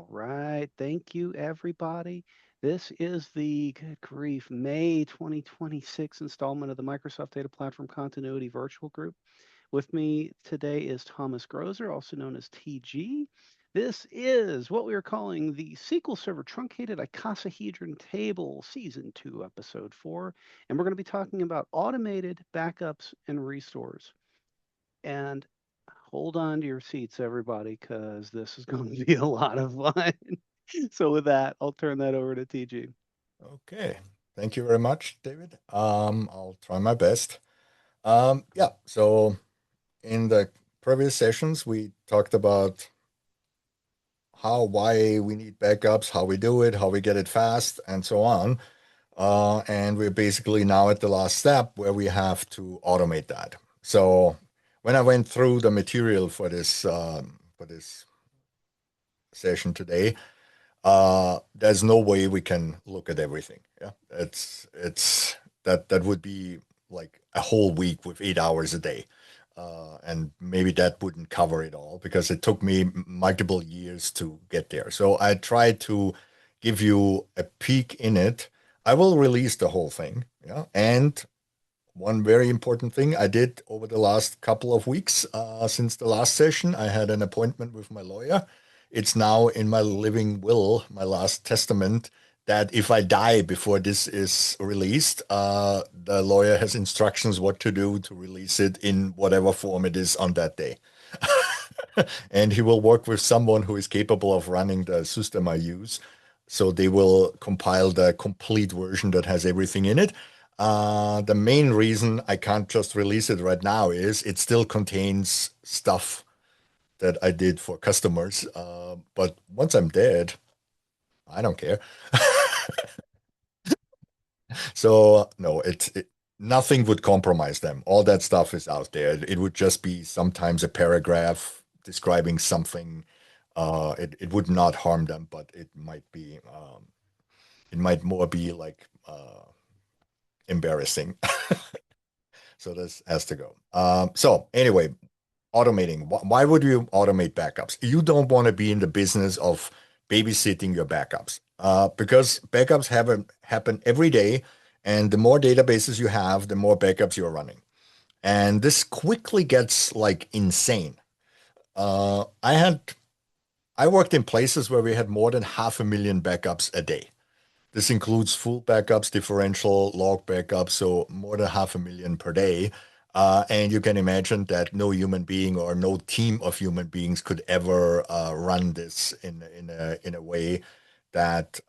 All right. Thank you, everybody. This is the, good grief, May 2026 installment of the Microsoft Data Platform Continuity Virtual Group. With me today is Thomas Grohser, also known as TG. This is what we are calling the SQL Server Truncated Icosahedron Table, Season 2, Episode 4. And we're going to be talking about automated backups and restores. And hold on to your seats, everybody, because this is going to be a lot of fun. So with that, I'll turn that over to TG. Okay. Thank you very much, David. I'll try my best. Yeah, so in the previous sessions, we talked about why we need backups, how we do it, how we get it fast, and so on. And we're basically now at the last step where we have to automate that. So when I went through the material for this session today, there's no way we can look at everything. Yeah, it's that would be like a whole week with 8 hours a day, and maybe that wouldn't cover it all because it took me multiple years to get there. So I tried to give you a peek in it. I will release the whole thing. Yeah, and one very important thing I did over the last couple of weeks, since the last session, I had an appointment with my lawyer. It's now in my living will, my last testament, that if I die before this is released, the lawyer has instructions what to do to release it in whatever form it is on that day. And he will work with someone who is capable of running the system I use. So they will compile the complete version that has everything in it. The main reason I can't just release it right now is it still contains stuff that I did for customers. But once I'm dead, I don't care. So no, nothing would compromise them. All that stuff is out there. It would just be sometimes a paragraph describing something. It would not harm them, but it might more be like embarrassing. So this has to go. So anyway, automating. Why would you automate backups? You don't want to be in the business of babysitting your backups, because backups happen every day, and the more databases you have, the more backups you're running, and this quickly gets like insane. Uh, I had I worked in places where we had more than 500,000 backups a day. This includes full backups, differential, log backups, so more than 500,000 per day. And you can imagine that no human being or no team of human beings could ever run this in a way that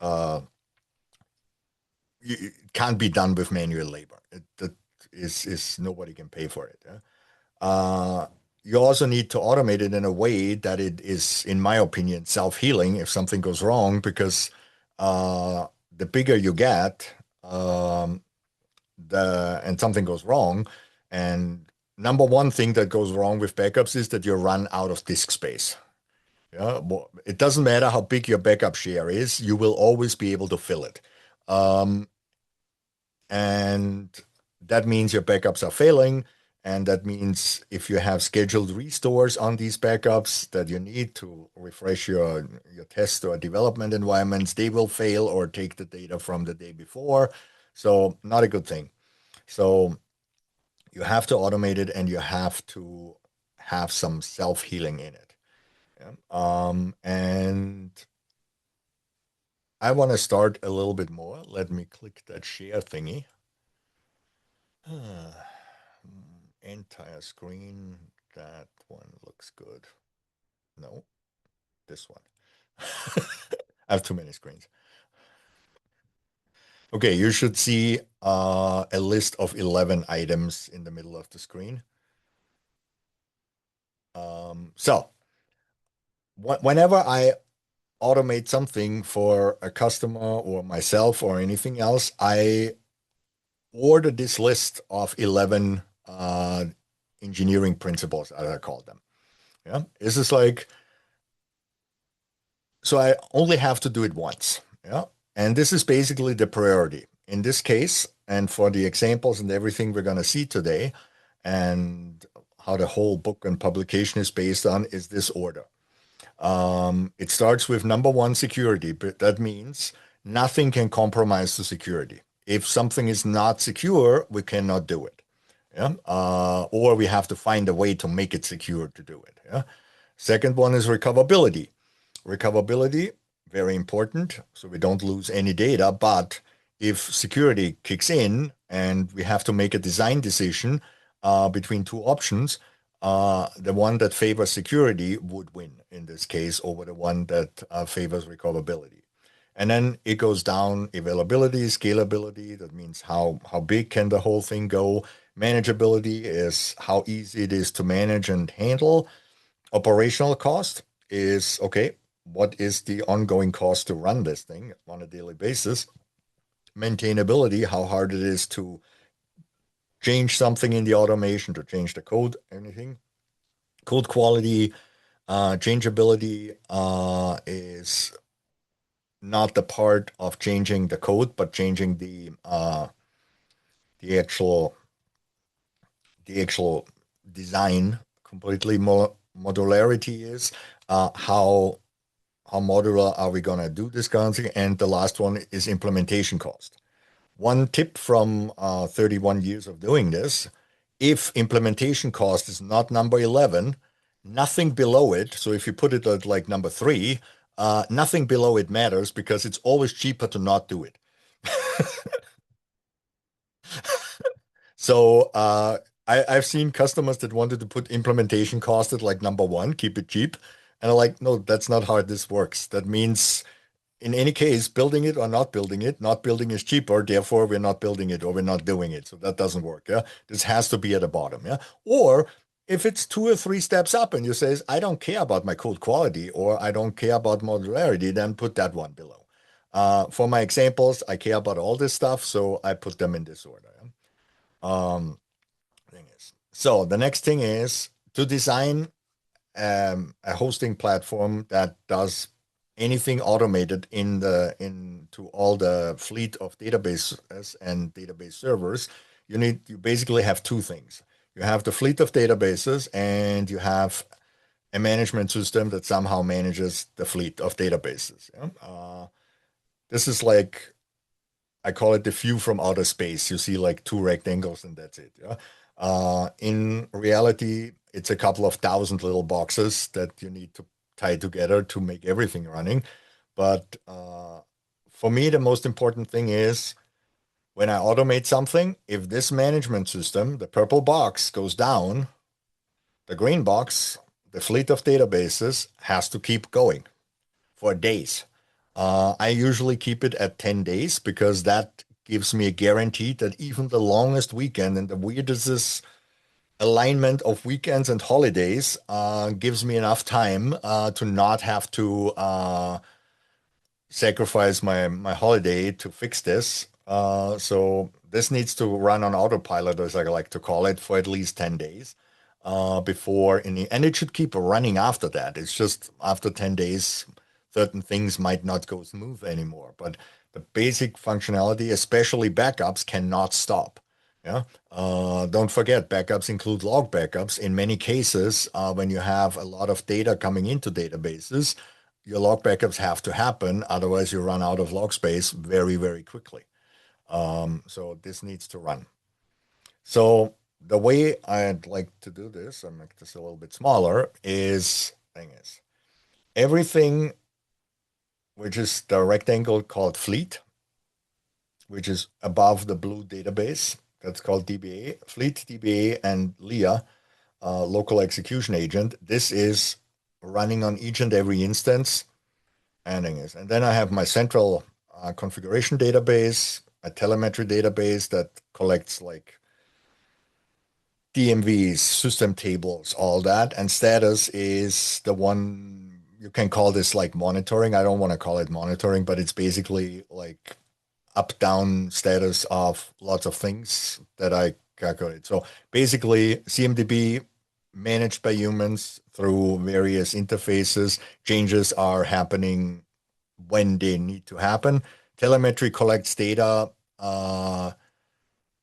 it can't be done with manual labor. That is nobody can pay for it. Yeah? You also need to automate it in a way that it is, in my opinion, self-healing if something goes wrong, because uh, the bigger you get, and something goes wrong, and number one thing that goes wrong with backups is that you run out of disk space. Yeah, well, it doesn't matter how big your backup share is, you will always be able to fill it. Um, and that means your backups are failing. And that means if you have scheduled restores on these backups that you need to refresh your test or development environments, they will fail or take the data from the day before. So not a good thing. So you have to automate it and you have to have some self-healing in it. Yeah. And I want to start a little bit more. Let me click that share thingy. Entire screen. That one looks good. No, this one. I have too many screens. Okay, you should see a list of 11 items in the middle of the screen. So whenever I automate something for a customer or myself or anything else, I order this list of 11 engineering principles, as I call them. Yeah, this is like, so I only have to do it once. Yeah, and this is basically the priority in this case, and for the examples and everything we're going to see today, and how the whole book and publication is based on is this order. It starts with number one, security, but that means nothing can compromise the security. If something is not secure, we cannot do it. Yeah. Or we have to find a way to make it secure to do it. Yeah. Second one is recoverability. Recoverability, very important, so we don't lose any data. But if security kicks in and we have to make a design decision between two options, the one that favors security would win in this case over the one that favors recoverability. And then it goes down availability, scalability. That means how big can the whole thing go? Manageability is how easy it is to manage and handle. Operational cost is okay, what is the ongoing cost to run this thing on a daily basis? Maintainability, how hard it is to change something in the automation, to change the code, anything. Code quality, changeability is not the part of changing the code, but changing the actual the actual design completely. Modularity is how modular are we going to do this kind of thing? And the last one is implementation cost. One tip from 31 years of doing this, if implementation cost is not number 11, nothing below it, so if you put it at like number three, nothing below it matters because it's always cheaper to not do it. So I've seen customers that wanted to put implementation cost at like number one, keep it cheap. And I'm like, no, that's not how this works. That means in any case, building it or not building it, not building is cheaper, therefore we're not building it or we're not doing it. So that doesn't work. Yeah. This has to be at the bottom. Yeah. Or if it's two or three steps up and you say, I don't care about my code quality or I don't care about modularity, then put that one below. For my examples, I care about all this stuff, so I put them in this order. Yeah? Um, thing is. So the next thing is to design a hosting platform that does anything automated into all the fleet of databases and database servers. You basically have two things. You have the fleet of databases and you have a management system that somehow manages the fleet of databases. Yeah? This is like I call it the view from outer space. You see like two rectangles and that's it. Yeah. In reality, it's a couple of thousand little boxes that you need to tie together to make everything running. But for me, the most important thing is when I automate something, if this management system, the purple box, goes down, the green box, the fleet of databases, has to keep going for days. I usually keep it at 10 days because that gives me a guarantee that even the longest weekend and the weirdest alignment of weekends and holidays gives me enough time to not have to sacrifice my holiday to fix this. So this needs to run on autopilot, as I like to call it, for at least 10 days before any, and it should keep running after that. It's just after 10 days, certain things might not go smooth anymore. But the basic functionality, especially backups, cannot stop. Yeah. Don't forget, backups include log backups. In many cases, when you have a lot of data coming into databases, your log backups have to happen. Otherwise, you run out of log space very, very quickly. So this needs to run. So the way I'd like to do this, I'll make this a little bit smaller, thing is everything which is the rectangle called fleet, which is above the blue database, that's called DBA, fleet, DBA, and LEA, local execution agent. This is running on each and every instance. And then I have my central configuration database, a telemetry database that collects like DMVs, system tables, all that. And status is the one you can call this like monitoring. I don't want to call it monitoring, but it's basically like up down status of lots of things that I calculate. So basically, CMDB managed by humans through various interfaces. Changes are happening when they need to happen. Telemetry collects data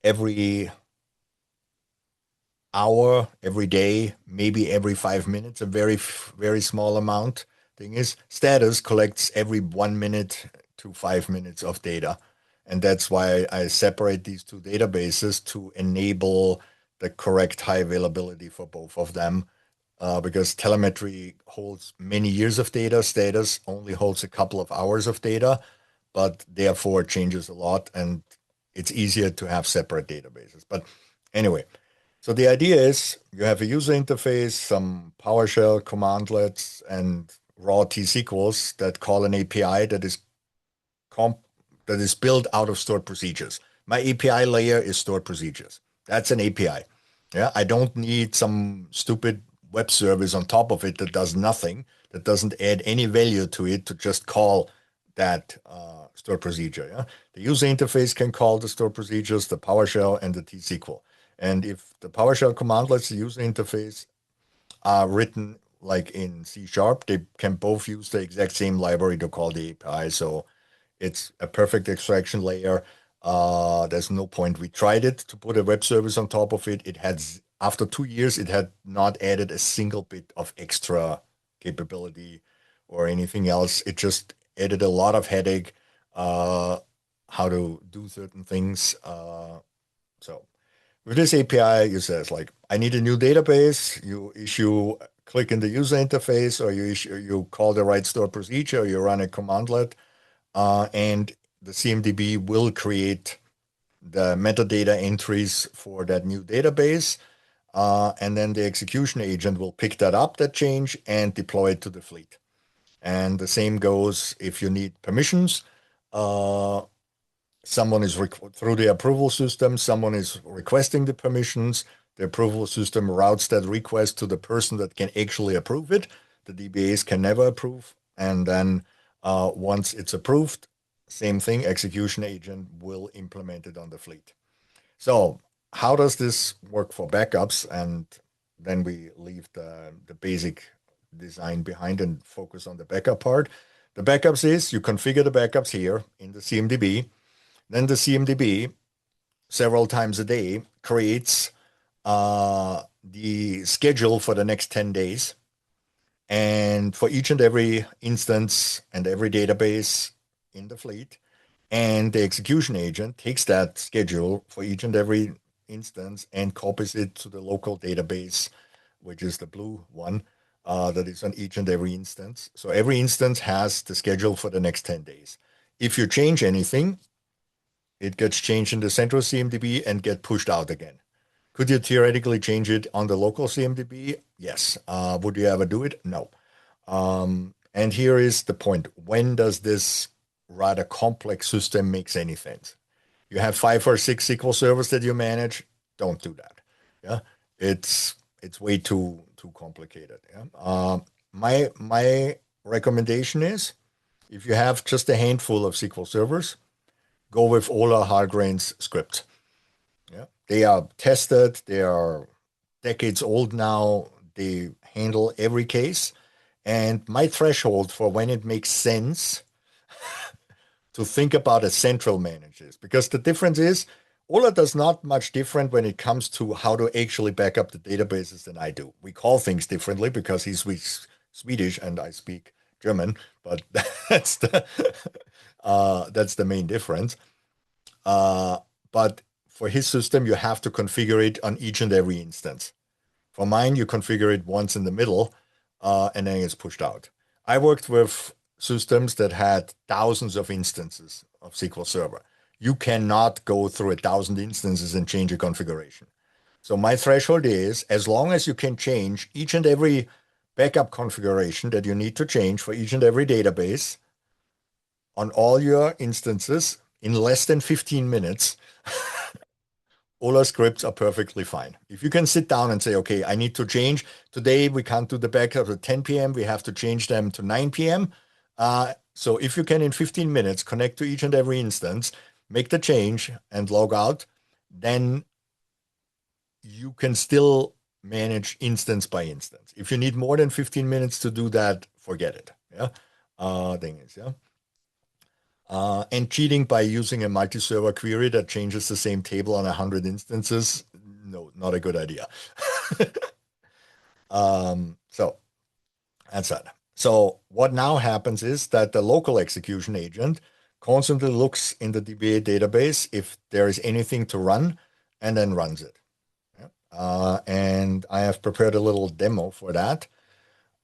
every hour, every day, maybe every 5 minutes, a very, very small amount. thing is status collects every 1 minute to 5 minutes of data. And that's why I separate these two databases to enable the correct high availability for both of them. Because telemetry holds many years of data, status only holds a couple of hours of data, but therefore changes a lot, and it's easier to have separate databases. But anyway, so the idea is you have a user interface, some PowerShell commandlets, and raw T-SQLs that call an API comp- that is built out of stored procedures. My API layer is stored procedures. That's an API. Yeah, I don't need some stupid web service on top of it that does nothing, that doesn't add any value to it to just call that stored procedure. Yeah, the user interface can call the stored procedures, the PowerShell, and the T-SQL. And if the PowerShell commandlets, the user interface, are written like in C sharp, they can both use the exact same library to call the API. So it's a perfect extraction layer. There's no point. We tried it to put a web service on top of it. It had, after 2 years, it had not added a single bit of extra capability or anything else. It just added a lot of headache, how to do certain things. So with this API, you says like, I need a new database. You issue, click in the user interface, or you call the right store procedure, or you run a commandlet, and the CMDB will create the metadata entries for that new database. And then the execution agent will pick that up, that change, and deploy it to the fleet. And the same goes if you need permissions. Uh, someone is through the approval system, someone is requesting the permissions. The approval system routes that request to the person that can actually approve it. The DBAs can never approve. And then once it's approved, same thing, execution agent will implement it on the fleet. So how does this work for backups? And then we leave the basic design behind and focus on the backup part. The backups is you configure the backups here in the CMDB. Then the CMDB, several times a day, creates the schedule for the next 10 days. And for each and every instance and every database in the fleet, and the execution agent takes that schedule for each and every instance and copies it to the local database, which is the blue one that is on each and every instance. So every instance has the schedule for the next 10 days. If you change anything, it gets changed in the central CMDB and get pushed out again. Could you theoretically change it on the local CMDB? Yes. Would you ever do it? No. And here is the point. When does this rather complex system make any sense? You have 5 or 6 SQL servers that you manage. Don't do that. Yeah, it's way too complicated. Yeah. My recommendation is if you have just a handful of SQL servers, go with Ola Hargrain's script. Yeah, they are tested. They are decades old now. They handle every case. And my threshold for when it makes sense to think about a central managers, because the difference is Ola does not much different when it comes to how to actually back up the databases than I do. We call things differently because he's Swedish and I speak German, but that's the main difference. Uh, but for his system, you have to configure it on each and every instance. For mine, you configure it once in the middle, and then it's pushed out. I worked with systems that had thousands of instances of SQL Server. You cannot go through 1,000 instances and change a configuration. So my threshold is as long as you can change each and every backup configuration that you need to change for each and every database on all your instances in less than 15 minutes, Ola scripts are perfectly fine. If you can sit down and say, okay, I need to change. Today we can't do the backup at 10 p.m. We have to change them to 9 p.m. So if you can in 15 minutes connect to each and every instance, make the change and log out, then you can still manage instance by instance. If you need more than 15 minutes to do that, forget it. Yeah. Thing is, yeah. And cheating by using a multi-server query that changes the same table on 100 instances, no, not a good idea. So that's that. So what now happens is that the local execution agent constantly looks in the DBA database if there is anything to run and then runs it. Yeah. And I have prepared a little demo for that.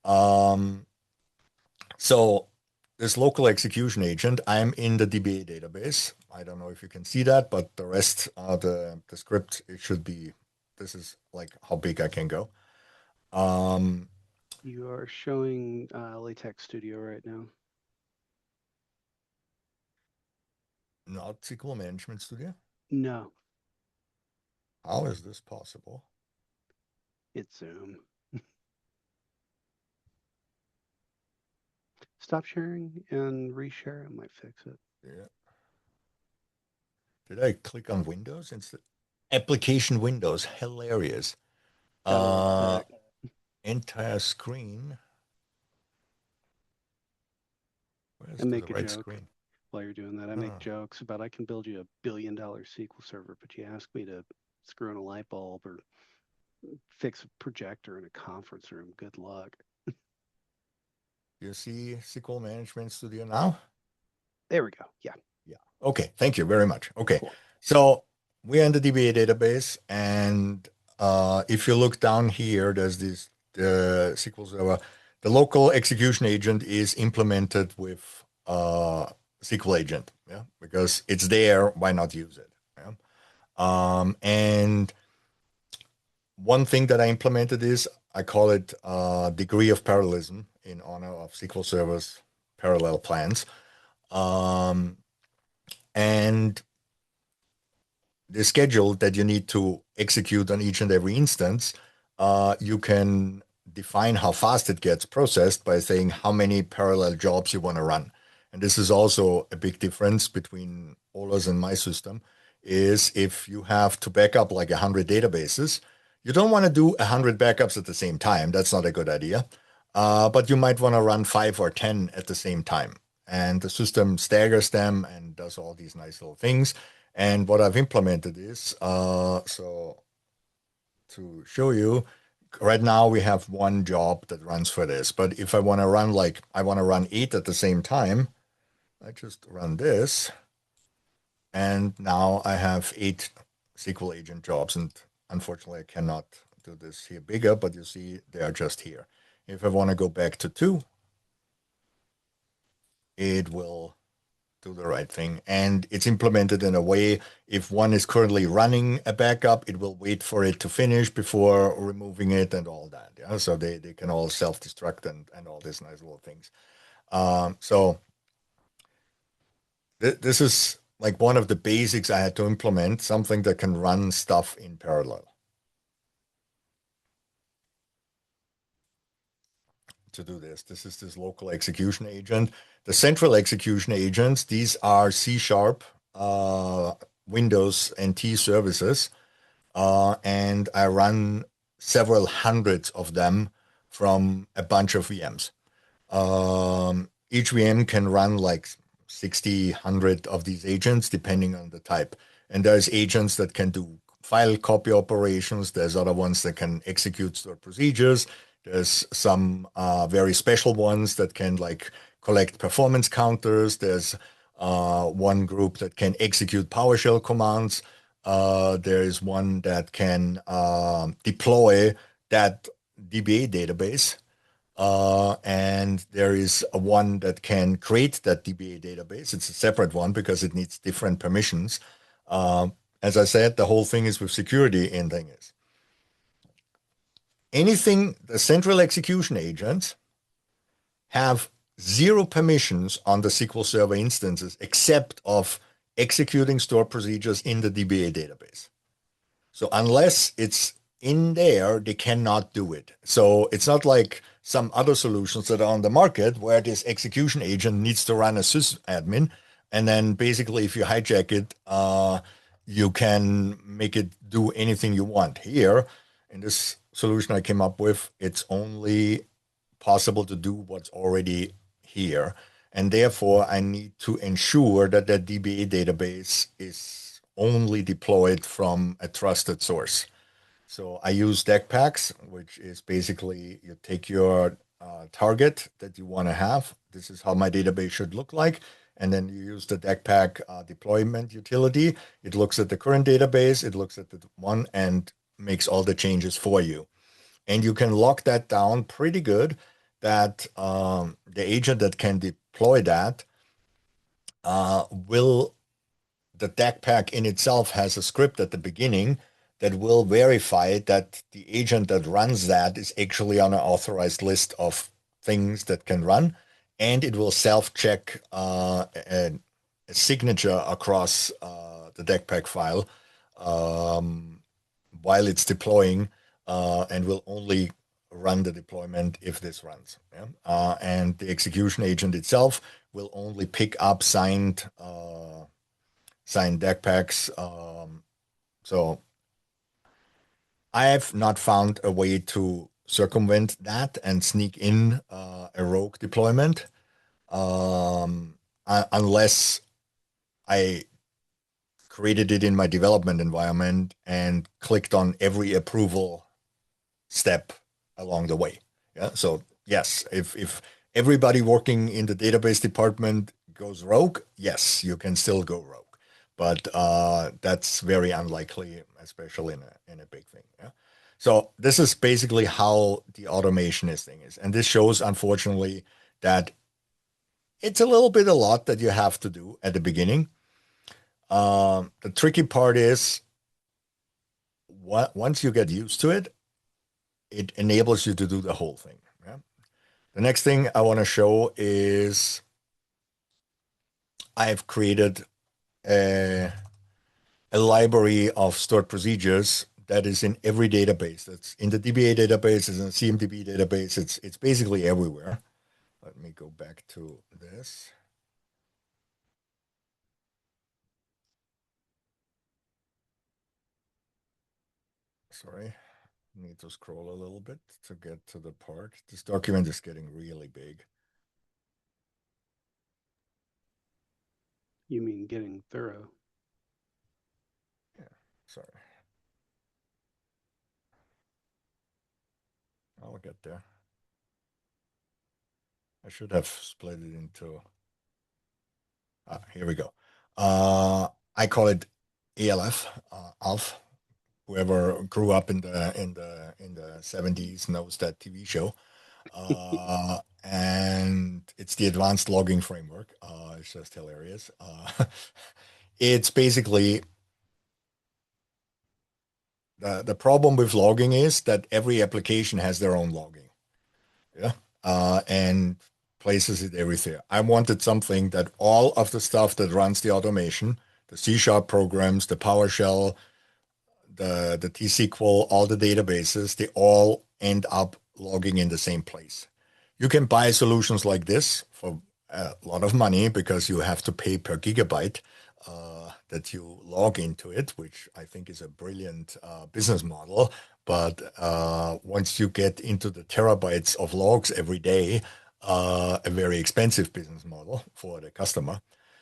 Um, so this local execution agent, I'm in the DBA database. I don't know if you can see that, but the rest of the script, it should be, this is like how big I can go. Um, You are showing LaTeX Studio right now. Not SQL Management Studio. No, How is this possible? it's Zoom. Stop sharing and reshare. It might fix it. Yeah. Did I click on Windows instead? Application Windows, hilarious. Double Uh, click Entire screen. Where's and the make a right joke screen? while you're doing that. I make Huh. jokes about I can build you $1 billion SQL server, but you ask me to screw in a light bulb or fix a projector in a conference room. Good luck. You see SQL Management Studio now? There we go. Yeah, Yeah. Okay. Thank you very much. Okay. cool. So we're in the DBA database, and if you look down here, there's this the SQL Server. The local execution agent is implemented with SQL agent, yeah, because it's there. Why not use it? Yeah? And one thing that I implemented is I call it degree of parallelism in honor of SQL Server's parallel plans. Um, and the schedule that you need to execute on each and every instance, you can define how fast it gets processed by saying how many parallel jobs you want to run. And this is also a big difference between Ola's and my system, is if you have to back up like 100 databases, you don't want to do 100 backups at the same time. That's not a good idea. But you might want to run 5 or 10 at the same time. And the system staggers them and does all these nice little things. And what I've implemented is, so to show you, right now we have one job that runs for this. But if I want to run like, I want to run 8 at the same time, I just run this. And now I have 8 SQL agent jobs. And unfortunately, I cannot do this here bigger, but you see they are just here. If I want to go back to 2, it will do the right thing. And it's implemented in a way, if one is currently running a backup, it will wait for it to finish before removing it and all that. Yeah. So they can all self-destruct and all these nice little things. So this is like one of the basics I had to implement, something that can run stuff in parallel. To do this. This is this local execution agent. The central execution agents, these are C# Windows NT services. And I run several hundreds of them from a bunch of VMs. Each VM can run like 60, 100 of these agents, depending on the type. And there's agents that can do file copy operations. There's other ones that can execute stored procedures. There's some very special ones that can like collect performance counters. There's one group that can execute PowerShell commands. There is one that can deploy that DBA database. And there is a one that can create that DBA database. It's a separate one because it needs different permissions. As I said, the whole thing is with security in thing is anything, the central execution agents have zero permissions on the SQL Server instances except of executing stored procedures in the DBA database. So unless it's in there, they cannot do it. So it's not like some other solutions that are on the market where this execution agent needs to run a sysadmin. And then basically, if you hijack it, you can make it do anything you want. Here, in this solution I came up with, it's only possible to do what's already here. And therefore, I need to ensure that that DBA database is only deployed from a trusted source. So I use deck packs, which is basically you take your target that you want to have. This is how my database should look like. And then you use the DECPAC deployment utility. It looks at the current database, it looks at the one, and makes all the changes for you. And you can lock that down pretty good that the agent that can deploy that will the DECPAC in itself has a script at the beginning that will verify that the agent that runs that is actually on an authorized list of things that can run, and it will self-check a signature across the DECPAC file while it's deploying, and will only run the deployment if this runs. Yeah? And the execution agent itself will only pick up signed DECPACs. So I have not found a way to circumvent that and sneak in a rogue deployment unless I created it in my development environment and clicked on every approval step along the way. Yeah. So yes, if everybody working in the database department goes rogue, yes, you can still go rogue. But that's very unlikely, especially in a big thing. Yeah. So this is basically how the automation thing is. And this shows, unfortunately, that it's a little bit a lot that you have to do at the beginning. The tricky part is once you get used to it, it enables you to do the whole thing. Yeah? The next thing I want to show is I've created a library of stored procedures that is in every database. That's in the DBA database, it's in the CMDB database. It's basically everywhere. Let me go back to this. Sorry, need to scroll a little bit to get to the part. This document is getting really big. You mean getting thorough? Yeah, sorry. I'll get there. I should have split it into. Here we go. I call it ALF, ALF. Whoever grew up in the 70s knows that TV show. And it's the advanced logging framework. It's just hilarious. It's basically the problem with logging is that every application has their own logging. Yeah. And places it everywhere. I wanted something that all of the stuff that runs the automation, the C# programs, the PowerShell, the T-SQL, all the databases, they all end up logging in the same place. You can buy solutions like this for a lot of money because you have to pay per gigabyte that you log into it, which I think is a brilliant business model. But once you get into the terabytes of logs every day, a very expensive business model for the customer.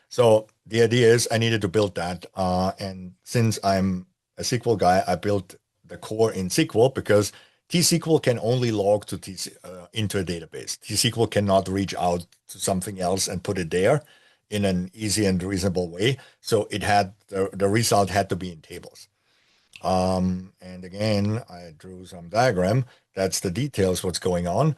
So the idea is I needed to build that. And since I'm a SQL guy, I built the core in SQL because T-SQL can only log to into a database. T-SQL cannot reach out to something else and put it there in an easy and reasonable way. So it had the result had to be in tables. And again, I drew some diagram. That's the details, what's going on.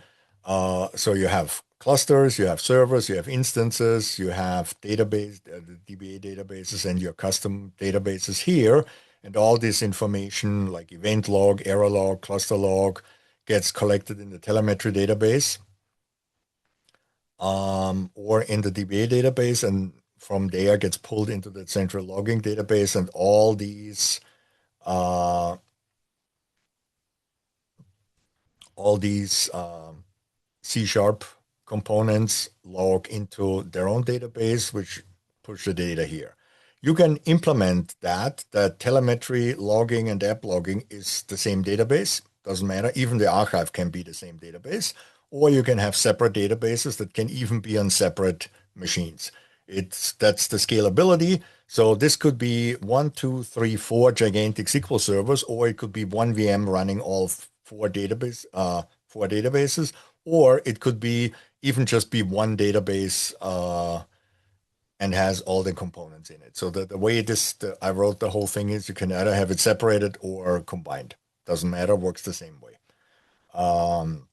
So you have clusters, you have servers, you have instances, you have database, the DBA databases, and your custom databases here. And all this information like event log, error log, cluster log gets collected in the telemetry database or in the DBA database. And from there gets pulled into the central logging database. And all these C# components log into their own database, which push the data here. You can implement that telemetry logging and app logging is the same database. Doesn't matter. Even the archive can be the same database. Or you can have separate databases that can even be on separate machines. That's the scalability. So this could be 1, 2, 3, 4 gigantic SQL servers, or it could be one VM running all four databases, or it could be even just be one database and has all the components in it. So the way I wrote the whole thing is you can either have it separated or combined. Doesn't matter, works the same way. Um,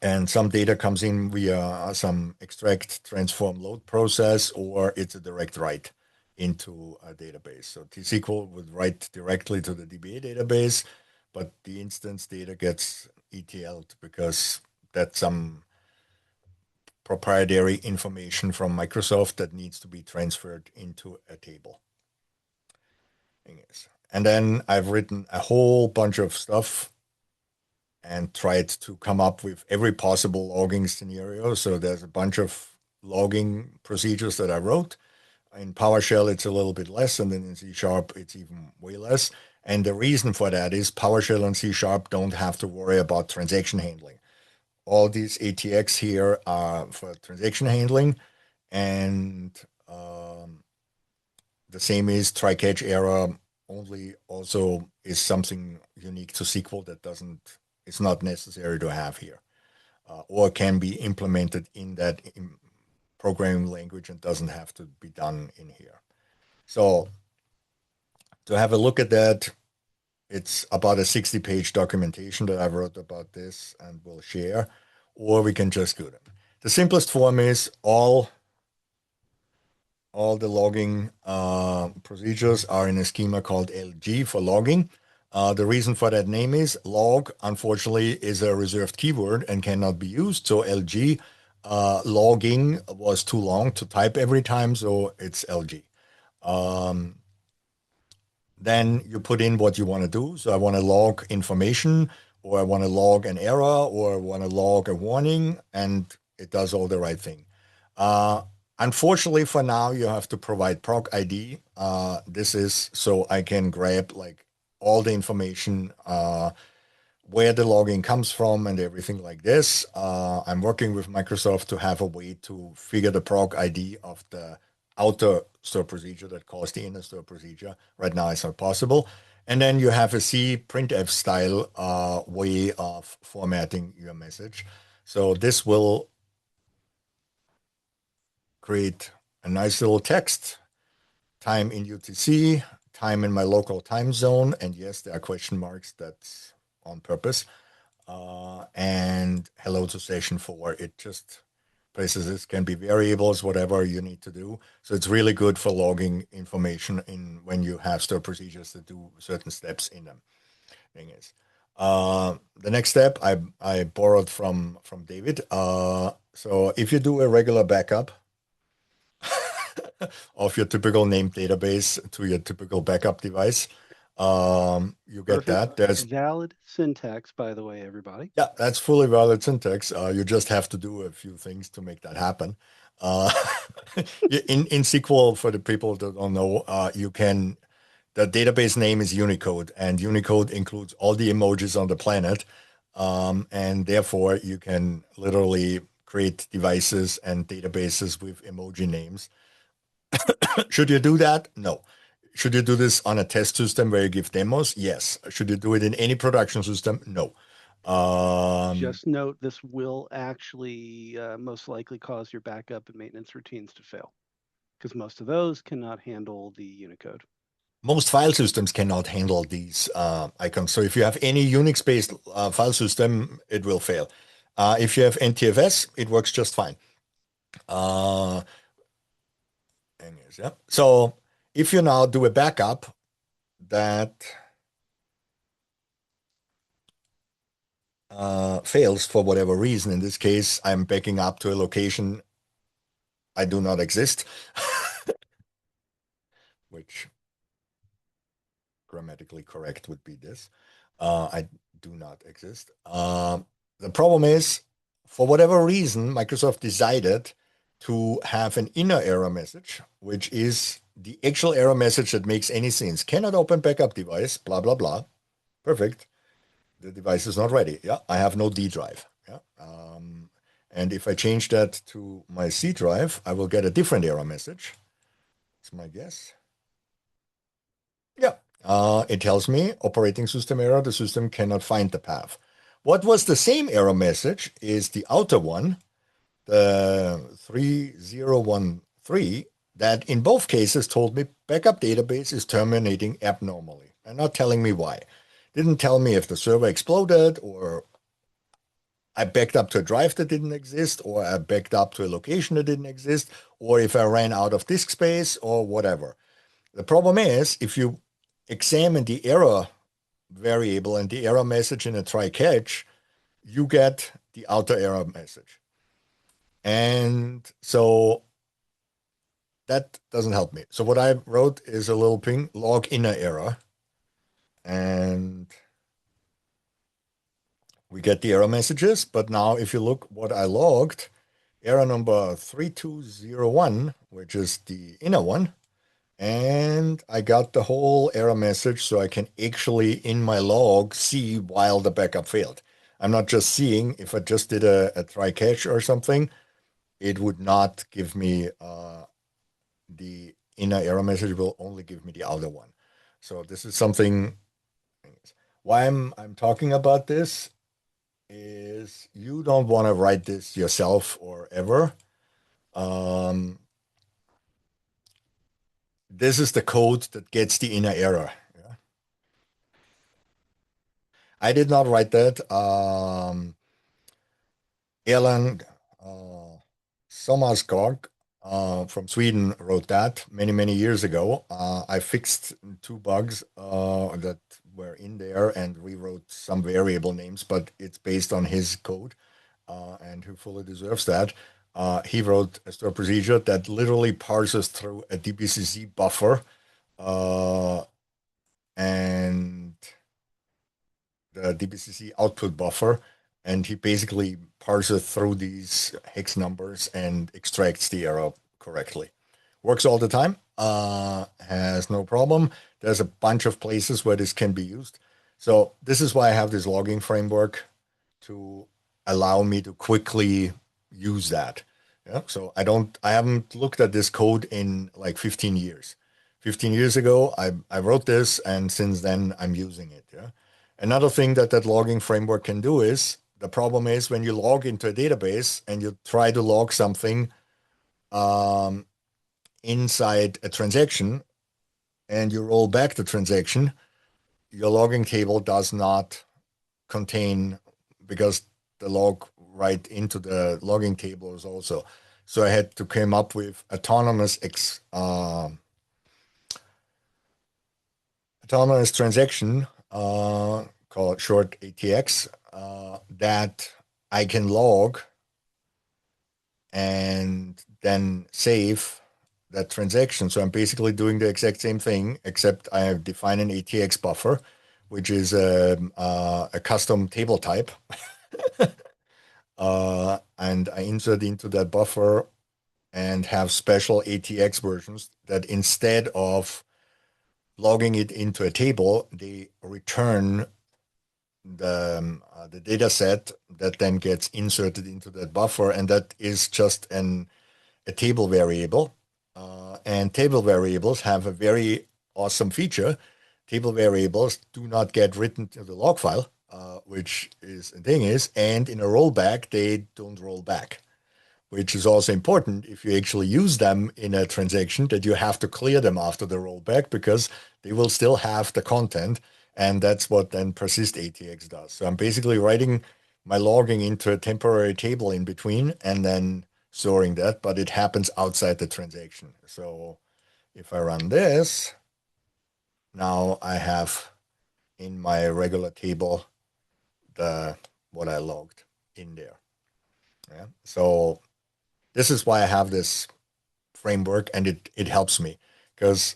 and some data comes in via some extract, transform, load process, or it's a direct write into a database. So T-SQL would write directly to the DBA database, but the instance data gets ETL'd because that's some proprietary information from Microsoft that needs to be transferred into a table. And then I've written a whole bunch of stuff and tried to come up with every possible logging scenario. So there's a bunch of logging procedures that I wrote. In PowerShell, it's a little bit less, and then in C#, it's even way less. And the reason for that is PowerShell and C# don't have to worry about transaction handling. All these ATX here are for transaction handling, and the same is try-catch error only also is something unique to SQL that it's not necessary to have here, or can be implemented in that programming language and doesn't have to be done in here. So to have a look at that, it's about a 60-page documentation that I wrote about this and will share, or we can just do them. The simplest form is all the logging procedures are in a schema called LG for logging. The reason for that name is log, unfortunately, is a reserved keyword and cannot be used. So LG logging was too long to type every time, so it's LG. Then you put in what you want to do. So I want to log information, or I want to log an error, or I want to log a warning, and it does all the right thing. Unfortunately, for now, you have to provide proc ID. This is so I can grab like all the information, where the logging comes from and everything like this. I'm working with Microsoft to have a way to figure the proc ID of the outer store procedure that calls the inner store procedure. Right now, it's not possible. And then you have a C printf style way of formatting your message. So this will create a nice little text, time in UTC, time in my local time zone. And yes, there are question marks. That's on purpose. And hello to session 4. It just places this can be variables, whatever you need to do. So it's really good for logging information in when you have store procedures that do certain steps in them. Thing is, the next step I borrowed from David. So if you do a regular backup of your typical named database to your typical backup device, you get Perfect. that. There's Valid syntax, by the way, everybody. Yeah, that's fully valid syntax. You just have to do a few things to make that happen. Uh, in SQL, for the people that don't know, the database name is Unicode, and Unicode includes all the emojis on the planet, and therefore you can literally create devices and databases with emoji names. Should you do that? No. Should you do this on a test system where you give demos? Yes. Should you do it in any production system? No. Um, Just note this will actually most likely cause your backup and maintenance routines to fail because most of those cannot handle the Unicode. Most file systems cannot handle these icons. So if you have any Unix-based file system, it will fail. If you have NTFS, it works just fine. Uh, Anyways, yeah. So if you now do a backup that fails for whatever reason, in this case, I'm backing up to a location I do not exist, which grammatically correct would be this. I do not exist. The problem is, for whatever reason, Microsoft decided to have an inner error message, which is the actual error message that makes any sense. Cannot open backup device, blah, blah, blah. Perfect. The device is not ready. Yeah, I have no D drive. Yeah. And if I change that to my C drive, I will get a different error message. That's my guess. Yeah. It tells me operating system error. The system cannot find the path. What was the same error message is the outer one, the 3013, that in both cases told me backup database is terminating abnormally and not telling me why. Didn't tell me if the server exploded or I backed up to a drive that didn't exist, or I backed up to a location that didn't exist, or if I ran out of disk space or whatever. The problem is if you examine the error variable and the error message in a try catch, you get the outer error message. And so that doesn't help me. So what I wrote is a little ping log inner error. And we get the error messages. But now if you look what I logged, error number 3201, which is the inner one, and I got the whole error message so I can actually in my log see while the backup failed. I'm not just seeing if I just did a try catch or something, it would not give me the inner error message, it will only give me the outer one. So this is something, why I'm talking about this is you don't want to write this yourself or ever. Um, this is the code that gets the inner error. Yeah. I did not write that. Erland Sommarskog from Sweden wrote that many, many years ago. I fixed two bugs that were in there and rewrote some variable names, but it's based on his code, and who fully deserves that. He wrote a store procedure that literally parses through a DBCC buffer uh, and the DBCC output buffer, and he basically parses through these hex numbers and extracts the error correctly. Works all the time, has no problem. There's a bunch of places where this can be used. So this is why I have this logging framework to allow me to quickly use that. Yeah. So I haven't looked at this code in like 15 years. 15 years ago, I wrote this, and since then I'm using it. Yeah. Another thing that that logging framework can do is the problem is when you log into a database and you try to log something um, inside a transaction and you roll back the transaction, your logging table does not contain because the log right into the logging table is also. So I had to come up with autonomous transaction called short ATX that I can log and then save that transaction. So I'm basically doing the exact same thing, except I have defined an ATX buffer, which is a custom table type. And I insert into that buffer and have special ATX versions that instead of logging it into a table, they return the data set that then gets inserted into that buffer, and that is just a table variable. And table variables have a very awesome feature. Table variables do not get written to the log file, which is the thing is, and in a rollback, they don't roll back, which is also important if you actually use them in a transaction that you have to clear them after the rollback because they will still have the content. And that's what then persist ATX does. So I'm basically writing my logging into a temporary table in between and then storing that, but it happens outside the transaction. So if I run this, now I have in my regular table the what I logged in there. Yeah. So this is why I have this framework, and it helps me because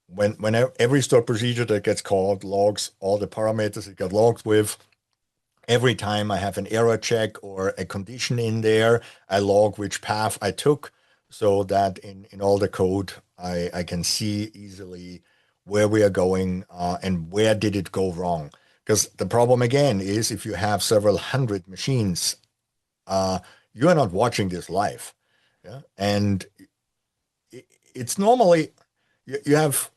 when every store procedure that gets called logs all the parameters it got logged with. Every time I have an error check or a condition in there, I log which path I took so that in all the code, I can see easily where we are going and where did it go wrong. Because the problem again is if you have several hundred machines, uh, you are not watching this live. Yeah? And it's normally, you have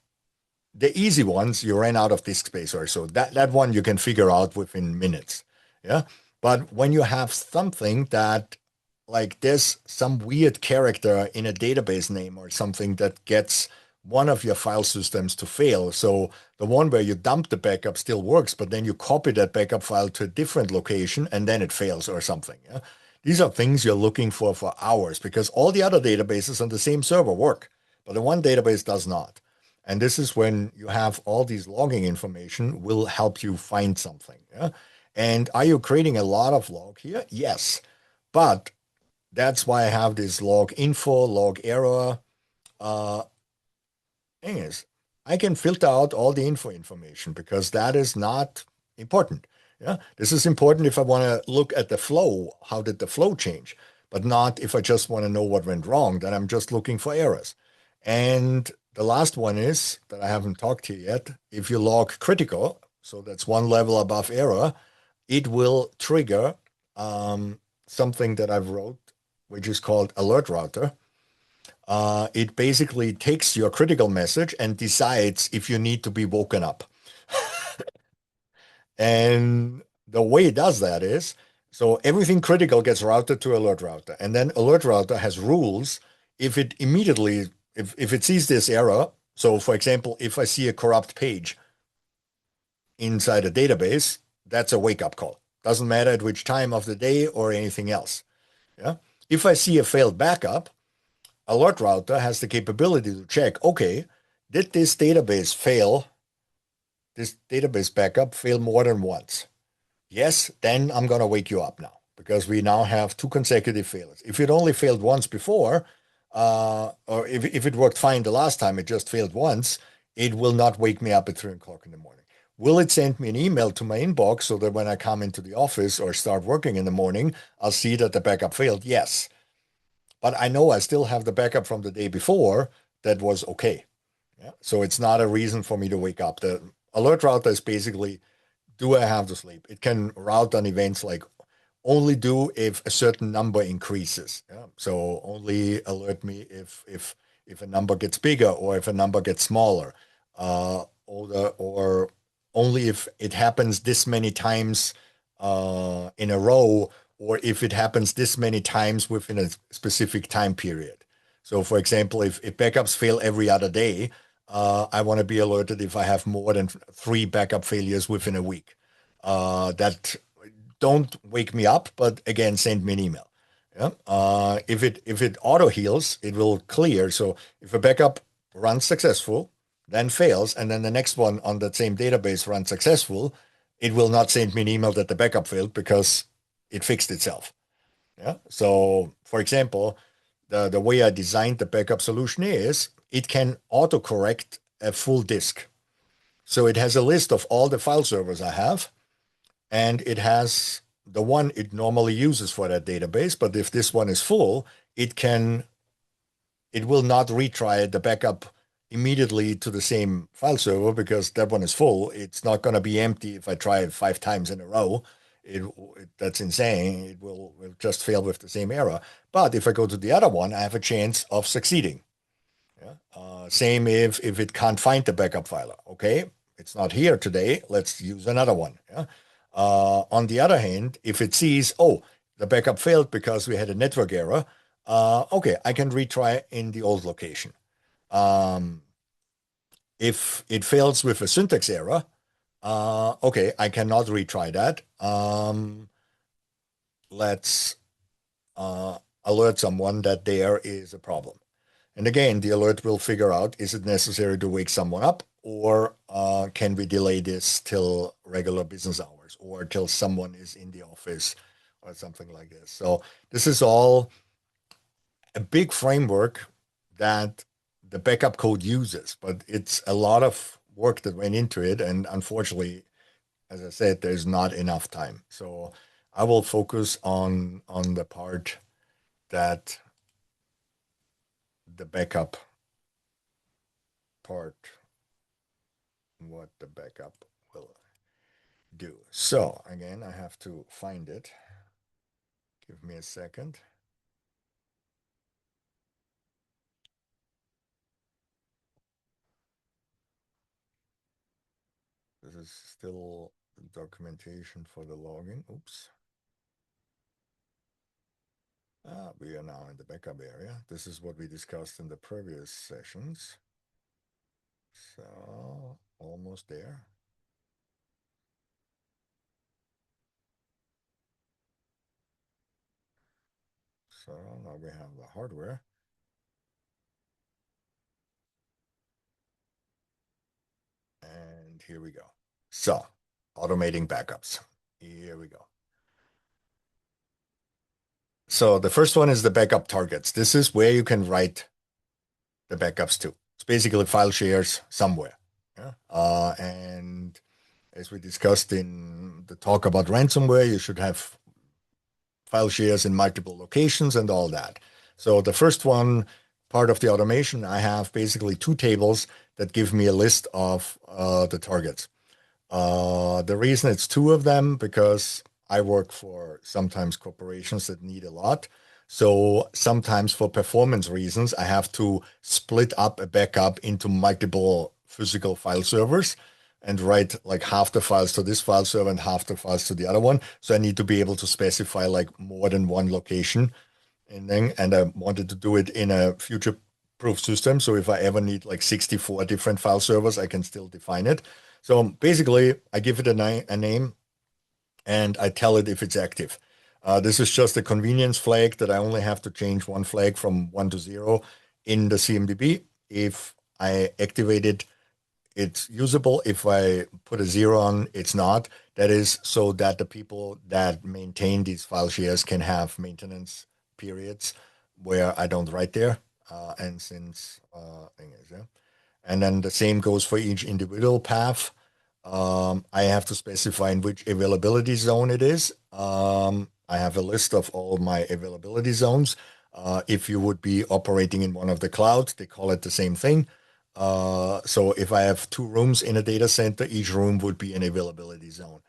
the easy ones, you ran out of disk space or so. That one you can figure out within minutes. Yeah. But when you have something that, like, there's some weird character in a database name or something that gets one of your file systems to fail. So the one where you dump the backup still works, but then you copy that backup file to a different location and then it fails or something. Yeah? These are things you're looking for hours because all the other databases on the same server work, but the one database does not. And this is when you have all these logging information will help you find something. Yeah? And are you creating a lot of log here? Yes. But that's why I have this log info, log error. Uh, Thing is, I can filter out all the info information because that is not important. Yeah, this is important if I want to look at the flow. How did the flow change? But not if I just want to know what went wrong. Then I'm just looking for errors. And the last one is that I haven't talked to you yet. If you log critical, so that's one level above error, it will trigger something that I've wrote, which is called alert router. It basically takes your critical message and decides if you need to be woken up. And the way it does that is, so everything critical gets routed to alert router. And then alert router has rules if it immediately, if it sees this error. So for example, if I see a corrupt page inside a database, that's a wake up call. Doesn't matter at which time of the day or anything else. Yeah. If I see a failed backup, alert router has the capability to check, okay, did this database backup fail more than once? Yes, then I'm going to wake you up now because we now have two consecutive failures. If it only failed once before, or if it worked fine the last time, it just failed once, it will not wake me up at 3 o'clock in the morning. Will it send me an email to my inbox so that when I come into the office or start working in the morning, I'll see that the backup failed? Yes. But I know I still have the backup from the day before that was okay. Yeah. So it's not a reason for me to wake up. The alert router is basically, do I have to sleep? It can route on events like only do if a certain number increases. Yeah. So only alert me if a number gets bigger or if a number gets smaller, or only if it happens this many times in a row, or if it happens this many times within a specific time period. So, for example, if backups fail every other day, I want to be alerted if I have more than three backup failures within a week. That don't wake me up, but again, send me an email. Yeah. If it auto heals, it will clear. So if a backup runs successful, then fails, and then the next one on that same database runs successful, it will not send me an email that the backup failed because it fixed itself. Yeah. So, for example, the way I designed the backup solution is it can autocorrect a full disk. So it has a list of all the file servers I have, and it has the one it normally uses for that database. But if this one is full, it will not retry the backup immediately to the same file server because that one is full. It's not going to be empty if I try it 5 times in a row. That's insane. It will just fail with the same error. But if I go to the other one, I have a chance of succeeding. Yeah. Same if it can't find the backup file. Okay, it's not here today. Let's use another one. Yeah. On the other hand, if it sees, oh, the backup failed because we had a network error, okay, I can retry in the old location. Um, if it fails with a syntax error, okay, I cannot retry that. Let's alert someone that there is a problem. And again, the alert will figure out, is it necessary to wake someone up, or can we delay this till regular business hours or till someone is in the office or something like this. So this is all a big framework that the backup code uses, but it's a lot of work that went into it. And unfortunately, as I said, there's not enough time. So I will focus on the part that the backup part, what the backup will do. So again, I have to find it. Give me a second. This is still documentation for the logging. Oops. We are now in the backup area. This is what we discussed in the previous sessions. So almost there. So now we have the hardware. And here we go. So automating backups. Here we go. So the first one is the backup targets. This is where you can write the backups to. It's basically file shares somewhere. Yeah? And as we discussed in the talk about ransomware, you should have file shares in multiple locations and all that. So the first one, part of the automation, I have basically two tables that give me a list of the targets. The reason it's two of them, because I work for sometimes corporations that need a lot. So sometimes for performance reasons, I have to split up a backup into multiple physical file servers and write like half the files to this file server and half the files to the other one. So I need to be able to specify like more than one location. And I wanted to do it in a future proof system. So if I ever need like 64 different file servers, I can still define it. So basically, I give it a name and I tell it if it's active. This is just a convenience flag that I only have to change one flag from 1 to 0 in the CMDB. If I activate it, it's usable. If I put a 0 on, it's not. That is so that the people that maintain these file shares can have maintenance periods where I don't write there. And since thing is, yeah. And then the same goes for each individual path. I have to specify in which availability zone it is. I have a list of all my availability zones. If you would be operating in one of the clouds, they call it the same thing. So if I have two rooms in a data center, each room would be an availability zone.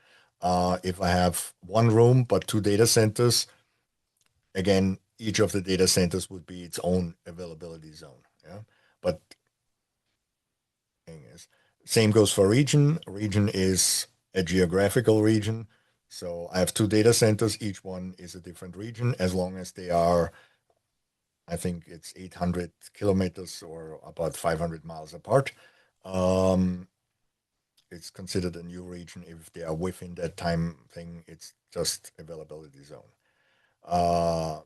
If I have one room but two data centers, again, each of the data centers would be its own availability zone. Yeah, but thing is, same goes for region. Region is a geographical region. So I have two data centers. Each one is a different region as long as they are, I think it's 800 kilometers or about 500 miles apart. Um, it's considered a new region if they are within that time thing. It's just availability zone. Uh,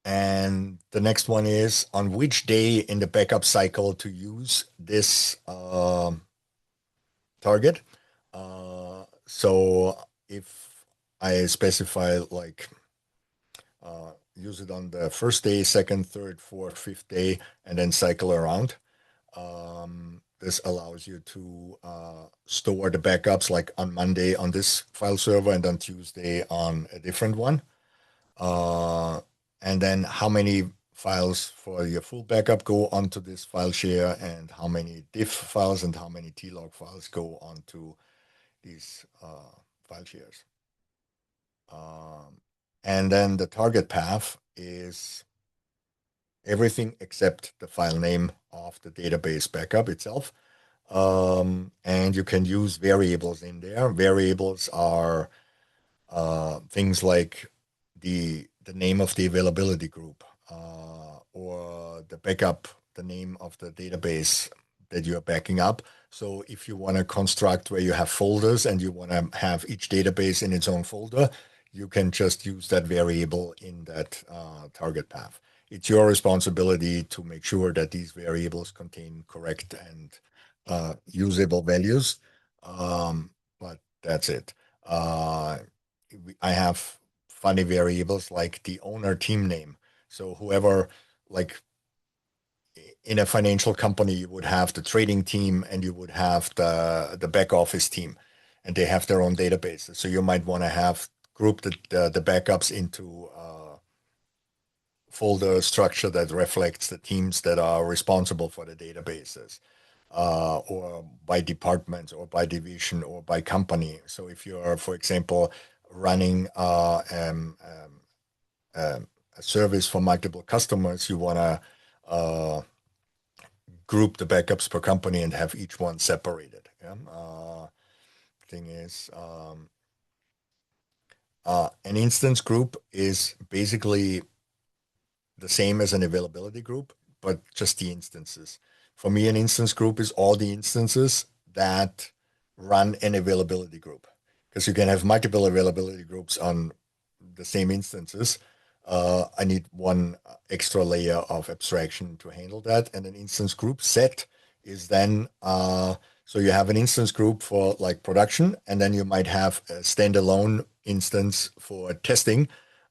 and the next one is on which day in the backup cycle to use this target. So if I specify like use it on the first day, second, third, fourth, fifth day, and then cycle around. This allows you to store the backups like on Monday on this file server and on Tuesday on a different one. Uh, and then how many files for your full backup go onto this file share and how many diff files and how many tlog files go onto these file shares. And then the target path is everything except the file name of the database backup itself. And you can use variables in there. Variables are things like the name of the availability group or the backup, the name of the database that you are backing up. So if you want to construct where you have folders and you want to have each database in its own folder, you can just use that variable in that target path. It's your responsibility to make sure that these variables contain correct and usable values. But that's it. I have funny variables like the owner team name. So whoever, like in a financial company, you would have the trading team and you would have the back office team, and they have their own databases. So you might want to have group the backups into folder structure that reflects the teams that are responsible for the databases, or by department or by division or by company. So if you are, for example, running a service for multiple customers, you want to group the backups per company and have each one separated. Yeah? Thing is, an instance group is basically the same as an availability group, but just the instances. For me, an instance group is all the instances that run an availability group, because you can have multiple availability groups on the same instances. I need one extra layer of abstraction to handle that. And an instance group set is then, so you have an instance group for like production, and then you might have a standalone instance for testing,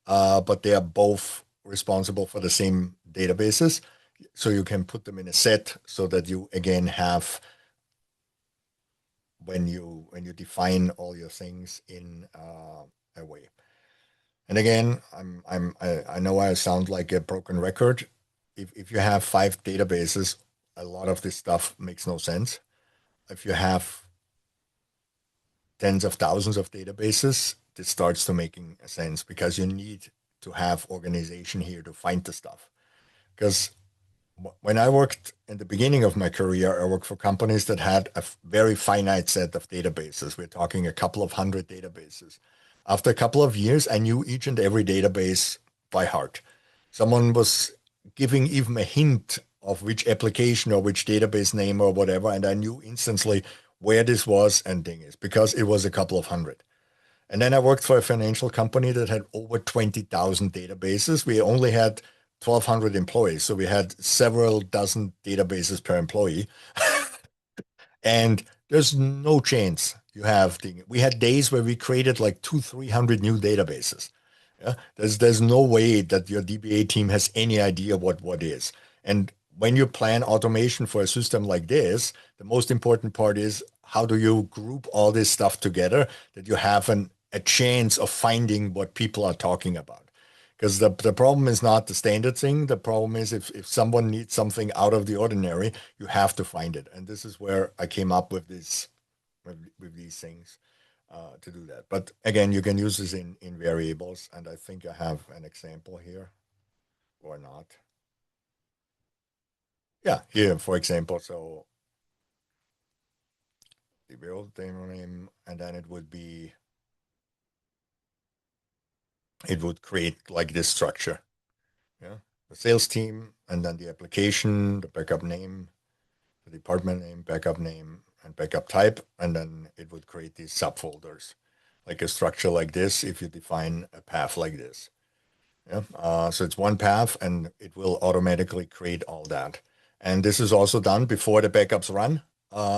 but they are both responsible for the same databases. So you can put them in a set so that you again have, when you define all your things in a way. And again, I know I sound like a broken record. If you have 5 databases, a lot of this stuff makes no sense. If you have tens of thousands of databases, this starts to making sense, because you need to have organization here to find the stuff. Because when I worked in the beginning of my career, I worked for companies that had a very finite set of databases. We're talking a couple of hundred databases. After a couple of years, I knew each and every database by heart. Someone was giving even a hint of which application or which database name or whatever, and I knew instantly where this was and thing is, because it was a couple of hundred. And then I worked for a financial company that had over 20,000 databases. We only had 1,200 employees, so we had several dozen databases per employee. And there's no chance you have we had days where we created like 300 new databases. Yeah? There's no way that your DBA team has any idea what is. And when you plan automation for a system like this, the most important part is, how do you group all this stuff together that you have a chance of finding what people are talking about. Because the problem is not the standard thing. The problem is, if someone needs something out of the ordinary, you have to find it. And this is where I came up with this, with these things to do that. But again, you can use this in variables. And I think I have an example here, or not. Yeah, here, for example. So the variable name, and then it would create like this structure. Yeah, the sales team, and then the application, the backup name, the department name, backup name, and backup type, and then it would create these subfolders, like a structure like this if you define a path like this. Yeah, so it's one path, and it will automatically create all that. And this is also done before the backups run.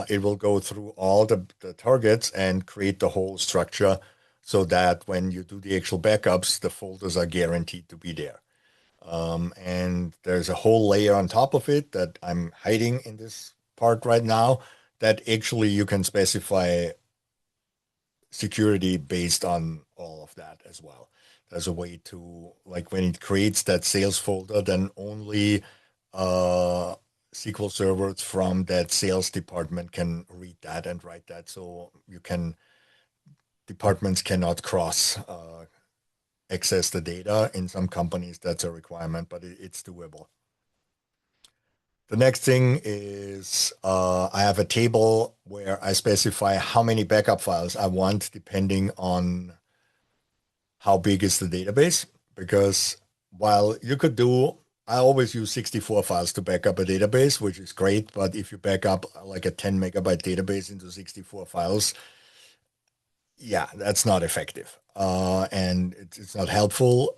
It will go through all the targets and create the whole structure, so that when you do the actual backups, the folders are guaranteed to be there. And there's a whole layer on top of it that I'm hiding in this part right now, that actually you can specify security based on all of that as well. There's a way to, like, when it creates that sales folder, then only SQL servers from that sales department can read that and write that. So departments cannot cross access the data. In some companies, that's a requirement, but it's doable. The next thing is I have a table where I specify how many backup files I want depending on how big is the database. Because while you could do, I always use 64 files to back up a database, which is great. But if you back up like a 10 megabyte database into 64 files, yeah, that's not effective. And it's not helpful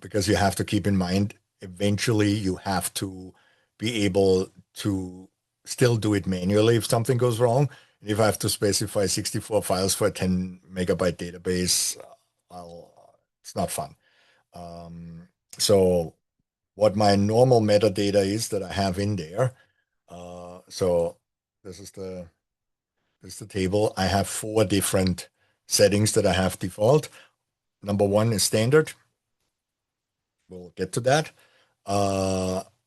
because you have to keep in mind, eventually you have to be able to still do it manually if something goes wrong. And if I have to specify 64 files for a 10 megabyte database, it's not fun. So what my normal metadata is that I have in there. So this is the table. I have 4 different settings that I have default. Number 1 is standard. We'll get to that.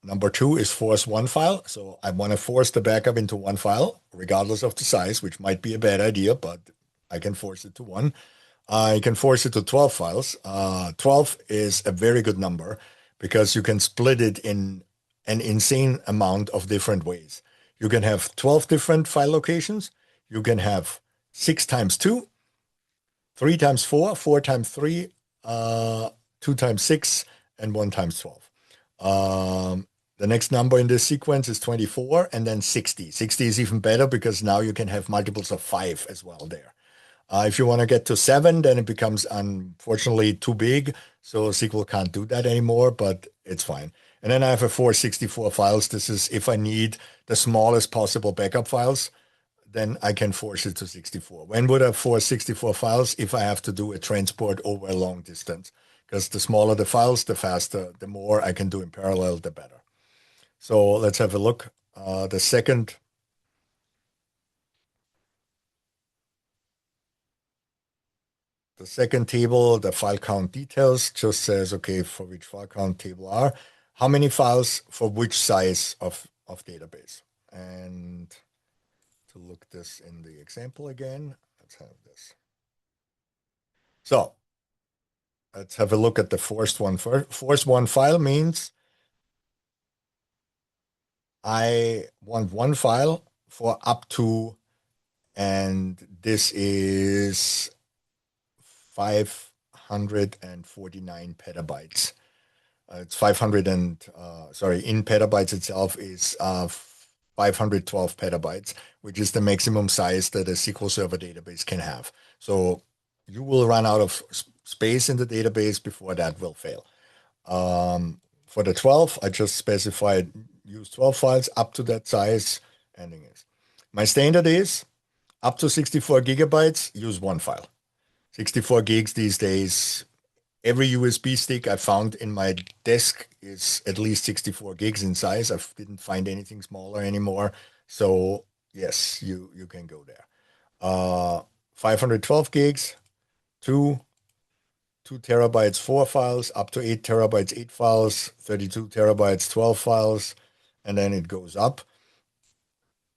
Number 2 is force one file. So I want to force the backup into one file, regardless of the size, which might be a bad idea, but I can force it to one. I can force it to 12 files. 12 is a very good number because you can split it in an insane amount of different ways. You can have 12 different file locations. You can have 6 times 2, 3 times 4, 4 times 3, uh, 2 times 6, and 1 times 12. The next number in this sequence is 24 and then 60. 60 is even better because now you can have multiples of 5 as well there. If you want to get to 7, then it becomes unfortunately too big. So SQL can't do that anymore, but it's fine. And then I have a 464 files. This is if I need the smallest possible backup files, then I can force it to 64. When would I have 464 files? If I have to do a transport over a long distance. Because the smaller the files, the faster, the more I can do in parallel, the better. So let's have a look. The second table, the file count details, just says, okay, for which file count table are, how many files for which size of database. And to look this in the example again, let's have this. So let's have a look at the forced one first. Forced one file means I want one file for up to, and this is 549 petabytes. It's 500 and, in petabytes itself is 512 petabytes, which is the maximum size that a SQL Server database can have. So you will run out of space in the database before that will fail. For the 12, I just specified use 12 files up to that size. Ending is. My standard is up to 64 gigabytes, use one file. 64 gigs these days, every USB stick I found in my desk is at least 64 gigs in size. I didn't find anything smaller anymore. So yes, you can go there. 512 gigs, two 2 terabytes, 4 files, up to 8 terabytes, 8 files, 32 terabytes, 12 files, and then it goes up.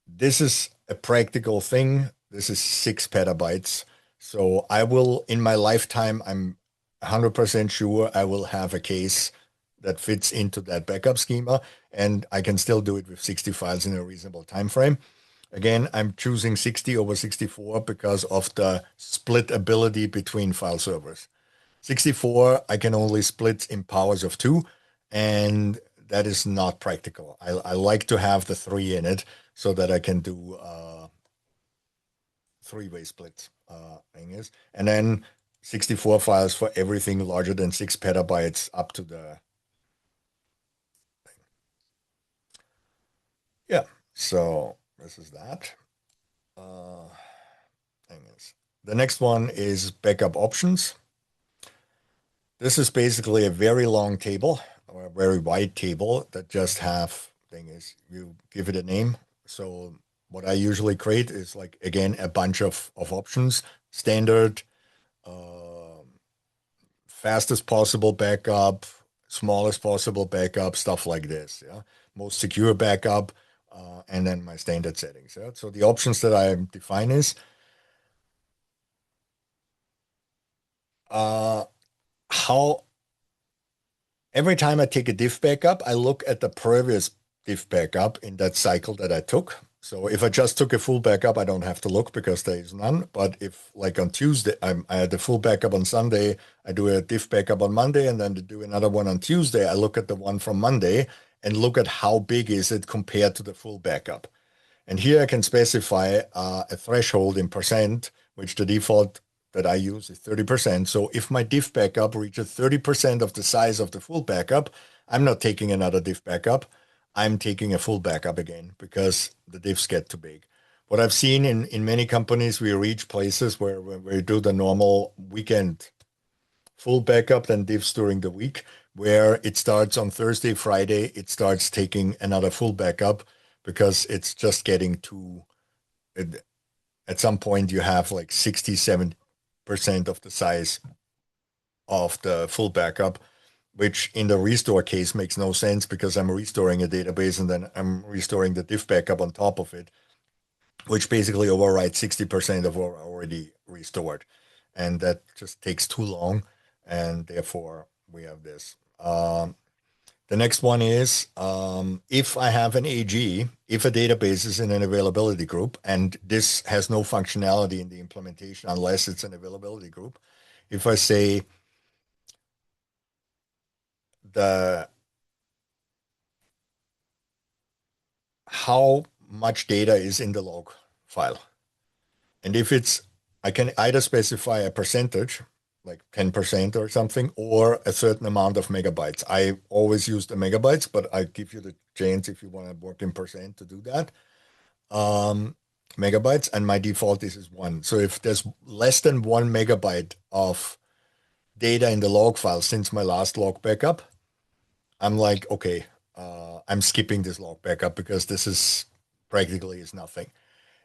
This is a practical thing. This is 6 petabytes. So I will, in my lifetime, I'm 100% sure I will have a case that fits into that backup schema, and I can still do it with 60 files in a reasonable time frame. Again, I'm choosing 60 over 64 because of the split ability between file servers. 64, I can only split in powers of 2, and that is not practical. I like to have the 3 in it so that I can do three-way splits. And then 64 files for everything larger than 6 petabytes up to the. Yeah, so this is that. Uh, thing is. The next one is backup options. This is basically a very long table or a very wide table that just have thing is you give it a name. So what I usually create is like again a bunch of options, standard, uh, fastest possible backup, smallest possible backup, stuff like this. Yeah, most secure backup, and then my standard settings. Yeah? So the options that I define is uh, how every time I take a diff backup, I look at the previous diff backup in that cycle that I took. So if I just took a full backup, I don't have to look because there is none. But if like on Tuesday, I had a full backup on Sunday, I do a diff backup on Monday and then do another one on Tuesday, I look at the one from Monday and look at how big is it compared to the full backup. And here I can specify a threshold in percent, which the default that I use is 30%. So if my diff backup reaches 30% of the size of the full backup, I'm not taking another diff backup. I'm taking a full backup again because the diffs get too big. What I've seen in many companies, we reach places where we do the normal weekend full backup, then diffs during the week, where it starts on Thursday, Friday, it starts taking another full backup because it's just getting too, at some point you have like 67% of the size of the full backup, which in the restore case makes no sense because I'm restoring a database and then I'm restoring the diff backup on top of it, which basically overrides 60% of what I already restored. And that just takes too long. And therefore we have this. The next one is if I have an AG, if a database is in an availability group, and this has no functionality in the implementation unless it's an availability group. If I say the how much data is in the log file, and if it's, I can either specify a percentage, like 10% or something, or a certain amount of megabytes. I always use the megabytes, but I give you the chance if you want to work in percent to do that. um, Megabytes, and my default is one. So if there's less than 1 megabyte of data in the log file since my last log backup, I'm like, okay, I'm skipping this log backup because this is practically is nothing.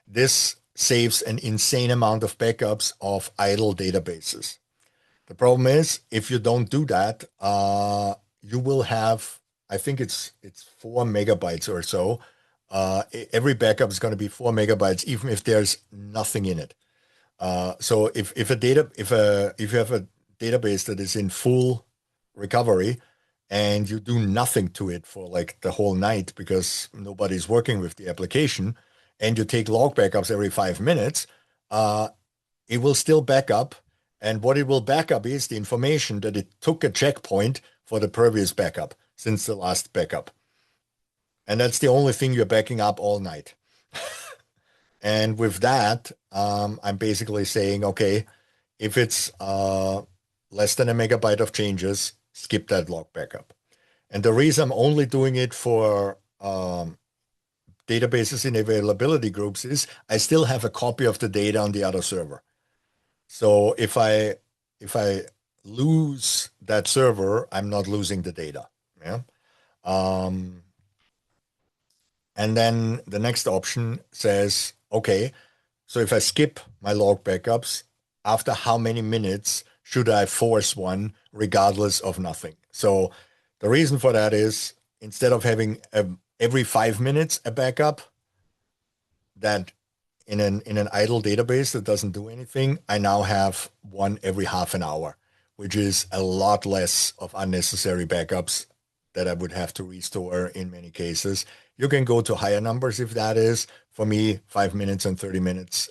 This saves an insane amount of backups of idle databases. The problem is if you don't do that, you will have, I think it's 4 megabytes or so. Every backup is going to be 4 megabytes, even if there's nothing in it. So if you have a database that is in full recovery and you do nothing to it for like the whole night because nobody's working with the application, and you take log backups every 5 minutes, uh, it will still back up. And what it will back up is the information that it took a checkpoint for the previous backup since the last backup. And that's the only thing you're backing up all night. And with that, I'm basically saying, okay, if it's less than 1 megabyte of changes, skip that log backup. And the reason I'm only doing it for databases in availability groups is I still have a copy of the data on the other server. So if I lose that server, I'm not losing the data. Yeah. Um, and then the next option says, okay, so if I skip my log backups, after how many minutes should I force one regardless of nothing? So the reason for that is instead of having every 5 minutes a backup that in an idle database that doesn't do anything, I now have one every half an hour, which is a lot less of unnecessary backups that I would have to restore in many cases. You can go to higher numbers if that is. For me, 5 minutes and 30 minutes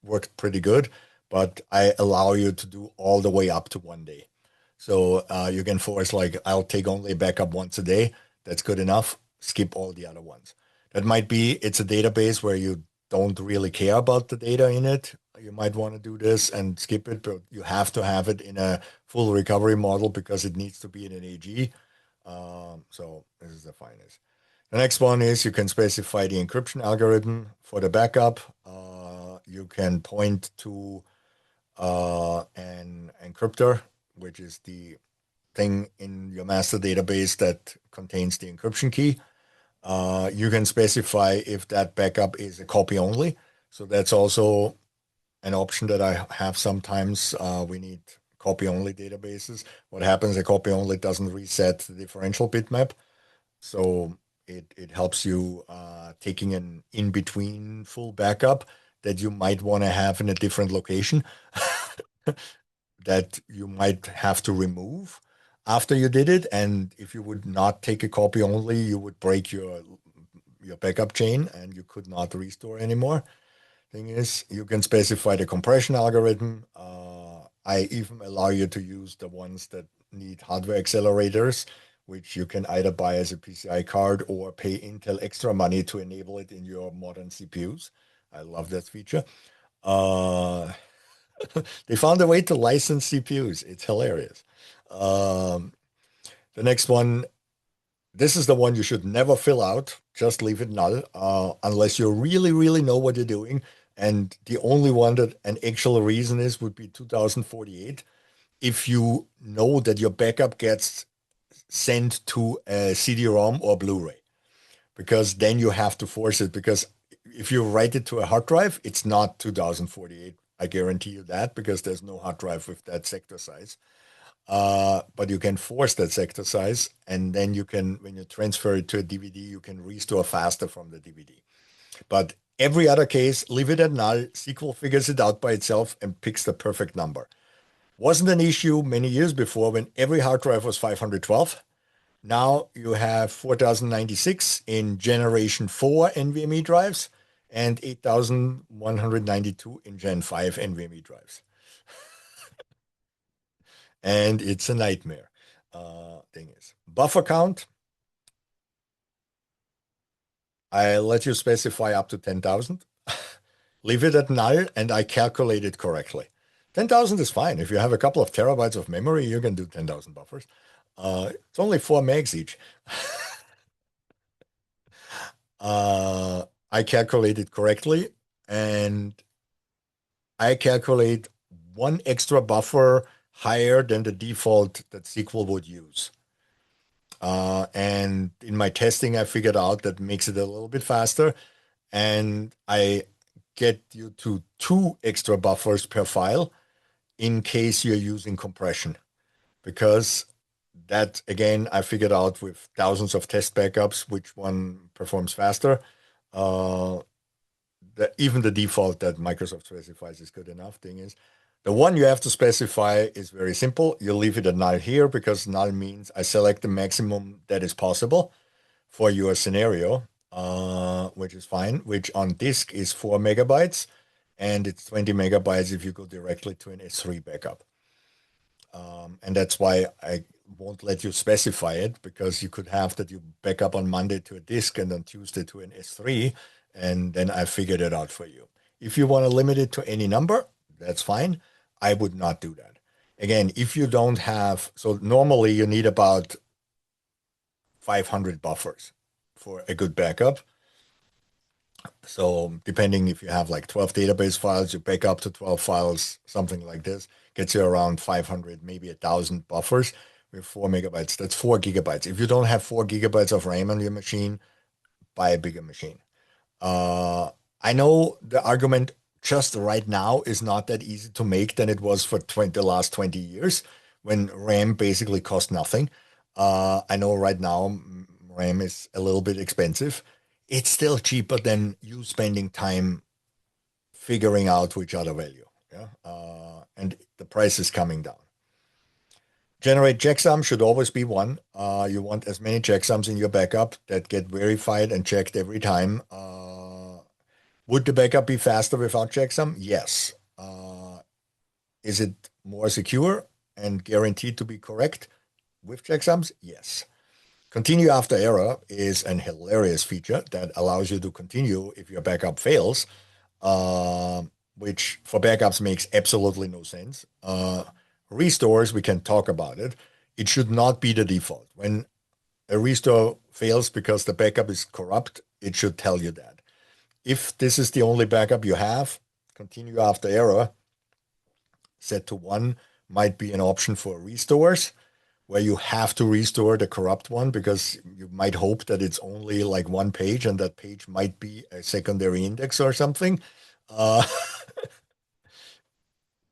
worked pretty good, but I allow you to do all the way up to 1 day. So you can force like I'll take only a backup once a day. That's good enough. Skip all the other ones. That might be it's a database where you don't really care about the data in it. You might want to do this and skip it, but you have to have it in a full recovery model because it needs to be in an AG. So this is the finest. The next one is you can specify the encryption algorithm for the backup. You can point to an encryptor, which is the thing in your master database that contains the encryption key. You can specify if that backup is a copy only. So that's also an option that I have sometimes. We need copy only databases. What happens, a copy only doesn't reset the differential bitmap. So it helps you taking an in-between full backup that you might want to have in a different location that you might have to remove after you did it. And if you would not take a copy only, you would break your backup chain and you could not restore anymore. Thing is, you can specify the compression algorithm. I even allow you to use the ones that need hardware accelerators, which you can either buy as a PCI card or pay Intel extra money to enable it in your modern CPUs. I love that feature. Uh, they found a way to license CPUs. It's hilarious. Um, the next one, this is the one you should never fill out. Just leave it null unless you really, really know what you're doing. And the only one that an actual reason is would be 2048. If you know that your backup gets sent to a CD-ROM or Blu-ray, because then you have to force it. Because if you write it to a hard drive, it's not 2048. I guarantee you that because there's no hard drive with that sector size. But you can force that sector size, and then you can, when you transfer it to a DVD, you can restore faster from the DVD. But every other case, leave it at null. SQL figures it out by itself and picks the perfect number. Wasn't an issue many years before when every hard drive was 512. Now you have 4096 in generation 4 NVMe drives and 8192 in Gen 5 NVMe drives. And it's a nightmare. Thing is, buffer count, I let you specify up to 10,000. Leave it at null, and I calculate it correctly. 10,000 is fine. If you have a couple of terabytes of memory, you can do 10,000 buffers. It's only 4 megs each. I calculate it correctly, and I calculate one extra buffer higher than the default that SQL would use. And in my testing, I figured out that makes it a little bit faster, and I get you to 2 extra buffers per file in case you're using compression. Because that, again, I figured out with thousands of test backups which one performs faster. Uh, Even the default that Microsoft specifies is good enough. Thing is, the one you have to specify is very simple. You leave it at null here because null means I select the maximum that is possible for your scenario, which is fine, which on disk is 4 megabytes, and it's 20 megabytes if you go directly to an S3 backup. And that's why I won't let you specify it, because you could have that you back up on Monday to a disk and on Tuesday to an S3, and then I figured it out for you. If you want to limit it to any number, that's fine. I would not do that. Again, if you don't have, so normally you need about 500 buffers for a good backup. So depending if you have like 12 database files, you back up to 12 files, something like this, gets you around 500, maybe 1,000 buffers with 4 megabytes. That's 4 gigabytes. If you don't have 4 gigabytes of RAM on your machine, buy a bigger machine. Uh, I know the argument just right now is not that easy to make than it was for the last 20 years when RAM basically cost nothing. I know right now RAM is a little bit expensive. It's still cheaper than you spending time figuring out which other value. Yeah. And the price is coming down. Generate checksum should always be one. You want as many checksums in your backup that get verified and checked every time. Would the backup be faster without checksum? Yes. Is it more secure and guaranteed to be correct with checksums? Yes. Continue after error is an hilarious feature that allows you to continue if your backup fails, uh, which for backups makes absolutely no sense. Restores, we can talk about it. It should not be the default. When a restore fails because the backup is corrupt, it should tell you that. If this is the only backup you have, continue after error, set to 1, might be an option for restores, where you have to restore the corrupt one because you might hope that it's only like one page and that page might be a secondary index or something. Uh,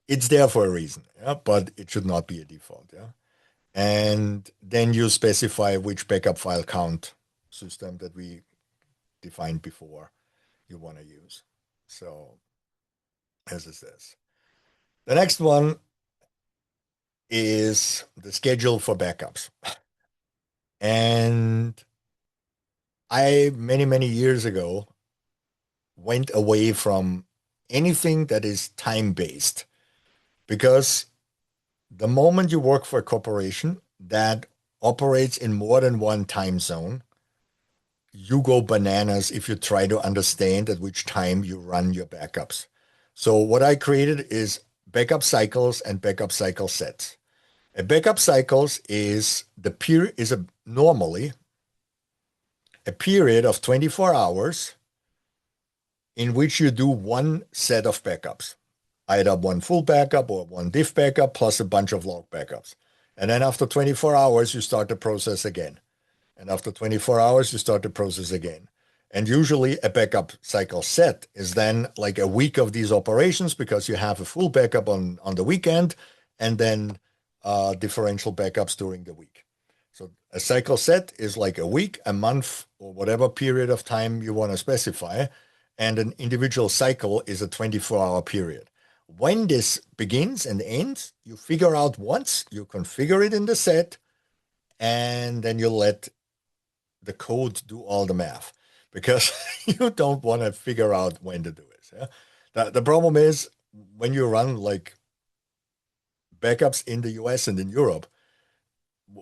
it's there for a reason, yeah, but it should not be a default. Yeah. And then you specify which backup file count system that we defined before you want to use. So as is this. The next one is the schedule for backups. And I, many, many years ago, went away from anything that is time based because the moment you work for a corporation that operates in more than one time zone, you go bananas if you try to understand at which time you run your backups. So what I created is backup cycles and backup cycle sets. A backup cycles is the period is a normally a period of 24 hours in which you do one set of backups, either one full backup or one diff backup plus a bunch of log backups. And then after 24 hours, you start the process again. And after 24 hours, you start the process again. And usually a backup cycle set is then like a week of these operations because you have a full backup on the weekend and then differential backups during the week. So a cycle set is like a week, a month, or whatever period of time you want to specify. And an individual cycle is a 24-hour period. When this begins and ends, you figure out once, you configure it in the set, and then you let the code do all the math because you don't want to figure out when to do it. Yeah? The problem is when you run like backups in the US and in Europe,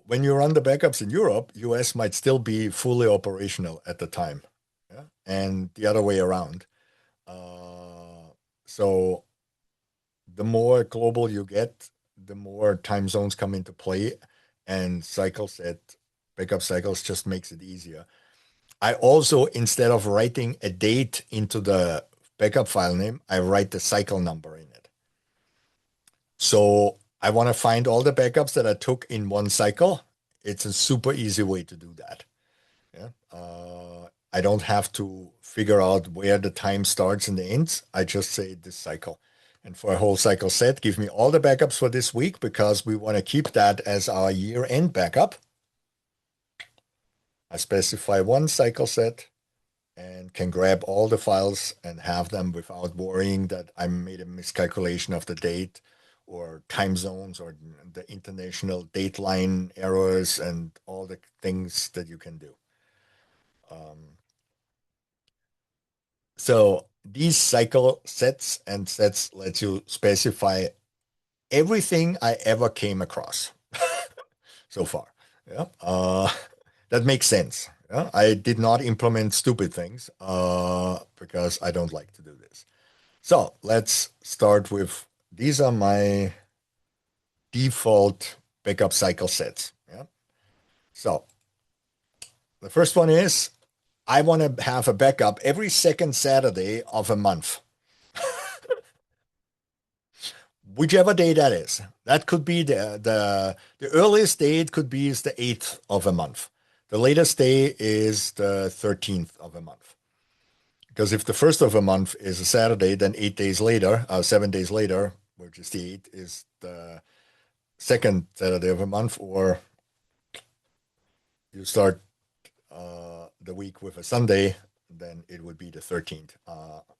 when you run the backups in Europe, US might still be fully operational at the time. Yeah? And the other way around. So the more global you get, the more time zones come into play, and backup cycles just makes it easier. I also, instead of writing a date into the backup file name, I write the cycle number in it. So I want to find all the backups that I took in one cycle. It's a super easy way to do that. Yeah. I don't have to figure out where the time starts and ends. I just say this cycle. And for a whole cycle set, give me all the backups for this week because we want to keep that as our year-end backup. I specify one cycle set and can grab all the files and have them without worrying that I made a miscalculation of the date or time zones or the international dateline errors and all the things that you can do. So these cycle sets and sets let you specify everything I ever came across so far. Yeah, that makes sense. Yeah? I did not implement stupid things because I don't like to do this. So let's start with these are my default backup cycle sets. Yeah. So the first one is I want to have a backup every second Saturday of a month. Whichever day that is. That could be the earliest date could be is the 8th of a month. The latest day is the 13th of a month. Because if the first of a month is a Saturday, then 8 days later, 7 days later, which is the 8th, is the second Saturday of a month, or you start the week with a Sunday, then it would be the 13th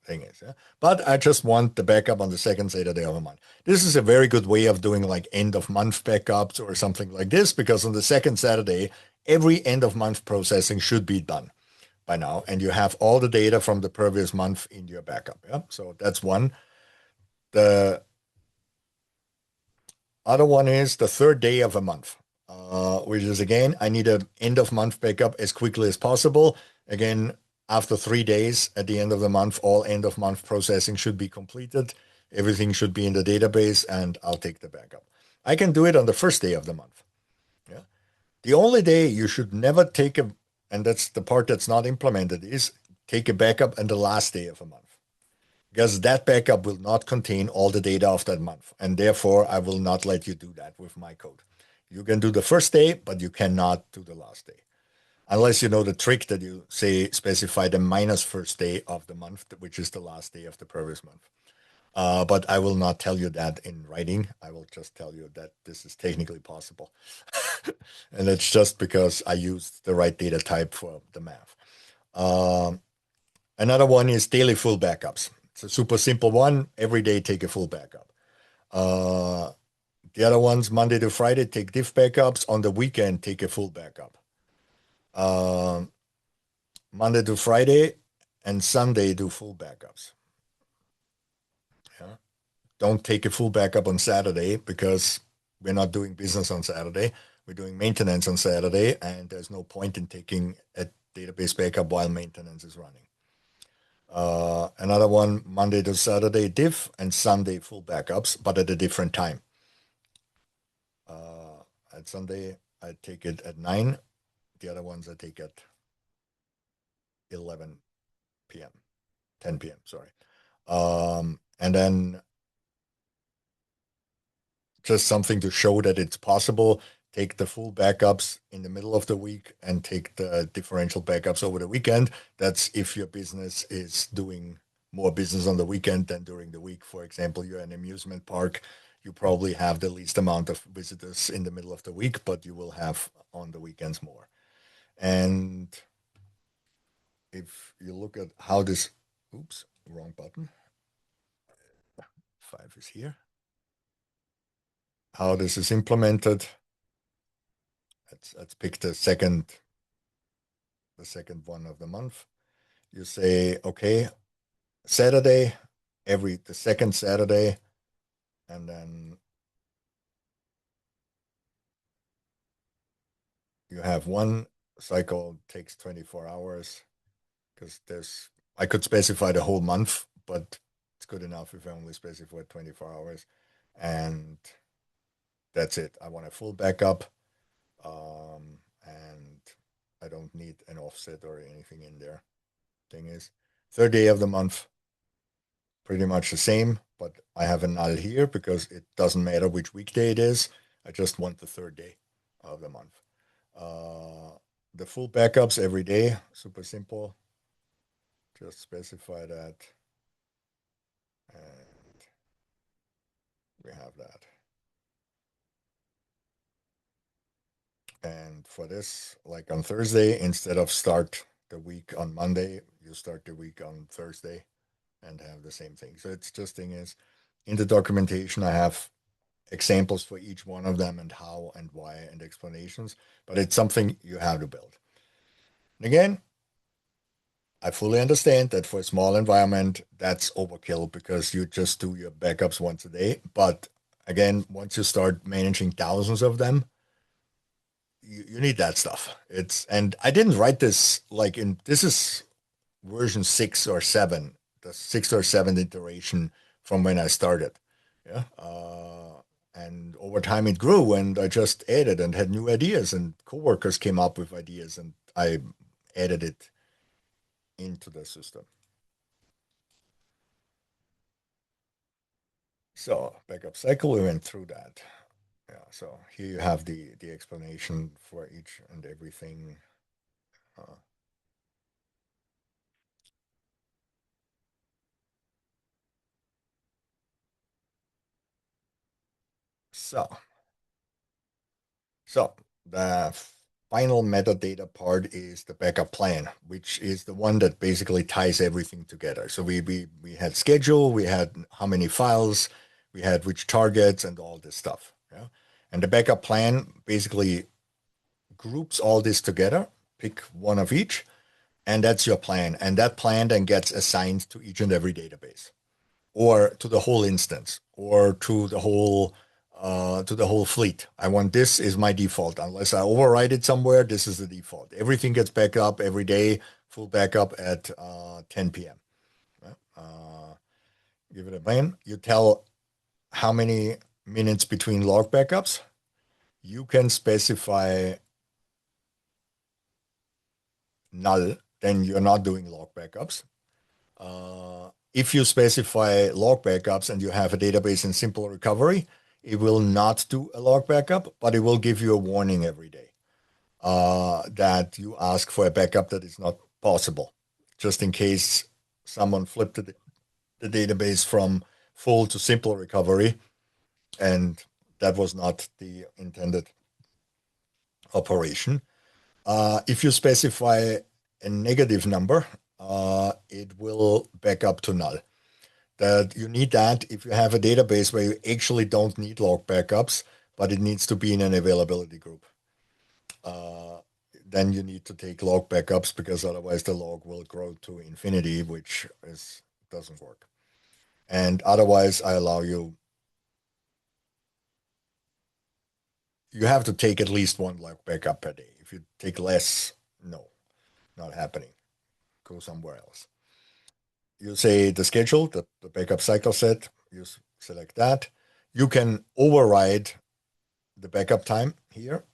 thing is. Yeah? But I just want the backup on the second Saturday of a month. This is a very good way of doing like end of month backups or something like this, because on the second Saturday, every end of month processing should be done by now. And you have all the data from the previous month in your backup. Yeah. So that's one. The other one is the third day of a month, which is again, I need an end of month backup as quickly as possible. Again, after 3 days at the end of the month, all end of month processing should be completed. Everything should be in the database, and I'll take the backup. I can do it on the first day of the month. Yeah. The only day you should never take and that's the part that's not implemented, is take a backup on the last day of a month, because that backup will not contain all the data of that month. And therefore, I will not let you do that with my code. You can do the first day, but you cannot do the last day. Unless you know the trick that you say specify the minus first day of the month, which is the last day of the previous month. But I will not tell you that in writing. I will just tell you that this is technically possible. And it's just because I used the right data type for the math. Um, Another one is daily full backups. It's a super simple one. Every day, take a full backup. Uh, the other ones, Monday to Friday, take diff backups. On the weekend, take a full backup. Um, Monday to Friday and Sunday, do full backups. Yeah. Don't take a full backup on Saturday because we're not doing business on Saturday. We're doing maintenance on Saturday, and there's no point in taking a database backup while maintenance is running. Another one, Monday to Saturday diff and Sunday full backups, but at a different time. At Sunday, I take it at 9. The other ones I take at 11 p.m., 10 p.m., sorry. And then just something to show that it's possible. Take the full backups in the middle of the week and take the differential backups over the weekend. That's if your business is doing more business on the weekend than during the week. For example, you're an amusement park. You probably have the least amount of visitors in the middle of the week, but you will have on the weekends more. And if you look at how this, oops, wrong button. 5 is here. How this is implemented. let's pick the second one of the month. You say, okay, Saturday, the second Saturday, and then you have one cycle takes 24 hours because I could specify the whole month, but it's good enough if I only specify 24 hours. And that's it. I want a full backup, and I don't need an offset or anything in there. Thing is, third day of the month, pretty much the same, but I have a null here because it doesn't matter which weekday it is. I just want the third day of the month. Uh, the full backups every day, super simple. Just specify that, and we have that. And for this, like on Thursday, instead of start the week on Monday, you start the week on Thursday and have the same thing. So it's just thing is, in the documentation, I have examples for each one of them and how and why and explanations, but it's something you have to build. And again, I fully understand that for a small environment, that's overkill because you just do your backups once a day. But again, once you start managing thousands of them, you need that stuff. And I didn't write this this is version 6 or 7, the 6 or 7 iteration from when I started. Yeah. And over time it grew and I just added and had new ideas and coworkers came up with ideas and I added it into the system. So backup cycle, we went through that. Yeah. So here you have the explanation for each and everything. Uh, so So the final metadata part is the backup plan, which is the one that basically ties everything together. So we had schedule, we had how many files, we had which targets and all this stuff. Yeah. And the backup plan basically groups all this together, pick one of each, and that's your plan. And that plan then gets assigned to each and every database or to the whole instance or to the whole fleet. I want this is my default. Unless I override it somewhere, this is the default. Everything gets backed up every day, full backup at 10 p.m. Uh, Give it a plan. You tell how many minutes between log backups. You can specify null, then you're not doing log backups. If you specify log backups and you have a database in simple recovery, it will not do a log backup, but it will give you a warning every day that you ask for a backup that is not possible, just in case someone flipped the database from full to simple recovery, and that was not the intended operation. If you specify a negative number, it will back up to null. That you need that if you have a database where you actually don't need log backups, but it needs to be in an availability group. Uh, then you need to take log backups because otherwise the log will grow to infinity, which doesn't work. And otherwise, I allow you have to take at least one log backup per day. If you take less, no, not happening. Go somewhere else. You say the schedule, the backup cycle set, you select that. You can override the backup time here.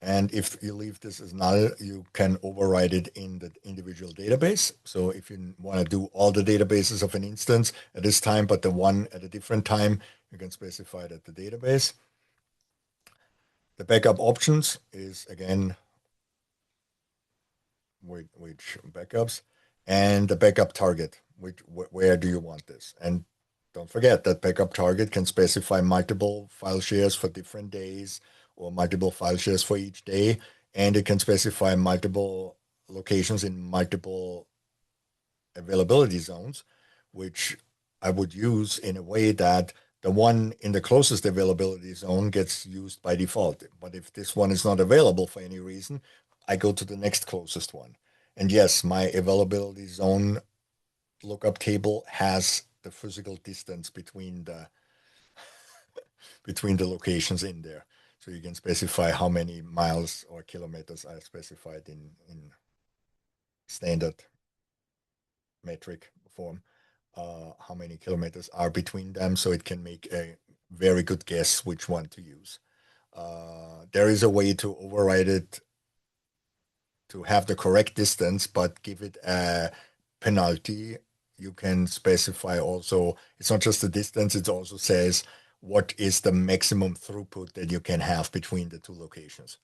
And if you leave this as null, you can override it in the individual database. So if you want to do all the databases of an instance at this time, but the one at a different time, you can specify it at the database. The backup options is, again, which backups, and the backup target, where do you want this? And don't forget that backup target can specify multiple file shares for different days or multiple file shares for each day, and it can specify multiple locations in multiple availability zones, which I would use in a way that the one in the closest availability zone gets used by default. But if this one is not available for any reason, I go to the next closest one. And yes, my availability zone lookup table has the physical distance between the locations in there. So you can specify how many miles or kilometers are specified in standard metric form, how many kilometers are between them, so it can make a very good guess which one to use. There is a way to override it to have the correct distance, but give it a penalty. You can specify also, it's not just the distance, it also says what is the maximum throughput that you can have between the two locations.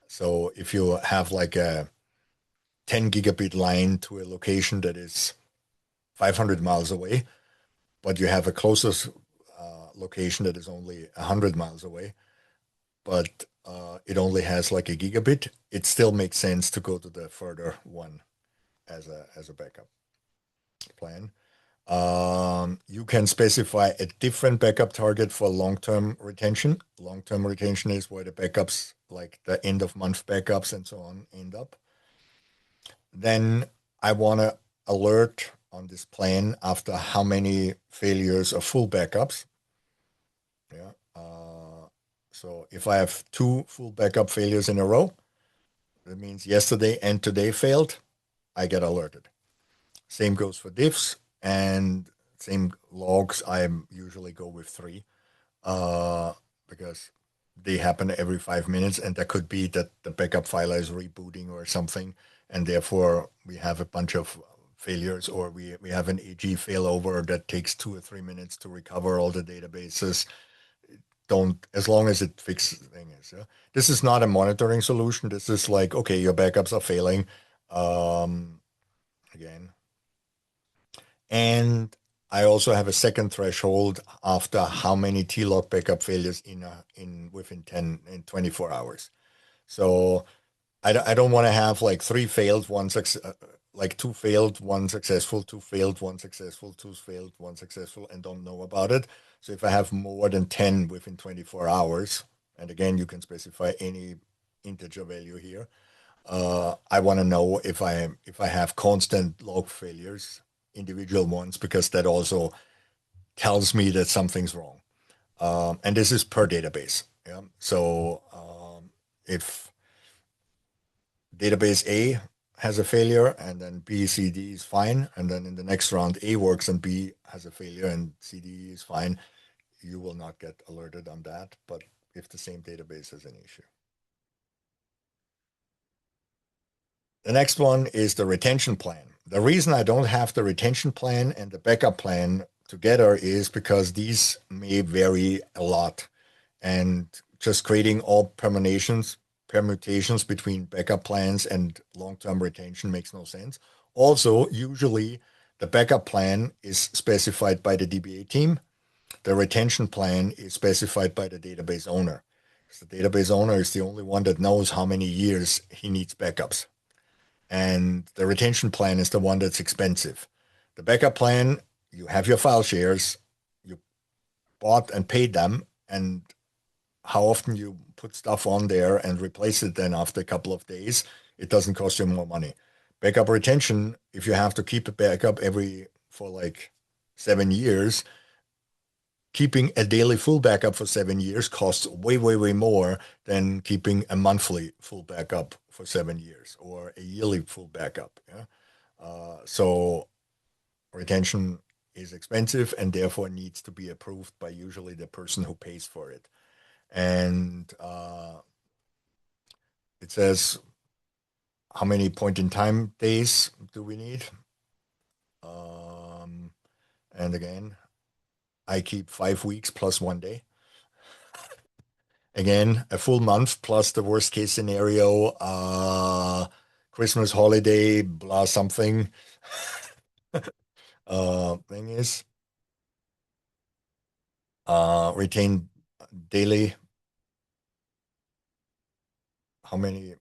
So if you have like a 10 gigabit line to a location that is 500 miles away, but you have a closest location that is only 100 miles away, but it only has like a gigabit, it still makes sense to go to the further one as a backup plan. You can specify a different backup target for long-term retention. Long-term retention is where the backups, like the end of month backups and so on, end up. Then I want to alert on this plan after how many failures of full backups. Yeah. So if I have two full backup failures in a row, that means yesterday and today failed, I get alerted. Same goes for diffs and same logs. I usually go with three because they happen every 5 minutes, and that could be that the backup file is rebooting or something, and therefore we have a bunch of failures, or we have an AG failover that takes 2 or 3 minutes to recover all the databases. Don't, as long as it fixes things. Yeah? This is not a monitoring solution. This is like, okay, your backups are failing. Again, and I also have a second threshold after how many T-log backup failures in within 10 and 24 hours. So I don't want to have like three failed, like two failed, one successful, two failed, one successful, two failed, one successful, and don't know about it. So if I have more than 10 within 24 hours, and again, you can specify any integer value here, I want to know if I have constant log failures, individual ones, because that also tells me that something's wrong. And this is per database. Yeah. So if database A has a failure and then B, C, D is fine, and then in the next round A works and B has a failure and C, D is fine, you will not get alerted on that. But if the same database has an issue. The next one is the retention plan. The reason I don't have the retention plan and the backup plan together is because these may vary a lot. And just creating all permutations between backup plans and long-term retention makes no sense. Also, usually the backup plan is specified by the DBA team. The retention plan is specified by the database owner. The database owner is the only one that knows how many years he needs backups. And the retention plan is the one that's expensive. The backup plan, you have your file shares, you bought and paid them, and how often you put stuff on there and replace it then after a couple of days, it doesn't cost you more money. Backup retention, if you have to keep a backup for like 7 years, keeping a daily full backup for 7 years costs way, way, way more than keeping a monthly full backup for 7 years or a yearly full backup. Yeah? So retention is expensive and therefore needs to be approved by usually the person who pays for it. And it says how many point in time days do we need? Um, and again, I keep 5 weeks plus 1 day. Again, a full month plus the worst case scenario, Christmas holiday, blah something. Thing is, retain daily. How many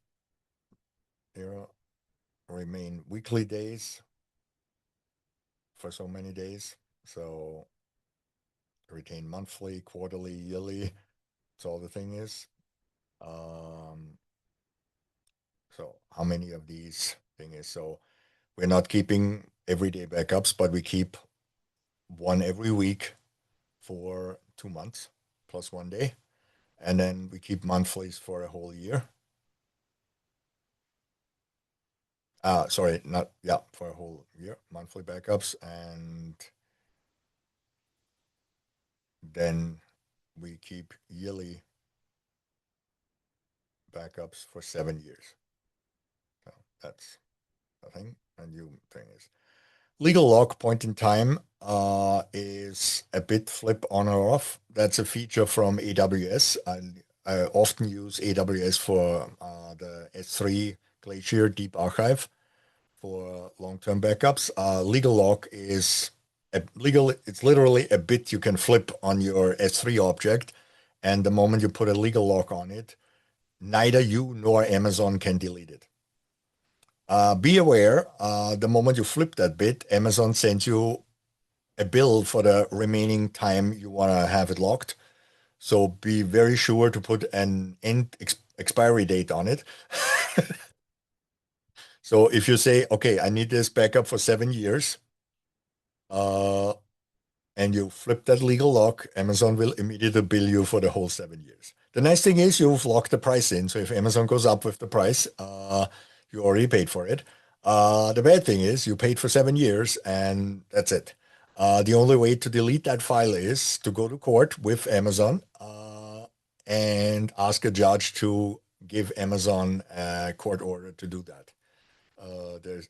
remain weekly days for so many days? So retain monthly, quarterly, yearly. That's all the thing is. So how many of these thing is? So we're not keeping everyday backups, but we keep one every week for 2 months plus 1 day. And then we keep monthlies for a whole year. Sorry, not, yeah, for a whole year, monthly backups. And then we keep yearly backups for 7 years. So that's the thing. A new thing is legal lock point in time is a bit flip on or off. That's a feature from AWS. I often use AWS for the S3 Glacier Deep Archive for long-term backups. Legal lock is it's literally a bit you can flip on your S3 object, and the moment you put a legal lock on it, neither you nor Amazon can delete it. Be aware, the moment you flip that bit, Amazon sends you a bill for the remaining time you want to have it locked. So be very sure to put an expiry date on it. So if you say, okay, I need this backup for 7 years, uh, and you flip that legal lock, Amazon will immediately bill you for the whole 7 years. The nice thing is you've locked the price in. So if Amazon goes up with the price, you already paid for it. The bad thing is you paid for 7 years and that's it. The only way to delete that file is to go to court with Amazon and ask a judge to give Amazon a court order to do that.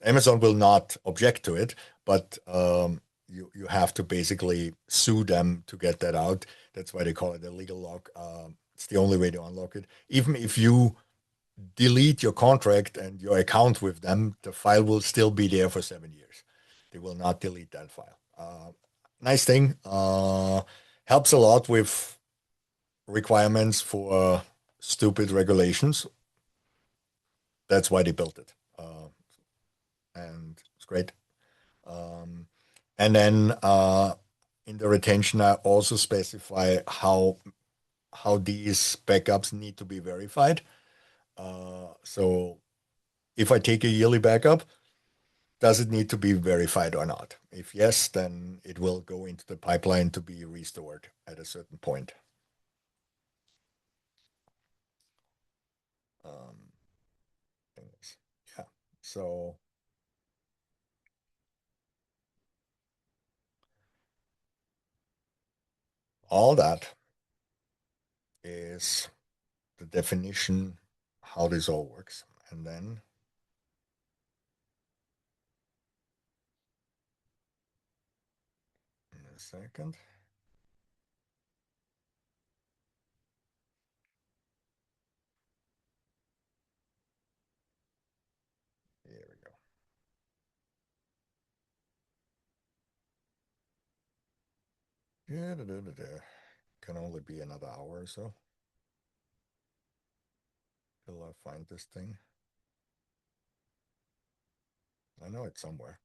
Amazon will not object to it, but you have to basically sue them to get that out. That's why they call it a legal lock. It's the only way to unlock it. Even if you delete your contract and your account with them, the file will still be there for 7 years. They will not delete that file. Nice thing. Helps a lot with requirements for stupid regulations. That's why they built it. And it's great. Um, and then in the retention, I also specify how these backups need to be verified. So if I take a yearly backup, does it need to be verified or not? If yes, then it will go into the pipeline to be restored at a certain point. Um, yeah. So all that is the definition how this all works. And then in a second. Here we go. Yeah, can only be another hour or so till I find this thing. I know it's somewhere.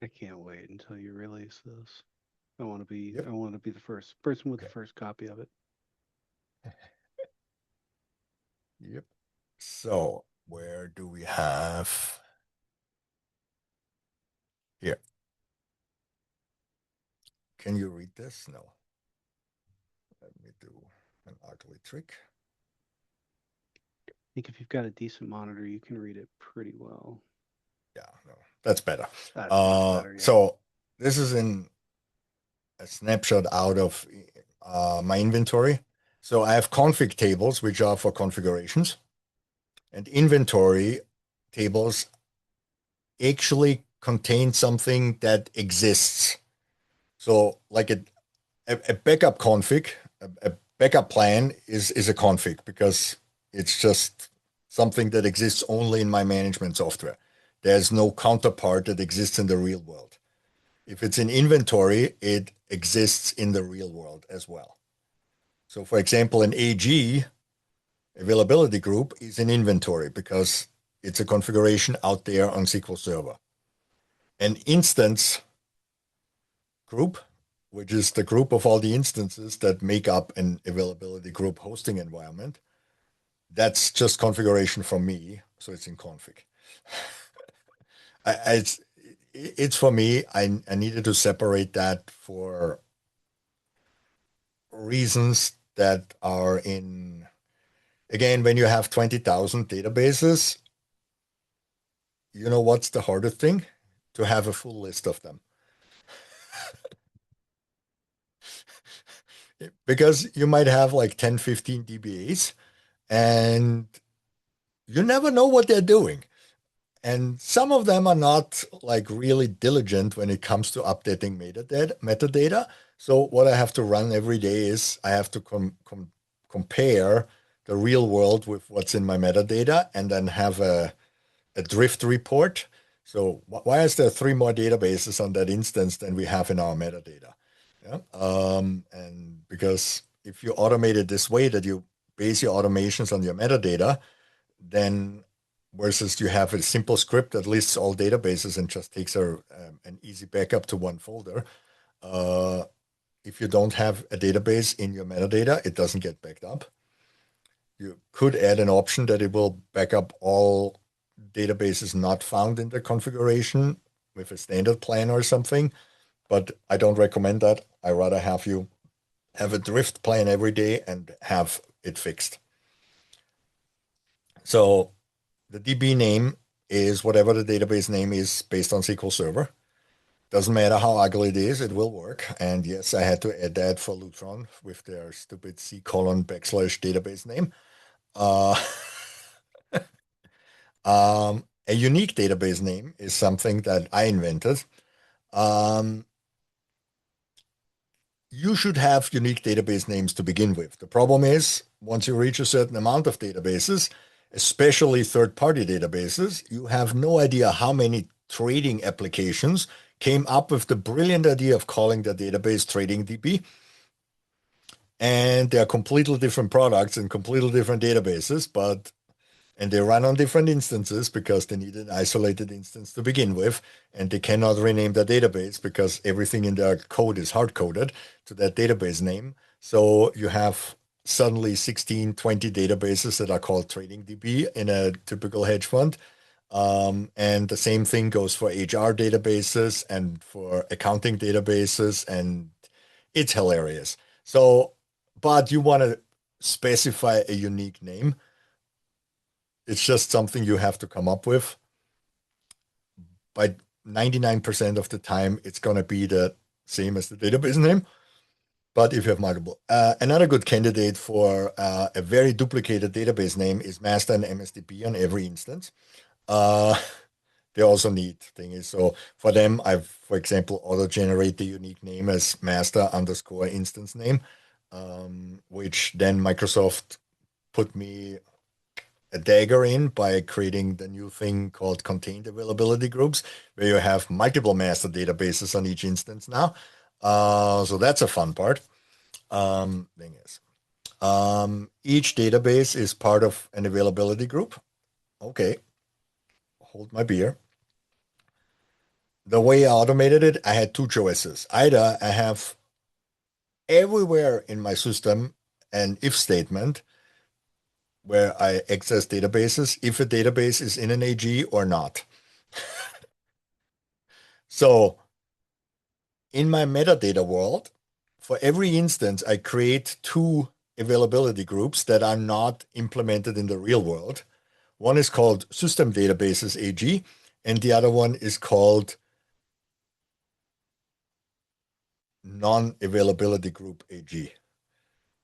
I can't wait until you release this. I want to be Yep. I want to be the first person with the Okay. first copy of it. Yep. So where do we have here? Can you read this? No. Let me do an ugly trick. I think if you've got a decent monitor, you can read it pretty well. Yeah, no, that's better. That's much better, yeah. So this is in a snapshot out of my inventory. So I have config tables, which are for configurations, and inventory tables actually contain something that exists. So like a backup config, a backup plan is a config because it's just something that exists only in my management software. There's no counterpart that exists in the real world. If it's in inventory, it exists in the real world as well. So for example, an AG availability group is an inventory because it's a configuration out there on SQL Server. An instance group, which is the group of all the instances that make up an availability group hosting environment, that's just configuration from me, so it's in config. It's for me. I needed to separate that for reasons that are in. Again, when you have 20,000 databases, you know what's the hardest thing? To have a full list of them. Because you might have like 10, 15 DBAs and you never know what they're doing. And some of them are not like really diligent when it comes to updating metadata. So what I have to run every day is I have to compare the real world with what's in my metadata and then have a drift report. So why is there three more databases on that instance than we have in our metadata? Yeah. And because if you automate it this way that you base your automations on your metadata, then versus you have a simple script that lists all databases and just takes an easy backup to one folder. Uh, if you don't have a database in your metadata, it doesn't get backed up. You could add an option that it will back up all databases not found in the configuration with a standard plan or something, but I don't recommend that. I rather have you have a drift plan every day and have it fixed. So the DB name is whatever the database name is based on SQL Server. Doesn't matter how ugly it is, it will work. And yes, I had to add that for Lutron with their stupid C:\\database name. Uh, a unique database name is something that I invented. Um, you should have unique database names to begin with. The problem is, once you reach a certain amount of databases, especially third-party databases, you have no idea how many trading applications came up with the brilliant idea of calling the database trading DB. And they are completely different products and completely different databases, and they run on different instances because they need an isolated instance to begin with, and they cannot rename the database because everything in their code is hard-coded to that database name. So you have suddenly 16, 20 databases that are called TradingDB in a typical hedge fund. And the same thing goes for HR databases and for accounting databases, and it's hilarious. So, but you want to specify a unique name. It's just something you have to come up with. By 99% of the time, it's going to be the same as the database name. But if you have multiple, another good candidate for a very duplicated database name is master and MSDB on every instance. Uh, they also need things. So for them, I've, for example, auto-generate the unique name as master underscore instance name, which then Microsoft put me a dagger in by creating the new thing called contained availability groups, where you have multiple master databases on each instance now. So that's a fun part. Thing is, each database is part of an availability group. Okay, hold my beer. The way I automated it, I had two choices. Either I have everywhere in my system an if statement where I access databases if a database is in an AG or not. So in my metadata world, for every instance, I create two availability groups that are not implemented in the real world. One is called System Databases AG, and the other one is called Non-Availability Group AG.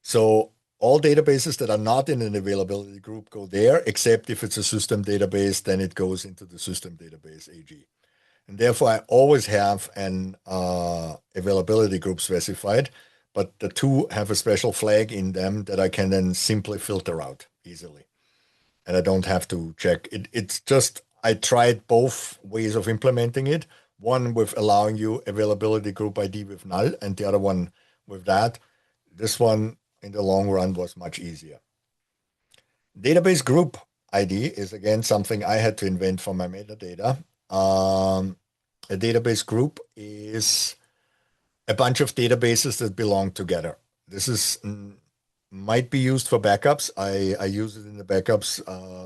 So all databases that are not in an availability group go there, except if it's a system database, then it goes into the System Database AG. And therefore, I always have an availability group specified, but the two have a special flag in them that I can then simply filter out easily. And I don't have to check. It's just, I tried both ways of implementing it. One with allowing you availability group ID with null, and the other one with that. This one in the long run was much easier. Database group ID is again something I had to invent for my metadata. A database group is a bunch of databases that belong together. This is might be used for backups. I use it in the backups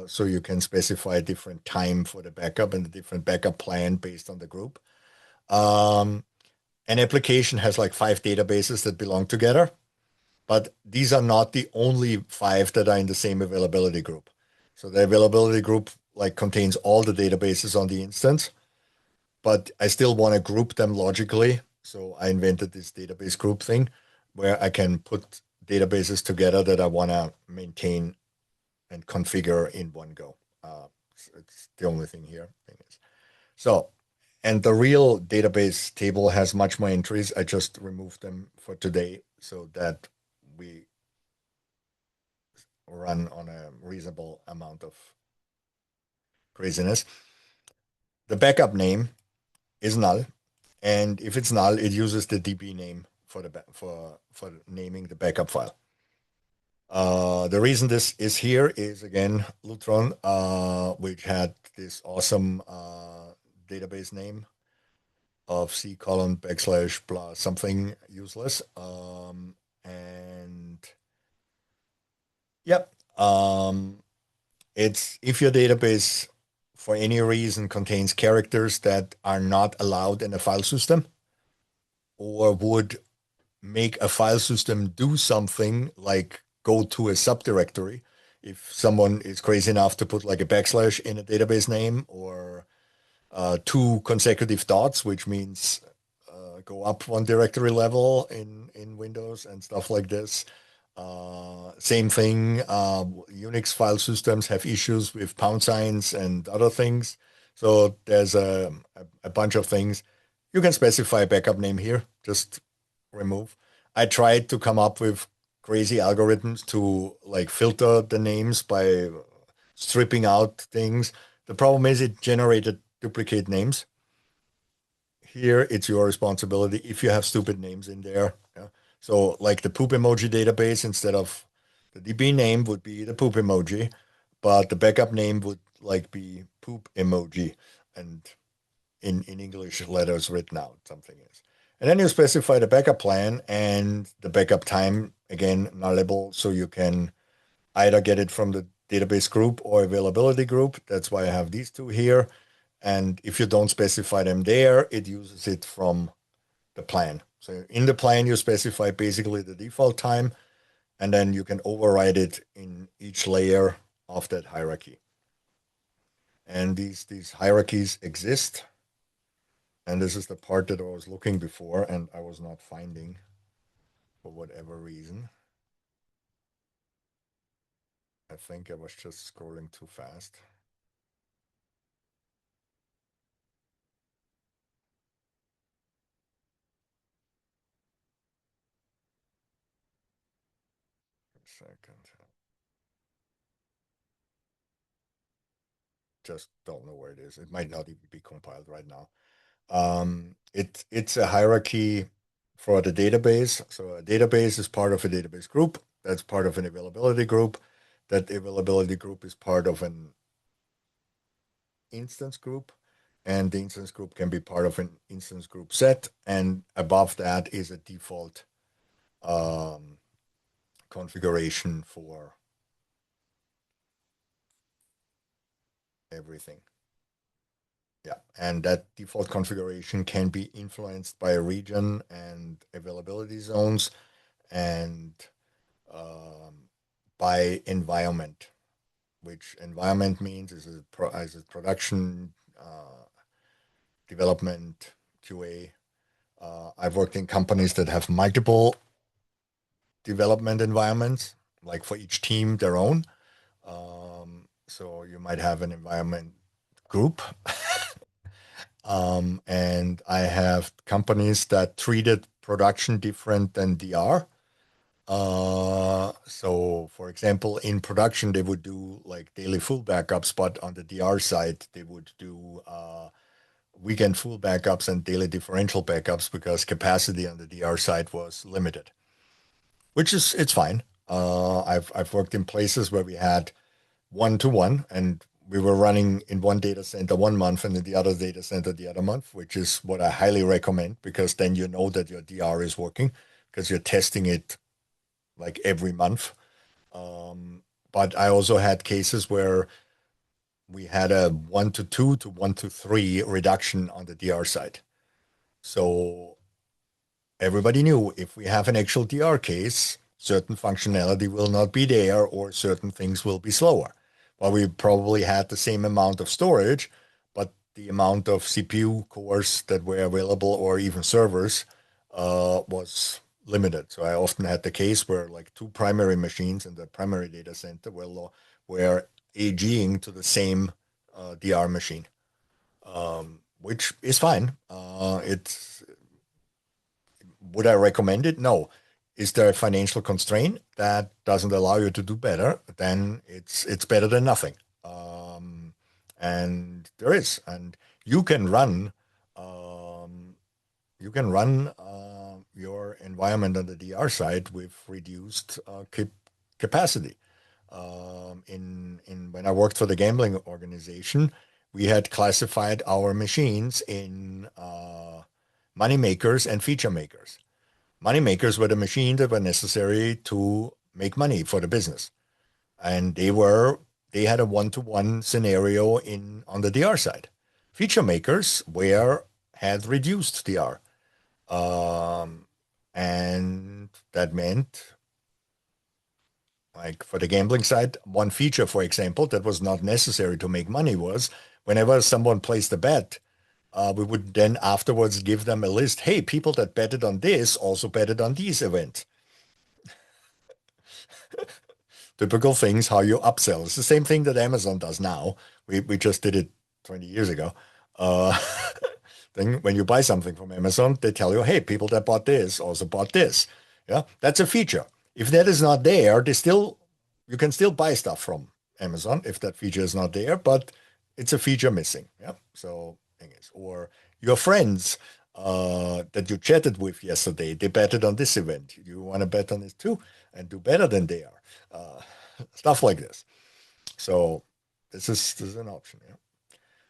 so you can specify a different time for the backup and a different backup plan based on the group. Um, an application has like 5 databases that belong together, but these are not the only 5 that are in the same availability group. So the availability group like contains all the databases on the instance, but I still want to group them logically. So I invented this database group thing where I can put databases together that I want to maintain and configure in one go. It's the only thing here. So, and the real database table has much more entries. I just removed them for today so that we run on a reasonable amount of craziness. The backup name is null. And if it's null, it uses the DB name for for naming the backup file. The reason this is here is again Lutron, which had this awesome database name of C colon backslash blah something useless. And yep, it's if your database for any reason contains characters that are not allowed in a file system or would make a file system do something like go to a subdirectory. If someone is crazy enough to put like a backslash in a database name or 2 consecutive dots, which means go up one directory level in Windows and stuff like this. Same thing, Unix file systems have issues with pound signs and other things. So there's a bunch of things. You can specify a backup name here, just remove. I tried to come up with crazy algorithms to like filter the names by stripping out things. The problem is it generated duplicate names. Here, it's your responsibility if you have stupid names in there. Yeah. So like the poop emoji database, instead of the DB name would be the poop emoji, but the backup name would like be poop emoji. And in English letters written out, something is. And then you specify the backup plan and the backup time, again, nullable, so you can either get it from the database group or availability group. That's why I have these 2 here. And if you don't specify them there, it uses it from the plan. So in the plan, you specify basically the default time, and then you can override it in each layer of that hierarchy. And these hierarchies exist. And this is the part that I was looking before and I was not finding for whatever reason. I think I was just scrolling too fast. A second. Just don't know where it is. It might not even be compiled right now. It's a hierarchy for the database. So a database is part of a database group. That's part of an availability group. That availability group is part of an instance group. And the instance group can be part of an instance group set. And above that is a default configuration for everything. Yeah, and that default configuration can be influenced by region and availability zones and by environment, which environment means is a production, development, QA. I've worked in companies that have multiple development environments, like for each team their own. So you might have an environment group. And I have companies that treated production different than DR. So for example, in production, they would do like daily full backups, but on the DR side, they would do weekend full backups and daily differential backups because capacity on the DR side was limited, which is, it's fine. I've worked in places where we had one-to-one, and we were running in one data center 1 month and in the other data center the other month, which is what I highly recommend because then you know that your DR is working because you're testing it like every month. But I also had cases where we had a 1-to-2 to 1-to-3 reduction on the DR side. So everybody knew if we have an actual DR case, certain functionality will not be there or certain things will be slower. Well, we probably had the same amount of storage, but the amount of CPU cores that were available or even servers was limited. So I often had the case where like two primary machines in the primary data center were AGing to the same DR machine, which is fine. It's Would I recommend it? No. Is there a financial constraint that doesn't allow you to do better? Then it's better than nothing. And there is, and you can run um, your environment on the DR side with reduced capacity. In When I worked for the gambling organization, we had classified our machines in money makers and feature makers. Money makers were the machines that were necessary to make money for the business, and they had a one-to-one scenario in on the DR side. Feature makers were had reduced DR, and that meant like for the gambling side, one feature, for example, that was not necessary to make money was whenever someone placed a bet, we would then afterwards give them a list. Hey, people that betted on this also betted on these events. Typical things, how you upsell. It's the same thing that Amazon does now. We just did it 20 years ago. Uh, then when you buy something from Amazon, they tell you, hey, people that bought this also bought this. Yeah, that's a feature. If that is not there, you can still buy stuff from Amazon if that feature is not there, but it's a feature missing. Yeah. So thing is, or your friends that you chatted with yesterday, they betted on this event. You want to bet on it too and do better than they are. Stuff like this. So this is an option. Yeah.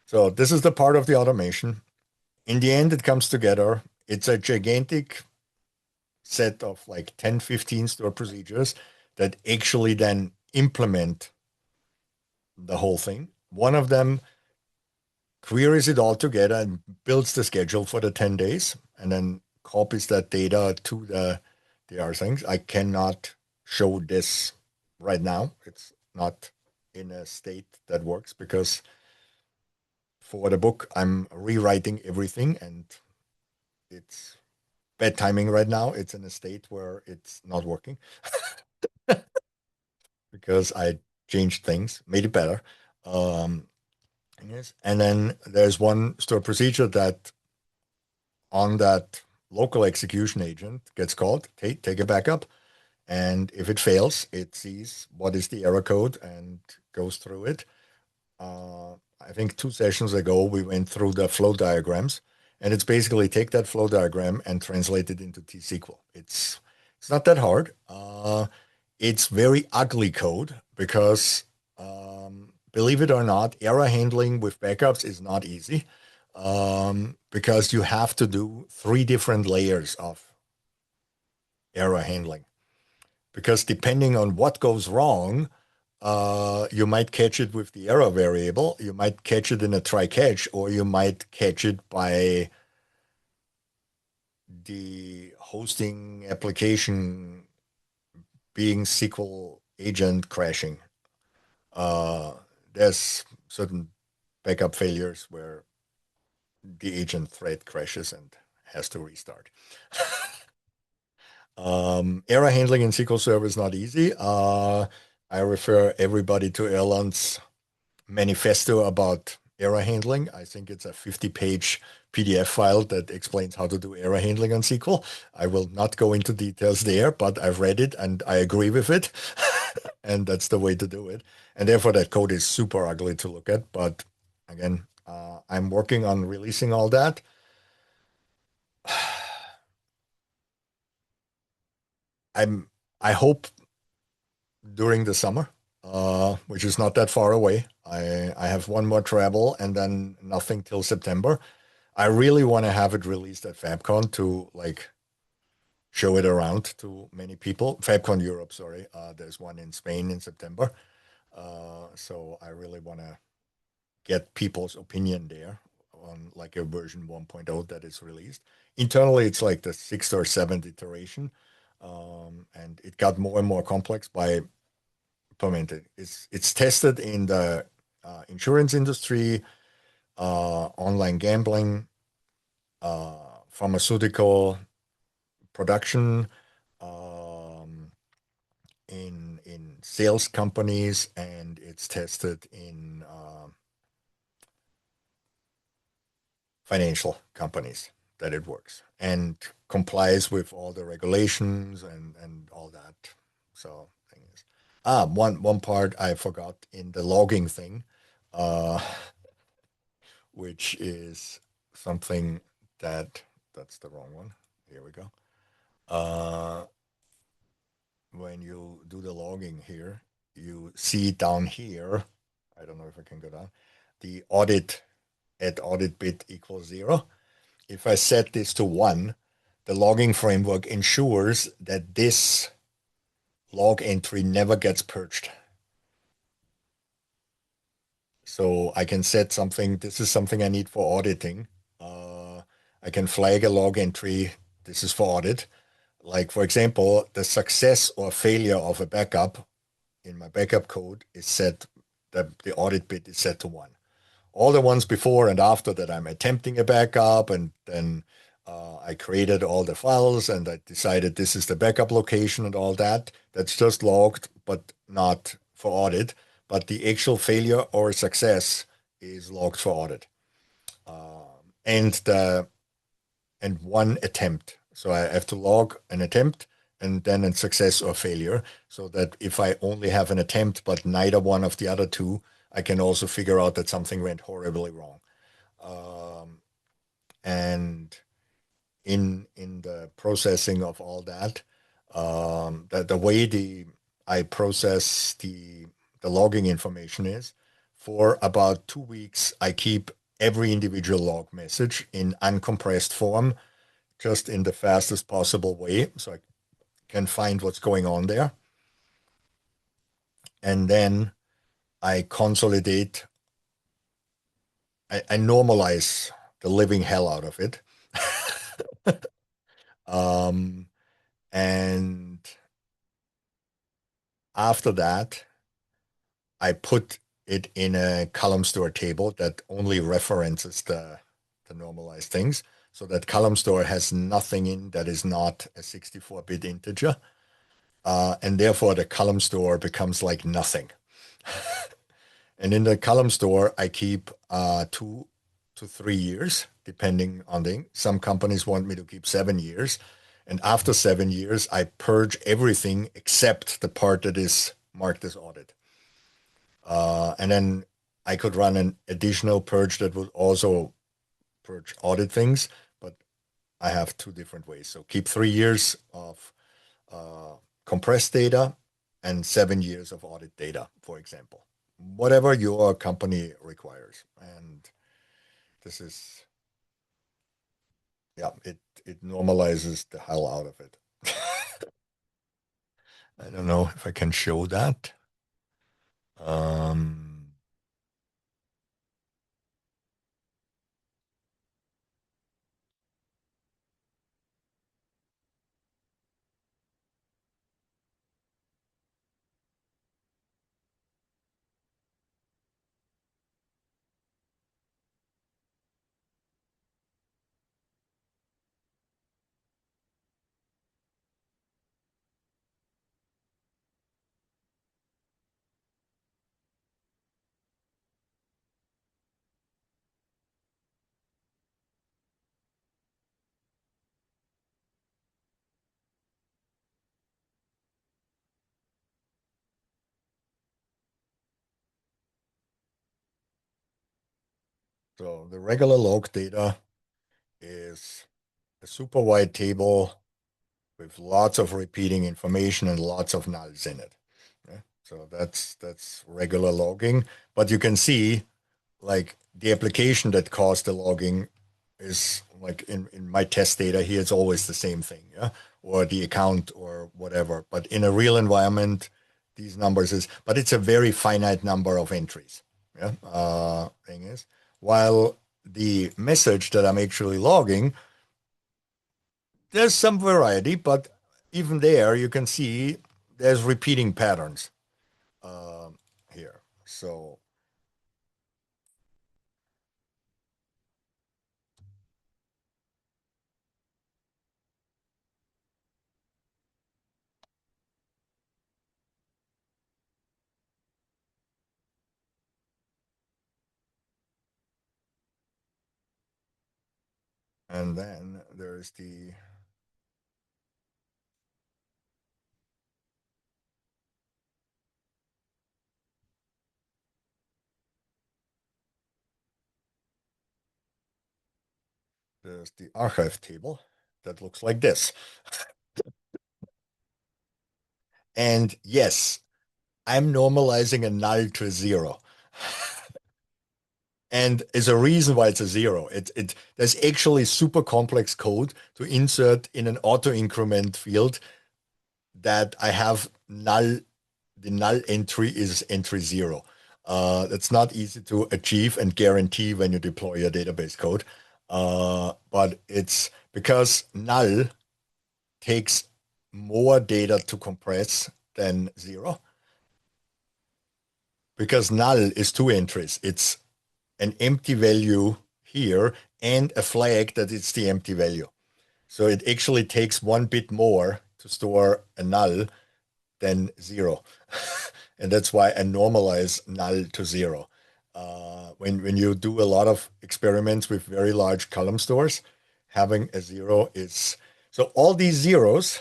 So this is the part of the automation. In the end, it comes together. It's a gigantic set of like 10, 15 store procedures that actually then implement the whole thing. One of them queries it all together and builds the schedule for the 10 days and then copies that data to the other things. I cannot show this right now. It's not in a state that works because for the book, I'm rewriting everything and it's bad timing right now. It's in a state where it's not working because I changed things, made it better. Um, yes. And then there's one stored procedure that on that local execution agent gets called, okay, take a backup. And if it fails, it sees what is the error code and goes through it. I think 2 sessions ago, we went through the flow diagrams, and it's basically take that flow diagram and translate it into T-SQL. It's not that hard. It's very ugly code because, believe it or not, error handling with backups is not easy because you have to do 3 different layers of error handling. Because depending on what goes wrong, you might catch it with the error variable, you might catch it in a try catch, or you might catch it by the hosting application being SQL agent crashing. Uh, there's certain backup failures where the agent thread crashes and has to restart. Error handling in SQL Server is not easy. I refer everybody to Erland's manifesto about error handling. I think it's a 50-page PDF file that explains how to do error handling on SQL. I will not go into details there, but I've read it and I agree with it. And that's the way to do it. And therefore, that code is super ugly to look at. But again, I'm working on releasing all that. I'm I hope during the summer, which is not that far away. I have one more travel and then nothing till September. I really want to have it released at FabCon to like show it around to many people. FabCon Europe, sorry. There's one in Spain in September. So I really want to get people's opinion there on like a version 1.0 that is released. Internally, it's like the sixth or seventh iteration. And it got more and more complex by implemented. It's tested in the insurance industry, online gambling, pharmaceutical production, um, in sales companies, and it's tested in financial companies that it works and complies with all the regulations and all that. So things. One part I forgot in the logging thing, uh, which is something that's the wrong one. Here we go. Uh, when you do the logging here, you see down here, I don't know if I can go down, the audit at audit bit equals 0. If I set this to 1, the logging framework ensures that this log entry never gets purged. So I can set something, this is something I need for auditing. I can flag a log entry, this is for audit. Like, for example, the success or failure of a backup in my backup code is set, the audit bit is set to 1. All the ones before and after that, I'm attempting a backup, and then I created all the files and I decided this is the backup location and all that. That's just logged, but not for audit. But the actual failure or success is logged for audit. And the and one attempt. So I have to log an attempt and then a success or failure, so that if I only have an attempt but neither one of the other two, I can also figure out that something went horribly wrong. And in the processing of all that, the way I process the logging information is, for about 2 weeks, I keep every individual log message in uncompressed form, just in the fastest possible way, so I can find what's going on there. And then I consolidate, I normalize the living hell out of it. um, and after that, I put it in a column store table that only references the normalized things. So that column store has nothing in that is not a 64-bit integer. And therefore, the column store becomes like nothing. And in the column store, I keep 2 to 3 years, depending on the. Some companies want me to keep 7 years. And after 7 years, I purge everything except the part that is marked as audit. And then I could run an additional purge that would also purge audit things, but I have two different ways. So keep 3 years of uh, compressed data and 7 years of audit data, for example, whatever your company requires. And this is, yeah, it normalizes the hell out of it. I don't know if I can show that. Um, so the regular log data is a super wide table with lots of repeating information and lots of nulls in it. So that's regular logging. But you can see like the application that caused the logging is like in my test data here, it's always the same thing, yeah, or the account or whatever. But in a real environment, these numbers is, but it's a very finite number of entries. Yeah, thing is, while the message that I'm actually logging, there's some variety, but even there you can see there's repeating patterns here. So and then there's the archive table that looks like this. And yes, I'm normalizing a null to a zero. And there's a reason why it's a zero. There's actually super complex code to insert in an auto increment field that I have null. The null entry is entry zero. That's not easy to achieve and guarantee when you deploy your database code. But it's because null takes more data to compress than zero. Because null is two entries. It's an empty value here and a flag that it's the empty value. So it actually takes one bit more to store a null than zero. And that's why I normalize null to zero. When you do a lot of experiments with very large column stores, having a zero is so all these zeros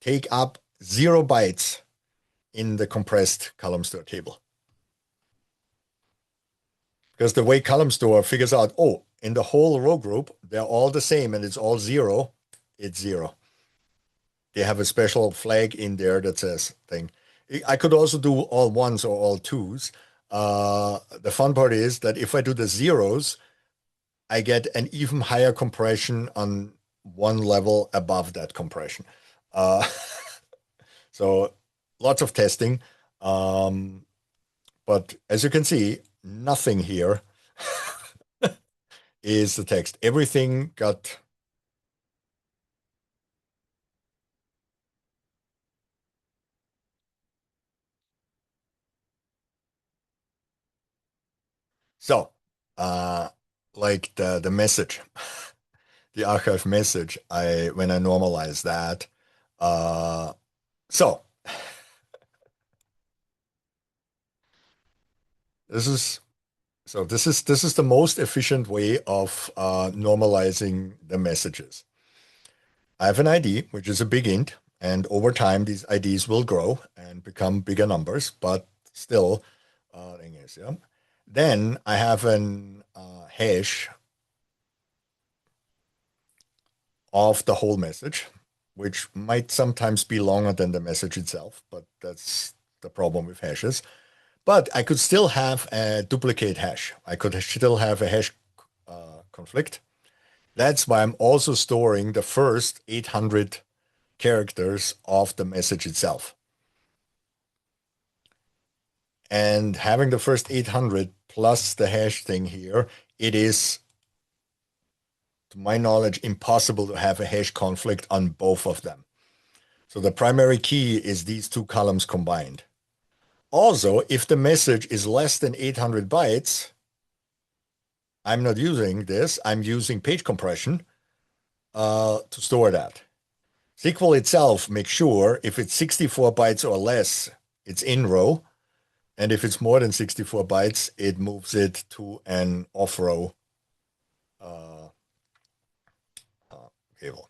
take up 0 bytes in the compressed column store table. Because the way column store figures out, oh, in the whole row group, they're all the same and it's all zero, it's zero. They have a special flag in there that says thing. I could also do all ones or all twos. The fun part is that if I do the zeros, I get an even higher compression on one level above that compression. Uh, so lots of testing. But as you can see, nothing here is the text. Everything got so uh like the message, the archive message, I when I normalize that, uh so this is this is the most efficient way of normalizing the messages. I have an ID, which is a big int, and over time these IDs will grow and become bigger numbers, but still, thing is, yeah. Then I have an hash of the whole message, which might sometimes be longer than the message itself, but that's the problem with hashes. But I could still have a duplicate hash. I could still have a hash conflict. That's why I'm also storing the first 800 characters of the message itself. And having the first 800 plus the hash thing here, it is, to my knowledge, impossible to have a hash conflict on both of them. So the primary key is these two columns combined. Also, if the message is less than 800 bytes, I'm not using this. I'm using page compression to store that. SQL itself makes sure if it's 64 bytes or less, it's in row. And if it's more than 64 bytes, it moves it to an off row uh, table.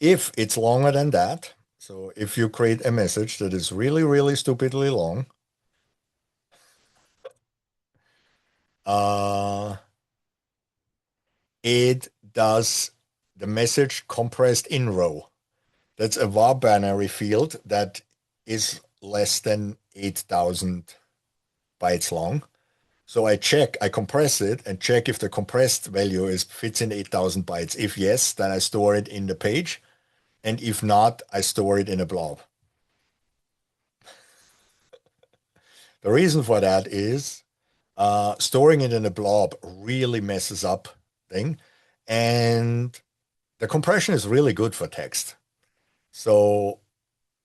If it's longer than that, so if you create a message that is really, really stupidly long, uh, it does the message compressed in row. That's a var binary field that is less than 8,000 bytes long. So I compress it and check if the compressed value is fits in 8,000 bytes. If yes, then I store it in the page. And if not, I store it in a blob. The reason for that is storing it in a blob really messes up thing. And the compression is really good for text. So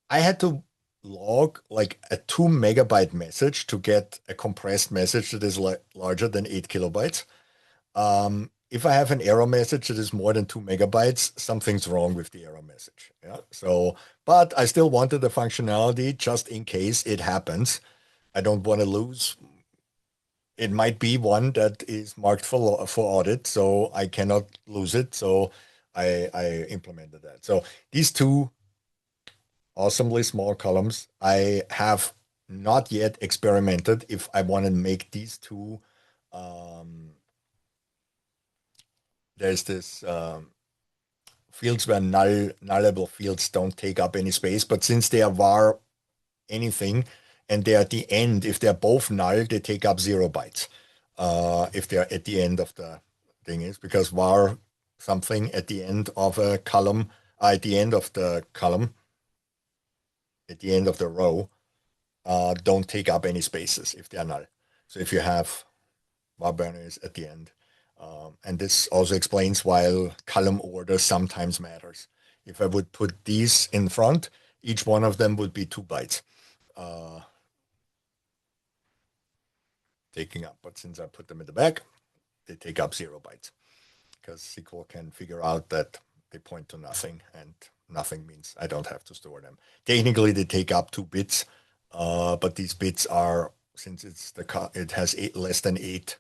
I had to log like a 2 megabyte message to get a compressed message that is larger than 8 kilobytes. If I have an error message that is more than 2 megabytes, something's wrong with the error message. Yeah. So, but I still wanted the functionality just in case it happens. I don't want to lose. It might be one that is marked for audit, so I cannot lose it. So I implemented that. So these two awesomely small columns, I have not yet experimented if I want to make these two. Um, there's this fields where nullable fields don't take up any space, but since they are var anything and they're at the end, if they're both null, they take up 0 bytes. If they're at the end of the thing is because var something at the end of a column, at the end of the column, at the end of the row, don't take up any spaces if they're null. So if you have var binaries at the end, and this also explains why column order sometimes matters. If I would put these in front, each one of them would be 2 bytes taking up. But since I put them in the back, they take up 0 bytes because SQL can figure out that they point to nothing, and nothing means I don't have to store them. Technically, they take up 2 bits, but these bits are, since it has less than 8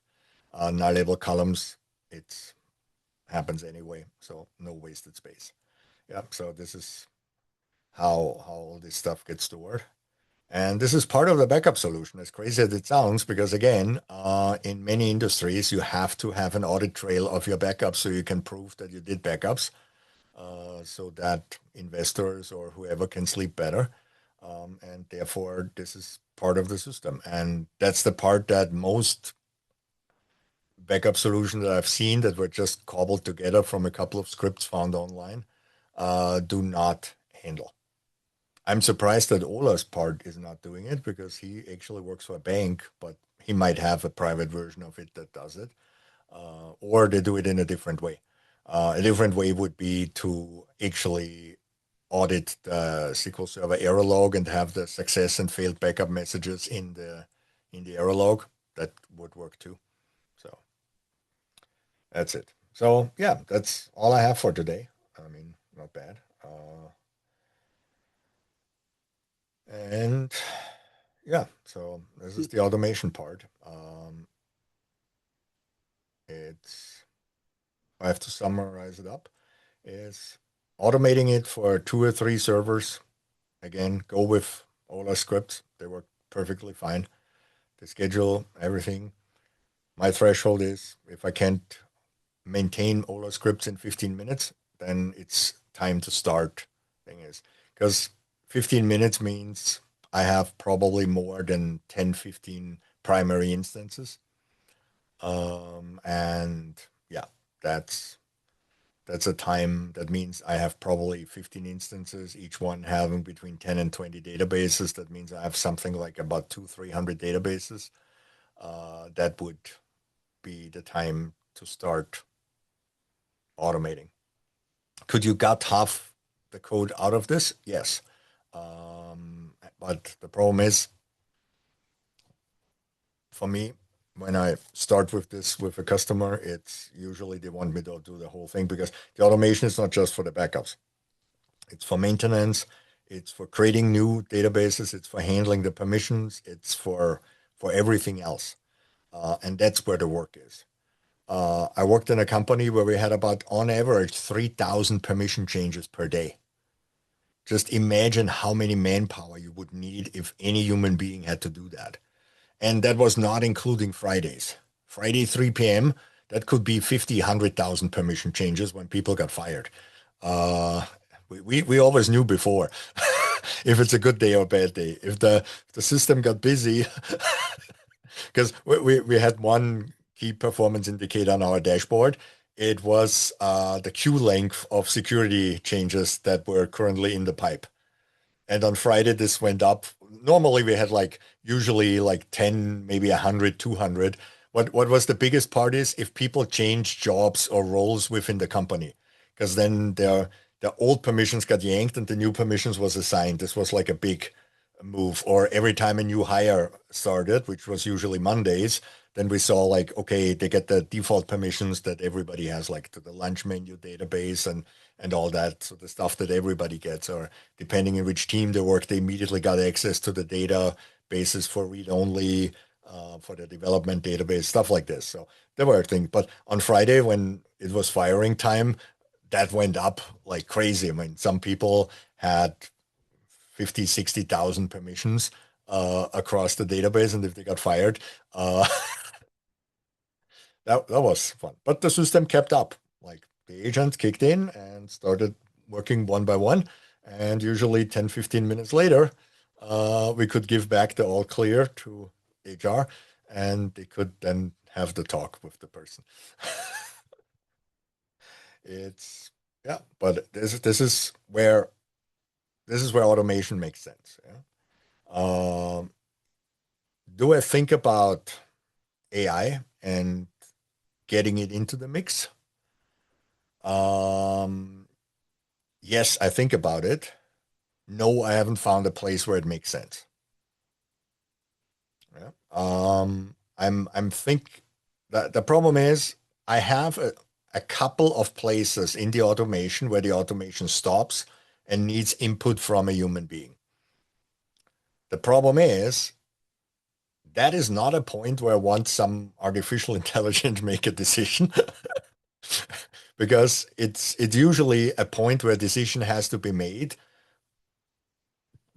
null-level columns, it happens anyway, so no wasted space. Yeah, so this is how all this stuff gets stored. And this is part of the backup solution, as crazy as it sounds, because again, in many industries, you have to have an audit trail of your backups so you can prove that you did backups, so that investors or whoever can sleep better. And therefore, this is part of the system. And that's the part that most backup solutions that I've seen that were just cobbled together from a couple of scripts found online do not handle. I'm surprised that Ola's part is not doing it because he actually works for a bank, but he might have a private version of it that does it, or they do it in a different way. A different way would be to actually audit the SQL Server error log and have the success and failed backup messages in the error log. That would work too. So that's it. So yeah, that's all I have for today. I mean, not bad. And yeah, so this is the automation part. It's I have to summarize it up. Is automating it for 2 or 3 servers. Again, go with Ola scripts. They work perfectly fine. The schedule, everything. My threshold is if I can't maintain Ola scripts in 15 minutes, then it's time to start. Thing is, because 15 minutes means I have probably more than 10, 15 primary instances. And yeah, that's a time that means I have probably 15 instances, each one having between 10 and 20 databases. That means I have something like about 300 databases. That would be the time to start automating. Could you gut half the code out of this? Yes. But the problem is, for me, when I start with this with a customer, it's usually they want me to do the whole thing because the automation is not just for the backups. It's for maintenance. It's for creating new databases. It's for handling the permissions. It's for everything else. And that's where the work is. I worked in a company where we had about, on average, 3,000 permission changes per day. Just imagine how many manpower you would need if any human being had to do that. And that was not including Fridays. Friday, 3 p.m., that could be 50, 100,000 permission changes when people got fired. Uh, we always knew before. if it's a good day or bad day. If the system got busy, because we had one key performance indicator on our dashboard. It was the queue length of security changes that were currently in the pipe. And on Friday, this went up. Normally, we had like usually like 10, maybe 100, 200. What was the biggest part is if people change jobs or roles within the company, because then their old permissions got yanked and the new permissions was assigned. This was like a big move. Or every time a new hire started, which was usually Mondays, then we saw like, okay, they get the default permissions that everybody has, like to the lunch menu database and all that. So the stuff that everybody gets, or depending on which team they work, they immediately got access to the databases for read-only, for the development database, stuff like this. So there were things. But on Friday, when it was firing time, that went up like crazy. I mean, some people had 50, 60,000 permissions across the database, and if they got fired, that was fun. But the system kept up. Like the agent kicked in and started working one by one. And usually 10, 15 minutes later, we could give back the all clear to HR and they could then have the talk with the person. It's yeah, but this is where automation makes sense. Yeah? Do I think about AI and getting it into the mix? Um, yes, I think about it. No, I haven't found a place where it makes sense. Yeah. I'm think that the problem is I have a couple of places in the automation where the automation stops and needs input from a human being. The problem is that is not a point where I want some artificial intelligence make a decision because it's usually a point where a decision has to be made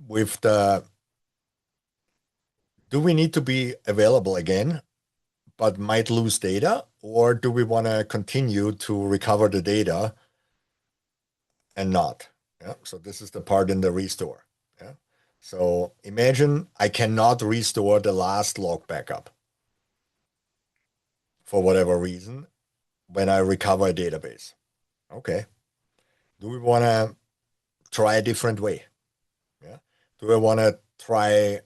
with the do we need to be available again but might lose data, or do we want to continue to recover the data and not? Yeah. So this is the part in the restore. Yeah. So imagine I cannot restore the last log backup for whatever reason when I recover a database. Okay. Do we want to try a different way? Yeah. Do I want to try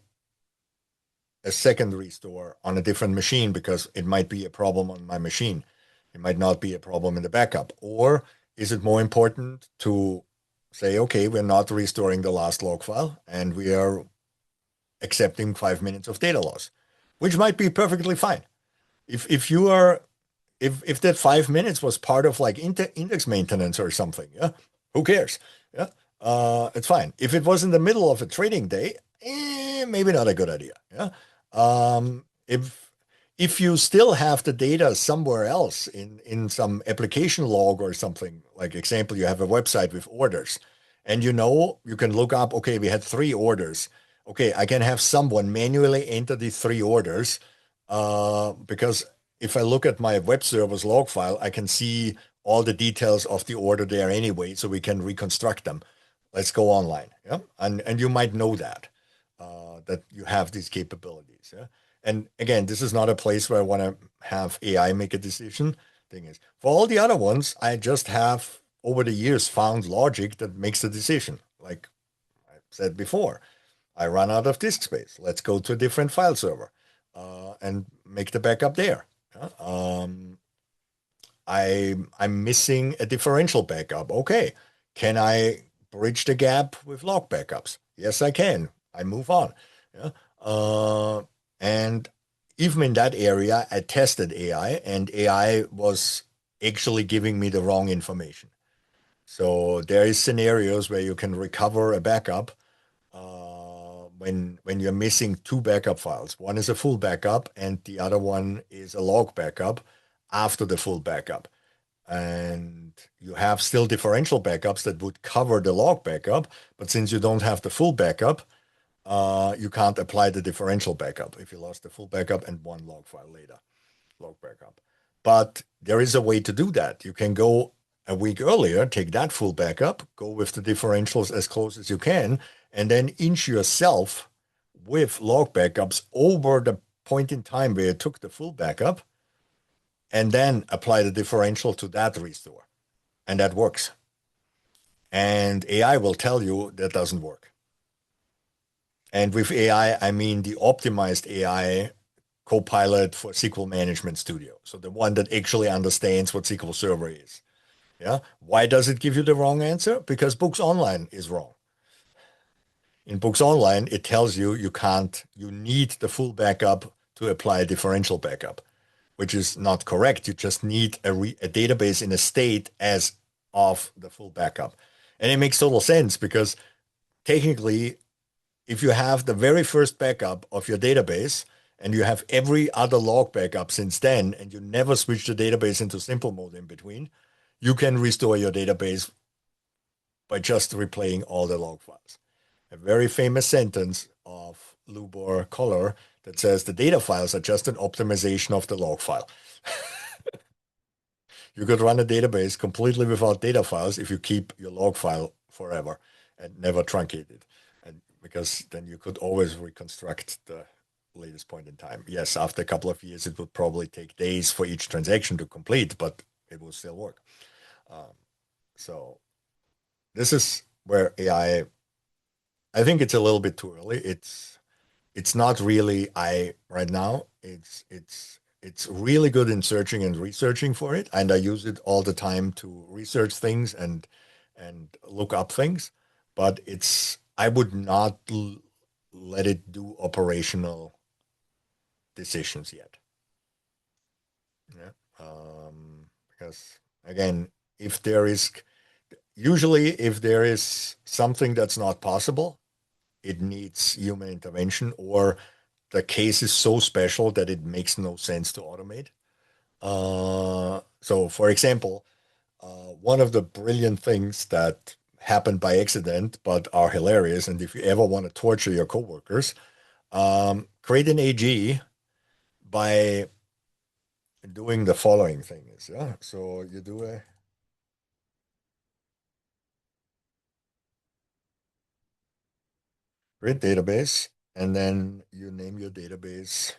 a second restore on a different machine because it might be a problem on my machine? It might not be a problem in the backup. Or is it more important to say, okay, we're not restoring the last log file and we are accepting 5 minutes of data loss, which might be perfectly fine. If you are if that 5 minutes was part of like index maintenance or something, yeah, who cares? Yeah, it's fine. If it was in the middle of a trading day, maybe not a good idea. Yeah, if you still have the data somewhere else in some application log or something, like example, you have a website with orders, and you can look up. Okay, we had 3 orders. Okay, I can have someone manually enter these 3 orders because if I look at my web server's log file, I can see all the details of the order there anyway, so we can reconstruct them. Let's go online. Yeah. And you might know that you have these capabilities. Yeah. And again, this is not a place where I want to have AI make a decision. Thing is, for all the other ones, I just have over the years found logic that makes the decision. Like I said before, I run out of disk space. Let's go to a different file server and make the backup there. Yeah. I'm missing a differential backup. Okay, can I bridge the gap with log backups? Yes, I can. I move on. Yeah. And even in that area, I tested AI, and AI was actually giving me the wrong information. So there is scenarios where you can recover a backup when you're missing 2 backup files. One is a full backup, and the other one is a log backup after the full backup. And you have still differential backups that would cover the log backup, but since you don't have the full backup, you can't apply the differential backup if you lost the full backup and one log file later, log backup. But there is a way to do that. You can go a week earlier, take that full backup, go with the differentials as close as you can, and then inch yourself with log backups over the point in time where you took the full backup, and then apply the differential to that restore. And that works. And AI will tell you that doesn't work. And with AI, I mean the optimized AI Copilot for SQL Management Studio. So the one that actually understands what SQL Server is. Yeah. Why does it give you the wrong answer? Because Books Online is wrong. In Books Online, it tells you you can't, you need the full backup to apply a differential backup, which is not correct. You just need a database in a state as of the full backup. And it makes total sense because technically, if you have the very first backup of your database and you have every other log backup since then, and you never switch the database into simple mode in between, you can restore your database by just replaying all the log files. A very famous sentence of Lubor Koller that says the data files are just an optimization of the log file. You could run a database completely without data files if you keep your log file forever and never truncate it. And because then you could always reconstruct the latest point in time. Yes, after a couple of years, it would probably take days for each transaction to complete, but it will still work. So this is where I think it's a little bit too early. It's not really I right now. It's really good in searching and researching for it, and I use it all the time to research things and look up things. But I would not let it do operational decisions yet. Yeah. Because again, if there is usually if there is something that's not possible, it needs human intervention, or the case is so special that it makes no sense to automate. So, for example, one of the brilliant things that happened by accident but are hilarious, and if you ever want to torture your coworkers, create an AG by doing the following things. Yeah, so you do a create database, and then you name your database.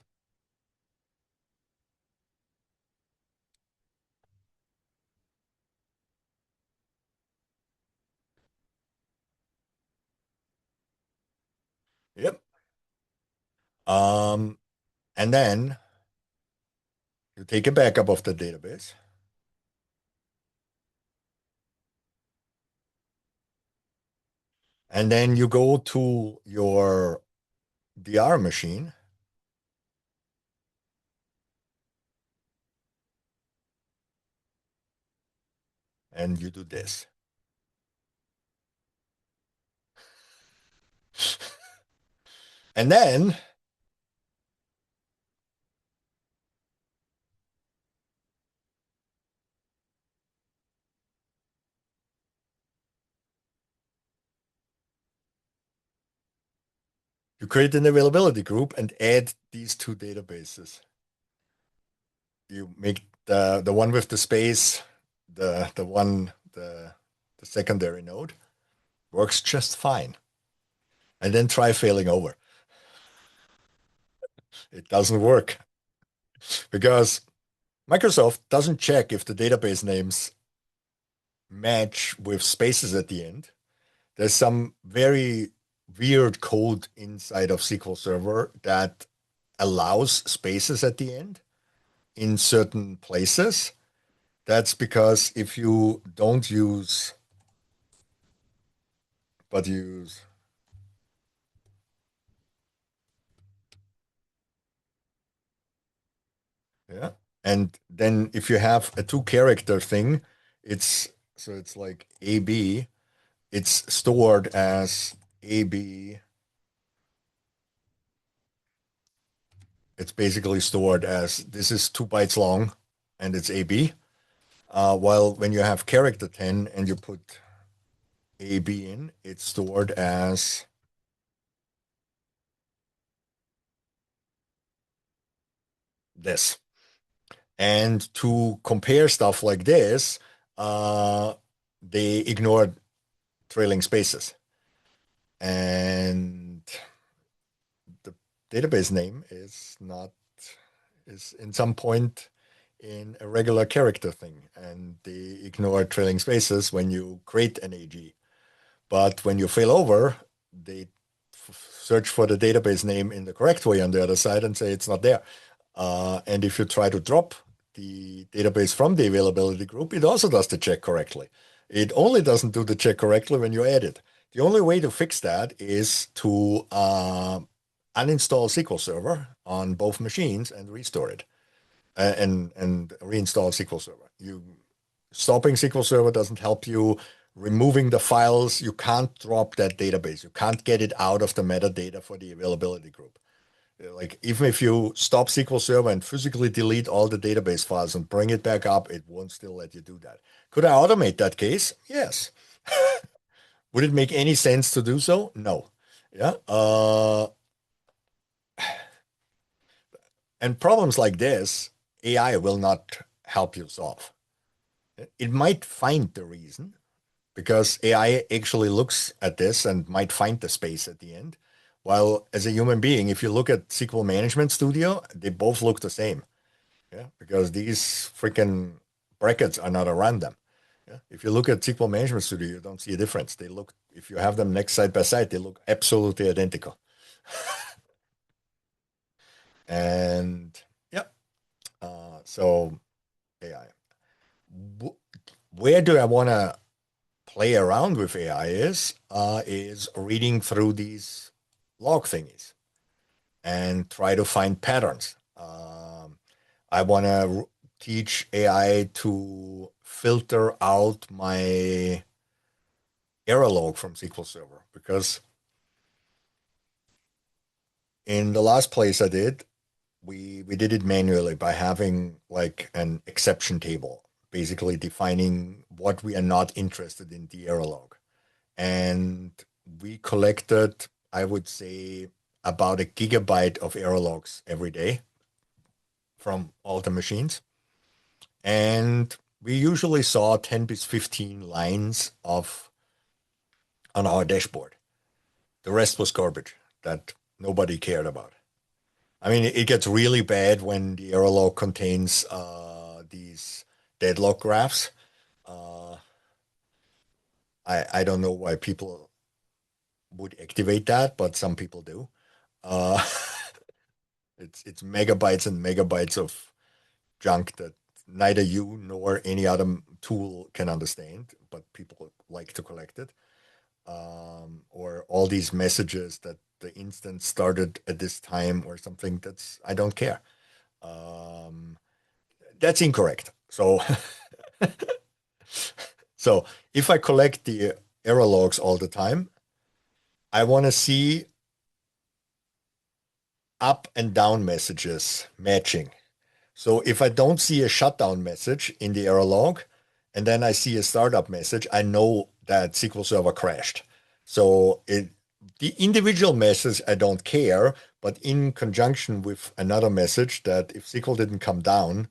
Yep. Um, and then you take a backup of the database. And then you go to your DR machine and you do this. And then you create an availability group and add these two databases. You make the one with the space, the secondary node works just fine. And then try failing over. It doesn't work because Microsoft doesn't check if the database names match with spaces at the end. There's some very weird code inside of SQL Server that allows spaces at the end in certain places. That's because if you don't use, but use, yeah. And then if you have a two character thing, it's like AB, it's stored as AB. It's basically stored as this is 2 bytes long and it's AB. While when you have character 10 and you put AB in, it's stored as this. And to compare stuff like this, they ignored trailing spaces. and the database name is in some point in a regular character thing, and they ignore trailing spaces when you create an AG. But when you fail over, they search for the database name in the correct way on the other side and say it's not there. And if you try to drop the database from the availability group, it also does the check correctly. It only doesn't do the check correctly when you add it. The only way to fix that is to uninstall SQL Server on both machines and restore it, and reinstall SQL Server. You stopping SQL Server doesn't help you. Removing the files, you can't drop that database. You can't get it out of the metadata for the availability group. Like even if you stop SQL Server and physically delete all the database files and bring it back up, it won't still let you do that. Could I automate that case? Yes. Would it make any sense to do so? No. Yeah. And problems like this, AI will not help you solve. It might find the reason, because AI actually looks at this and might find the space at the end. While as a human being, if you look at SQL Management Studio, they both look the same. Yeah, because these freaking brackets are not around them. Yeah, if you look at SQL Management Studio, you don't see a difference. They look, if you have them next side by side, they look absolutely identical. And yeah, so AI. Where do I want to play around with AI is reading through these log thingies and try to find patterns. I want to teach AI to filter out my error log from SQL Server, because in the last place I did, we did it manually by having like an exception table, basically defining what we are not interested in the error log. And we collected, I would say, about a gigabyte of error logs every day from all the machines. And we usually saw 10 to 15 lines of on our dashboard. The rest was garbage that nobody cared about. I mean, it gets really bad when the error log contains these deadlock graphs. Uh, I don't know why people would activate that, but some people do. Uh, it's megabytes and megabytes of junk that neither you nor any other tool can understand, but people like to collect it. Or all these messages that the instance started at this time or something. That's, I don't care. Um, that's incorrect. So so if I collect the error logs all the time, I want to see up and down messages matching. So if I don't see a shutdown message in the error log, and then I see a startup message, I know that SQL Server crashed. So the individual message, I don't care, but in conjunction with another message that if SQL didn't come down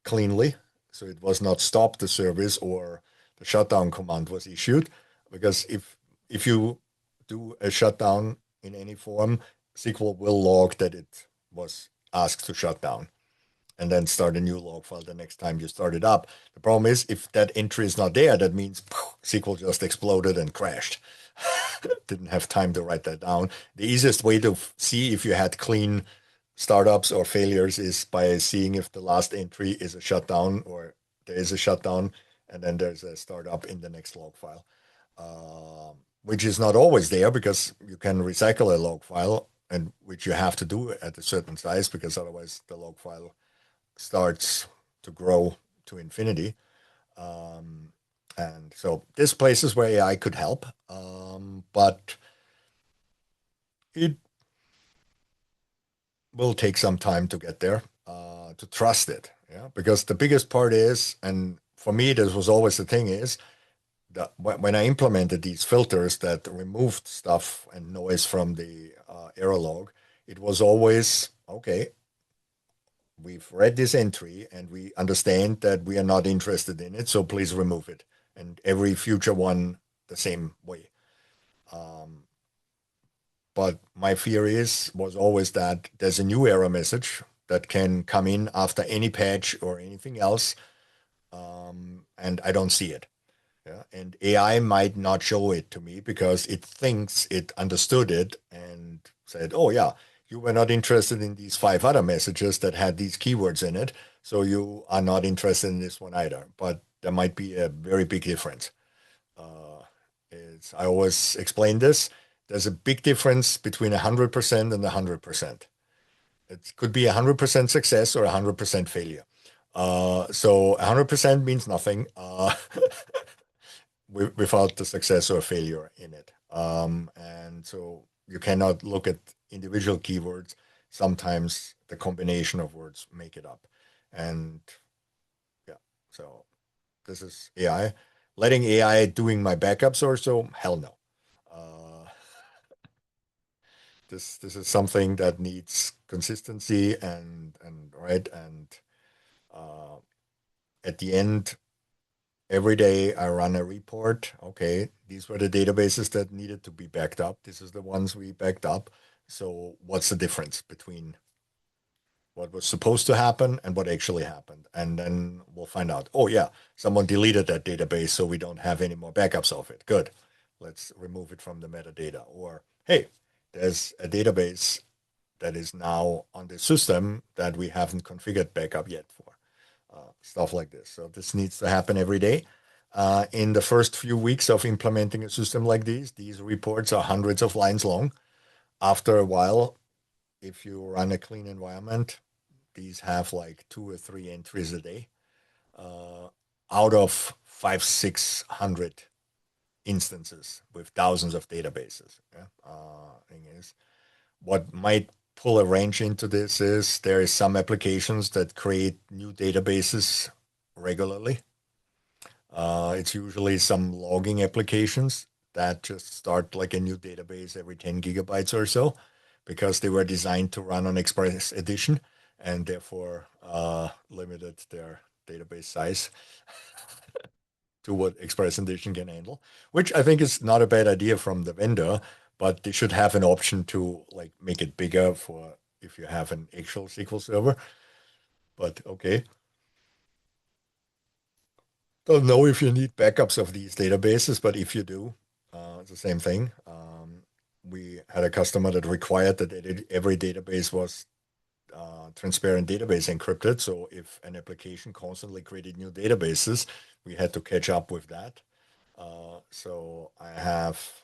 cleanly, so it was not stopped the service or the shutdown command was issued, because if you do a shutdown in any form, SQL will log that it was asked to shut down and then start a new log file the next time you start it up. The problem is if that entry is not there, that means SQL just exploded and crashed. Didn't have time to write that down. The easiest way to see if you had clean startups or failures is by seeing if the last entry is a shutdown or there is a shutdown and then there's a startup in the next log file, which is not always there because you can recycle a log file, and which you have to do at a certain size because otherwise the log file starts to grow to infinity. Um, and so there's places where AI could help, but it will take some time to get there, to trust it. Yeah, because the biggest part is, and for me, this was always the thing is that when I implemented these filters that removed stuff and noise from the error log, it was always okay. We've read this entry and we understand that we are not interested in it, so please remove it. And every future one the same way. Um, but my fear was always that there's a new error message that can come in after any patch or anything else, and I don't see it. Yeah, and AI might not show it to me because it thinks it understood it and said, "Oh yeah, you were not interested in these five other messages that had these keywords in it, so you are not interested in this one either." But there might be a very big difference. Uh, I always explain this. There's a big difference between 100% and 100%. It could be 100% success or 100% failure. So 100% means nothing. Without the success or failure in it. And so you cannot look at individual keywords. Sometimes the combination of words make it up. And yeah, so this is AI. Letting AI doing my backups or so, hell no. Uh, this is something that needs consistency and right and uh, at the end every day I run a report. Okay, these were the databases that needed to be backed up. This is the ones we backed up. So what's the difference between what was supposed to happen and what actually happened? And then we'll find out, oh yeah, someone deleted that database, so we don't have any more backups of it. Good. Let's remove it from the metadata. Or hey, there's a database that is now on the system that we haven't configured backup yet for. Stuff like this. So this needs to happen every day. In the first few weeks of implementing a system like these reports are hundreds of lines long. After a while, if you run a clean environment, these have like 2 or 3 entries a day uh, out of 600 instances with thousands of databases. Yeah? Thing is, what might pull a wrench into this is there is some applications that create new databases regularly. It's usually some logging applications that just start like a new database every 10 gigabytes or so because they were designed to run on Express Edition and therefore limited their database size to what Express Edition can handle, which I think is not a bad idea from the vendor, but they should have an option to like make it bigger for if you have an actual SQL server. But okay. Don't know if you need backups of these databases, but if you do, it's the same thing. We had a customer that required that every database was transparent database encrypted. So if an application constantly created new databases, we had to catch up with that. So I have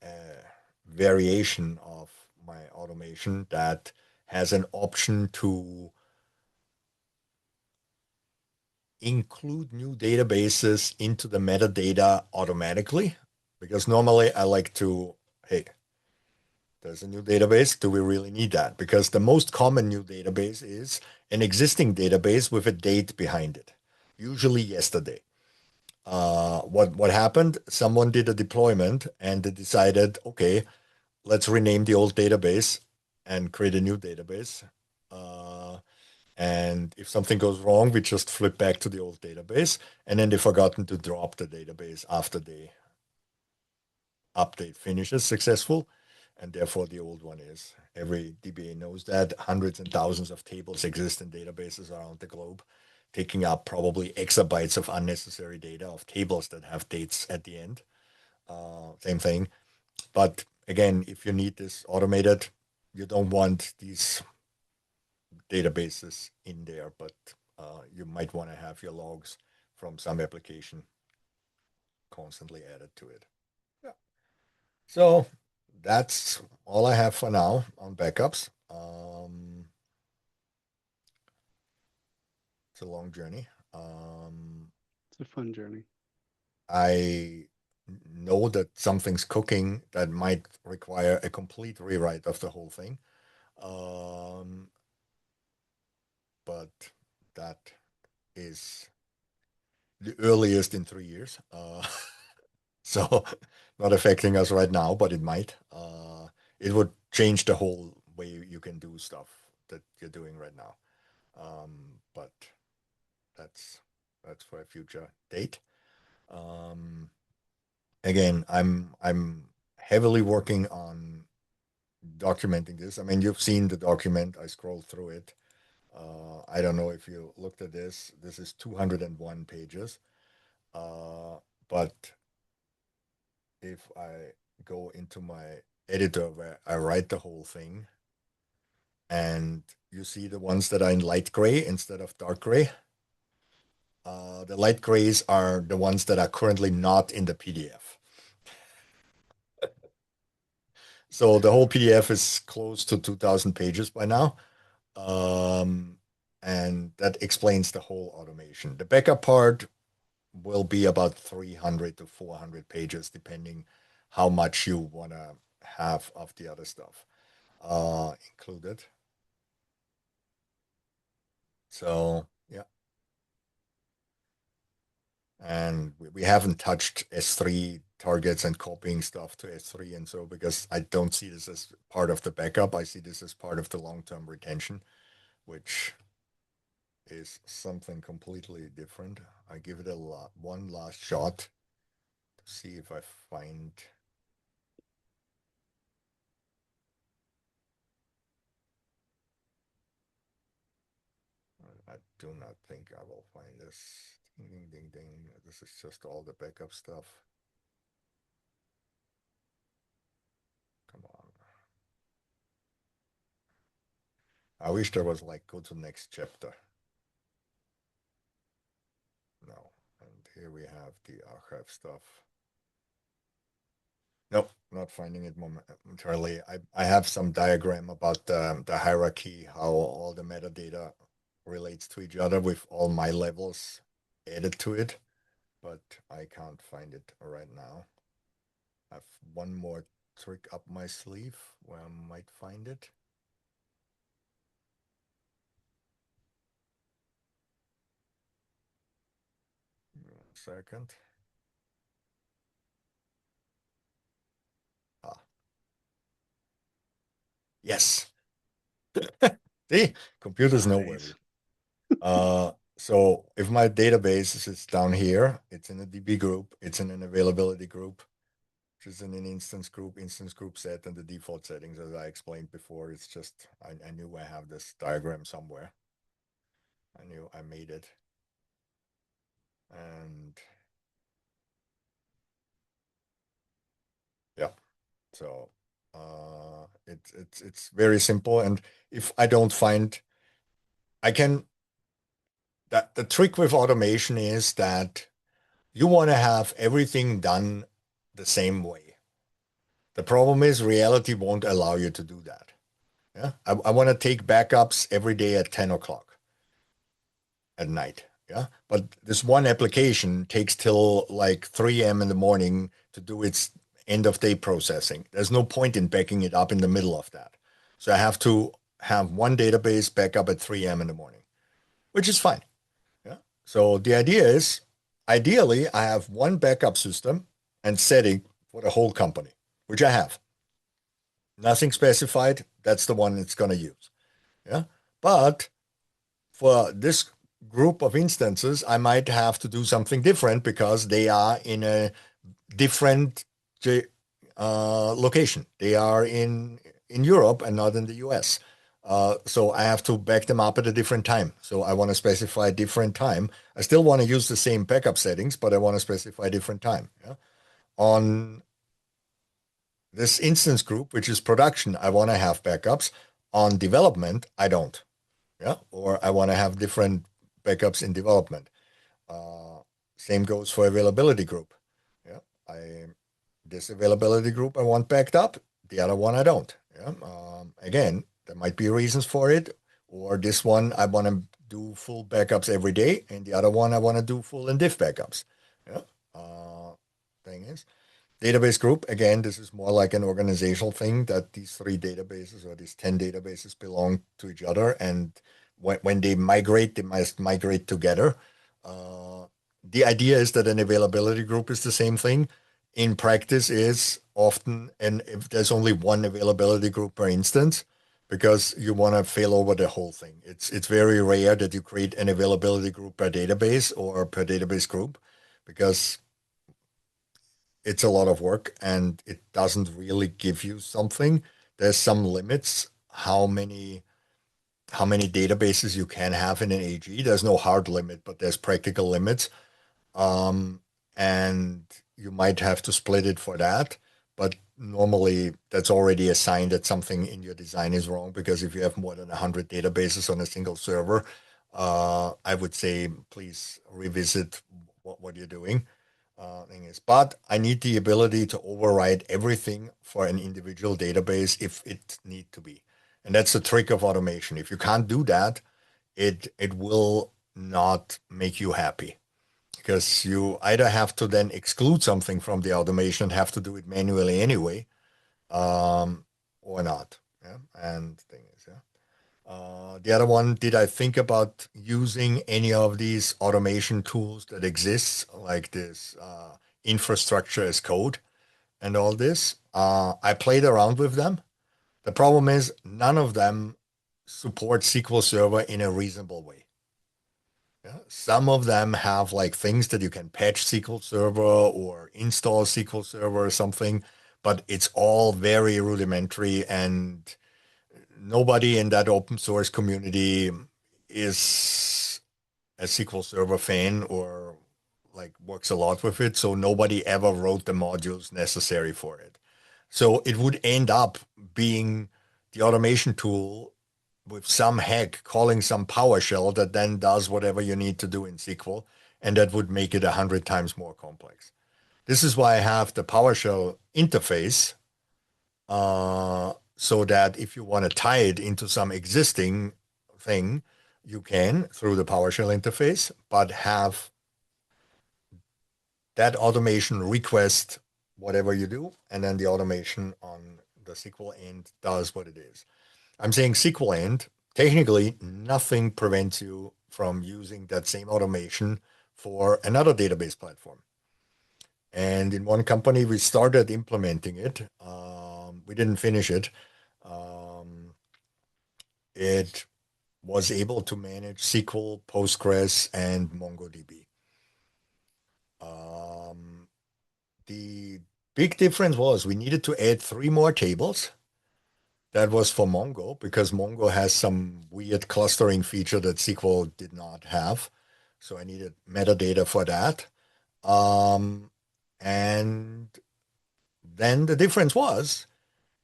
a variation of my automation that has an option to include new databases into the metadata automatically because normally I like to, hey, there's a new database. Do we really need that? Because the most common new database is an existing database with a date behind it, usually yesterday. What happened? Someone did a deployment and they decided, okay, let's rename the old database and create a new database. Uh, and if something goes wrong, we just flip back to the old database. And then they've forgotten to drop the database after the update finishes successful. And therefore, the old one is. Every DBA knows that hundreds and thousands of tables exist in databases around the globe, taking up probably exabytes of unnecessary data of tables that have dates at the end. Same thing. But again, if you need this automated, you don't want these databases in there, but you might want to have your logs from some application constantly added to it. Yeah. So that's all I have for now on backups. It's a long journey. It's a fun journey. I know that something's cooking that might require a complete rewrite of the whole thing. Um, but that is the earliest in 3 years. So not affecting us right now, but it might. It would change the whole way you can do stuff that you're doing right now. But that's that's for a future date. Um, Again, I'm heavily working on documenting this. I mean, you've seen the document. I scrolled through it. I don't know if you looked at this. This is 201 pages. But if I go into my editor where I write the whole thing, and you see the ones that are in light gray instead of dark gray, the light grays are the ones that are currently not in the PDF. So the whole PDF is close to 2,000 pages by now. Um, and that explains the whole automation. The backup part will be about 300 to 400 pages, depending how much you want to have of the other stuff included. So, yeah. And we haven't touched S3 targets and copying stuff to S3. And so, because I don't see this as part of the backup, I see this as part of the long-term retention, which is something completely different. I give it one last shot to see if I find. I do not think I will find this. Ding, ding, ding, ding. This is just all the backup stuff. Come on. I wish there was like go to next chapter. No. And here we have the archive stuff. Nope, not finding it momentarily. I have some diagram about the hierarchy, how all the metadata relates to each other with all my levels added to it, but I can't find it right now. I have one more trick up my sleeve where I might find it. One second. Ah, yes. See, computers know where we. Nice. So if my database is down here, it's in a DB group, it's in an availability group, which is in an instance group set, and the default settings, as I explained before, it's just, I knew I have this diagram somewhere. I knew I made it. And yeah, so it's very simple. And if I don't find, I can, that the trick with automation is that you want to have everything done the same way. The problem is reality won't allow you to do that. Yeah, I want to take backups every day at 10 o'clock at night. Yeah, but this one application takes till like 3 a.m. in the morning to do its end of day processing. There's no point in backing it up in the middle of that. So I have to have one database backup at 3 a.m. in the morning, which is fine. Yeah. So the idea is, ideally, I have one backup system and setting for the whole company, which I have. Nothing specified. That's the one it's going to use. Yeah. But for this group of instances, I might have to do something different because they are in a different location. They are in Europe and not in the US. So I have to back them up at a different time. So I want to specify a different time. I still want to use the same backup settings, but I want to specify a different time. Yeah? On this instance group, which is production, I want to have backups. On development, I don't. Yeah, or I want to have different backups in development. Uh, Same goes for availability group. Yeah, I this availability group I want backed up, the other one I don't. Yeah, again, there might be reasons for it, or this one I want to do full backups every day, and the other one I want to do full and diff backups. Yeah, thing is. Database group, again, this is more like an organizational thing that these three databases or these 10 databases belong to each other. And when they migrate, they must migrate together. Uh, the idea is that an availability group is the same thing. In practice is often, and if there's only one availability group per instance, because you want to fail over the whole thing. It's very rare that you create an availability group per database or per database group, because it's a lot of work and it doesn't really give you something. There's some limits how many databases you can have in an AG. There's no hard limit, but there's practical limits. Um, and you might have to split it for that. But normally that's already a sign that something in your design is wrong, because if you have more than 100 databases on a single server, I would say please revisit what you're doing. Thing is, but I need the ability to override everything for an individual database if it need to be. And that's the trick of automation. If you can't do that, it will not make you happy, because you either have to then exclude something from the automation and have to do it manually anyway, or not. Yeah. And thing is, yeah. The other one, did I think about using any of these automation tools that exist, like this infrastructure as code and all this? I played around with them. The problem is none of them support SQL Server in a reasonable way. Yeah. Some of them have like things that you can patch SQL Server or install SQL Server or something, but it's all very rudimentary, and nobody in that open source community is a SQL Server fan or like works a lot with it. So nobody ever wrote the modules necessary for it. So it would end up being the automation tool with some hack calling some PowerShell that then does whatever you need to do in SQL, and that would make it 100 times more complex. This is why I have the PowerShell interface, so that if you want to tie it into some existing thing, you can through the PowerShell interface, but have that automation request whatever you do, and then the automation on the SQL end does what it is. I'm saying SQL end, technically nothing prevents you from using that same automation for another database platform. And in one company, we started implementing it. We didn't finish it. Um, it was able to manage SQL, Postgres, and MongoDB. Um, the big difference was we needed to add 3 more tables. That was for Mongo, because Mongo has some weird clustering feature that SQL did not have. So I needed metadata for that. Um, and then the difference was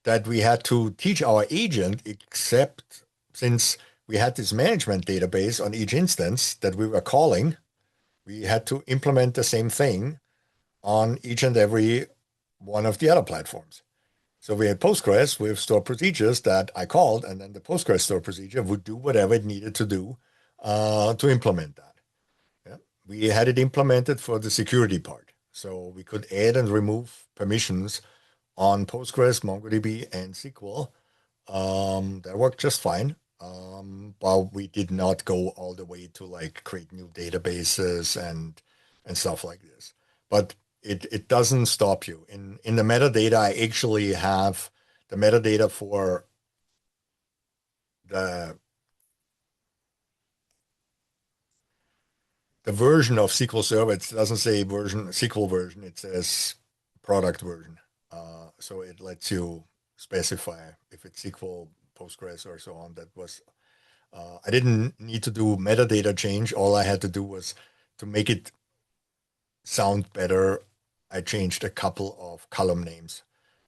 that we had to teach our agent, except since we had this management database on each instance that we were calling, we had to implement the same thing on each and every one of the other platforms. So we had Postgres with store procedures that I called, and then the Postgres store procedure would do whatever it needed to do to implement that. Yeah. We had it implemented for the security part. So we could add and remove permissions on Postgres, MongoDB, and SQL. That worked just fine. But we did not go all the way to like create new databases and stuff like this. But it doesn't stop you. In the metadata, I actually have the metadata for the the version of SQL Server. It doesn't say version SQL version. It says product version. So it lets you specify if it's SQL, Postgres, or so on. That was I didn't need to do metadata change. All I had to do was to make it sound better. I changed a couple of column names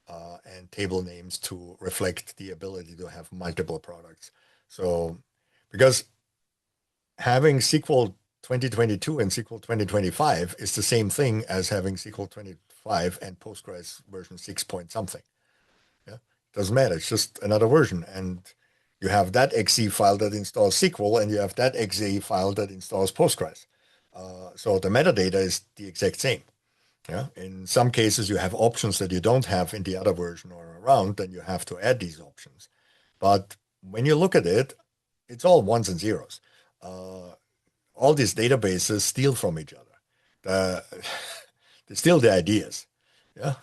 and table names to reflect the ability to have multiple products. So, because having SQL 2022 and SQL 2025 is the same thing as having SQL 25 and Postgres version 6 point something. Yeah, doesn't matter. It's just another version, and you have that exe file that installs SQL, and you have that exe file that installs Postgres. So the metadata is the exact same. Yeah. In some cases, you have options that you don't have in the other version or around, then you have to add these options. But when you look at it, it's all ones and zeros. Uh, all these databases steal from each other. The, they steal the ideas. Yeah.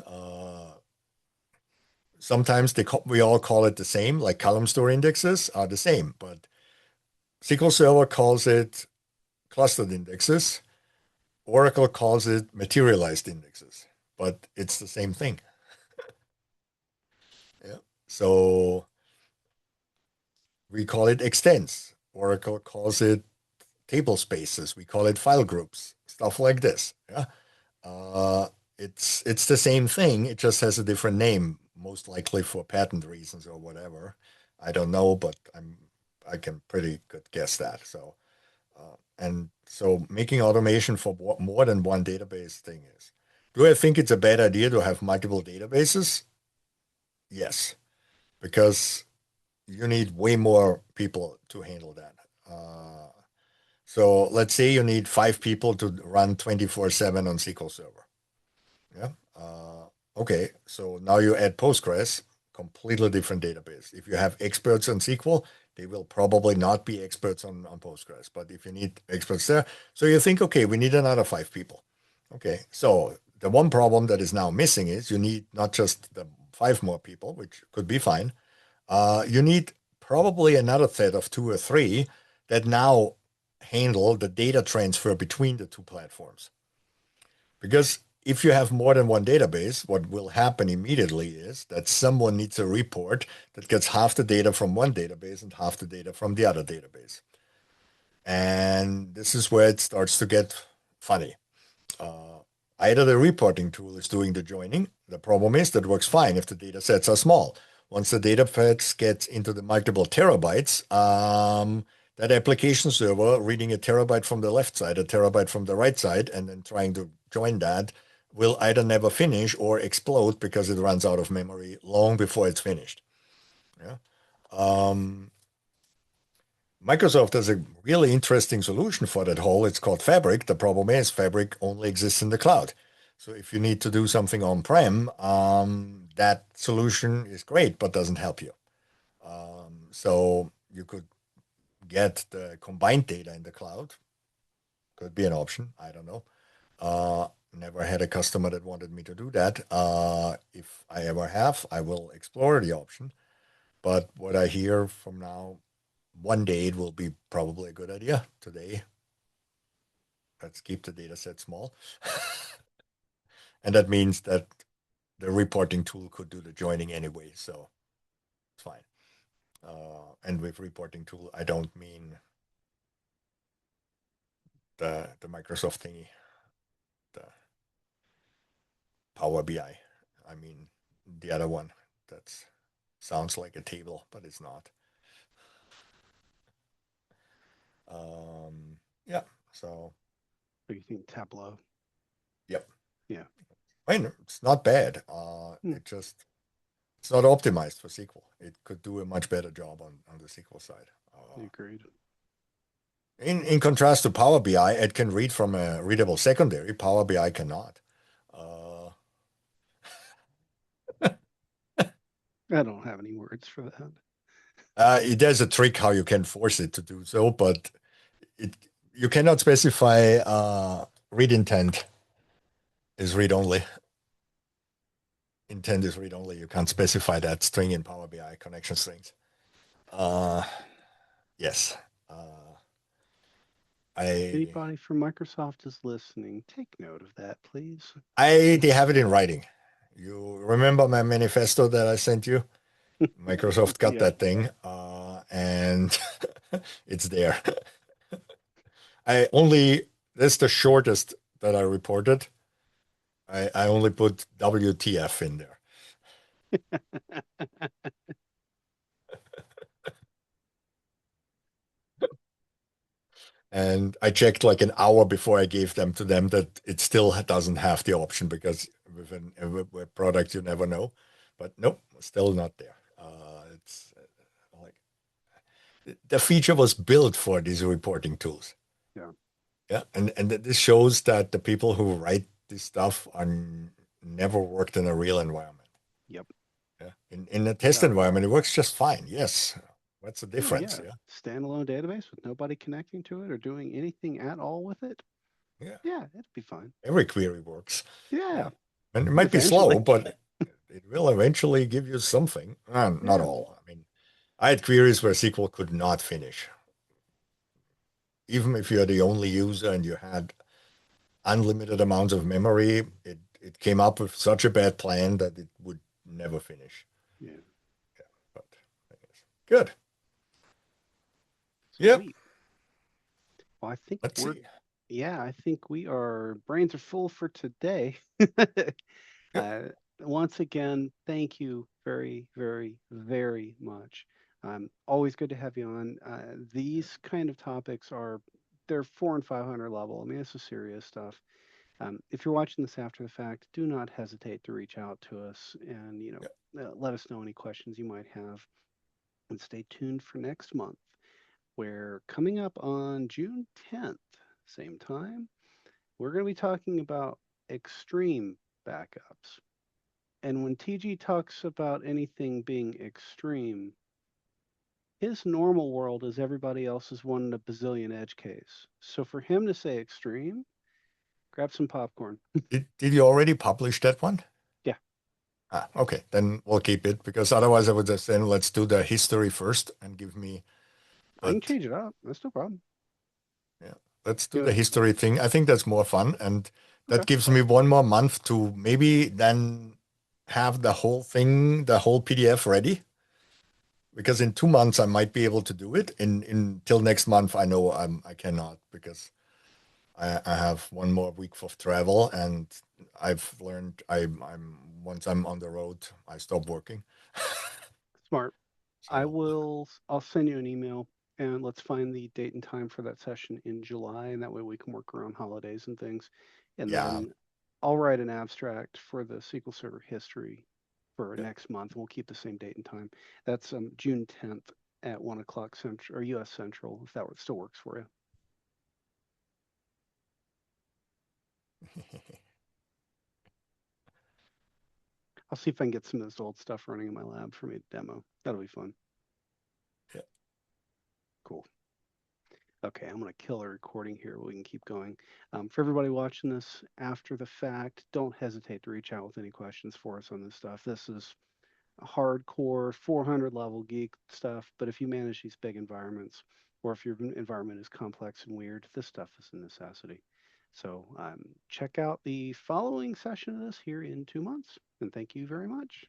Sometimes we all call it the same, like column store indexes are the same, but SQL Server calls it clustered indexes. Oracle calls it materialized indexes. but it's the same thing. Yeah. So we call it extents. Oracle calls it table spaces. We call it file groups, stuff like this. Yeah. Uh, it's the same thing. It just has a different name, most likely for patent reasons or whatever. I don't know, but I can pretty good guess that. So and so making automation for more than one database thing is. Do I think it's a bad idea to have multiple databases? Yes, because you need way more people to handle that. So let's say you need 5 people to run 24/7 on SQL Server. Yeah. Okay. So now you add Postgres, completely different database. If you have experts on SQL, they will probably not be experts on Postgres. But if you need experts there, so you think, okay, we need another 5 people. Okay. So the one problem that is now missing is you need not just the 5 more people, which could be fine. You need probably another set of 2 or 3 that now handle the data transfer between the two platforms. Because if you have more than one database, what will happen immediately is that someone needs a report that gets half the data from one database and half the data from the other database. And this is where it starts to get funny. Either the reporting tool is doing the joining. The problem is that works fine if the data sets are small. Once the data sets get into the multiple terabytes, that application server reading a terabyte from the left side, a terabyte from the right side, and then trying to join that will either never finish or explode because it runs out of memory long before it's finished. Yeah. Microsoft has a really interesting solution for that whole. It's called Fabric. The problem is Fabric only exists in the cloud. So if you need to do something on-prem, that solution is great, but doesn't help you. So you could get the combined data in the cloud. Could be an option. I don't know. Never had a customer that wanted me to do that. If I ever have, I will explore the option. But what I hear from now, one day it will be probably a good idea. Today, let's keep the data set small. And that means that the reporting tool could do the joining anyway. So it's fine. And with reporting tool, I don't mean the Microsoft thingy, the Power BI. I mean the other one. That sounds like a table, but it's not. Yeah. So What do you think, Tableau? yep. Yeah. I mean, it's not bad. Hmm. It's not optimized for SQL. It could do a much better job on the SQL side. Agreed. In contrast to Power BI, it can read from a readable secondary. Power BI cannot. Uh, I don't have any words for that. there's a trick how you can force it to do so, but it you cannot specify read intent is read only. Intent is read only. You can't specify that string in Power BI connection strings. Uh, yes. Uh, I Anybody from Microsoft is listening, take note of that, please. they have it in writing. You remember my manifesto that I sent you? Microsoft got Yeah. that thing, and it's there. I only That's the shortest that I reported. I only put WTF in there. And I checked like an hour before I gave them to them that it still doesn't have the option because with a web product, you never know. But nope, still not there. It's like the feature was built for these reporting tools. Yeah. Yeah, and this shows that the people who write this stuff are never worked in a real environment. Yep. Yeah, in a test Oh, environment, it works just fine. Yes, what's the oh difference? yeah. Yeah, Standalone database with nobody connecting to it or doing anything at all with it. yeah. Yeah, it'd be fine. Every query works. Yeah, Yeah. and it might be Eventually. slow, but it will eventually give you something. Not Yeah. all. I mean, I had queries where SQL could not finish. Even if you're the only user and you had unlimited amounts of memory, it came up with such a bad plan that it would never finish. Yeah. Yeah, but I guess. Good. Yep. Sweet. Well, I think Let's we're, see. yeah, I think we are, brains are full for today. Yep. uh, Once again, thank you very, very, very much. Always good to have you on. These kind of topics are, they're 400 and 500 level. I mean, this is serious stuff. If you're watching this after the fact, do not hesitate to reach out to us and, Yep. let us know any questions you might have. And stay tuned for next month. We're coming up on June 10th, same time. We're going to be talking about extreme backups. And when TG talks about anything being extreme, his normal world is everybody else's one in a bazillion edge case. So for him to say extreme, grab some popcorn. Did you already publish that one? Yeah, Ah, okay. Then we'll keep it because otherwise I would just say let's do the history first and give me. I can But change it up. That's no problem. yeah, let's do Give the it. history thing. I think that's more fun, and Okay. that gives me one more month to maybe then have the whole thing, the whole PDF ready. Because in 2 months I might be able to do it. In till next month, I know I cannot because I have one more week of travel, and I've learned I'm once I'm on the road, I stop working. Smart. So I'll send you an email and let's find the date and time for that session in July. And that way we can work around holidays and things. And yeah, then I'll write an abstract for the SQL Server history for yeah. next month. We'll keep the same date and time. That's June 10th at 1 o'clock Central or US Central, if that still works for you. I'll see if I can get some of this old stuff running in my lab for me to demo. That'll be fun. Yeah. Cool. Okay, I'm going to kill a recording here. We can keep going. For everybody watching this after the fact, don't hesitate to reach out with any questions for us on this stuff. This is hardcore 400 level geek stuff, but if you manage these big environments, or if your environment is complex and weird, this stuff is a necessity. So check out the following session of this here in 2 months, and thank you very much.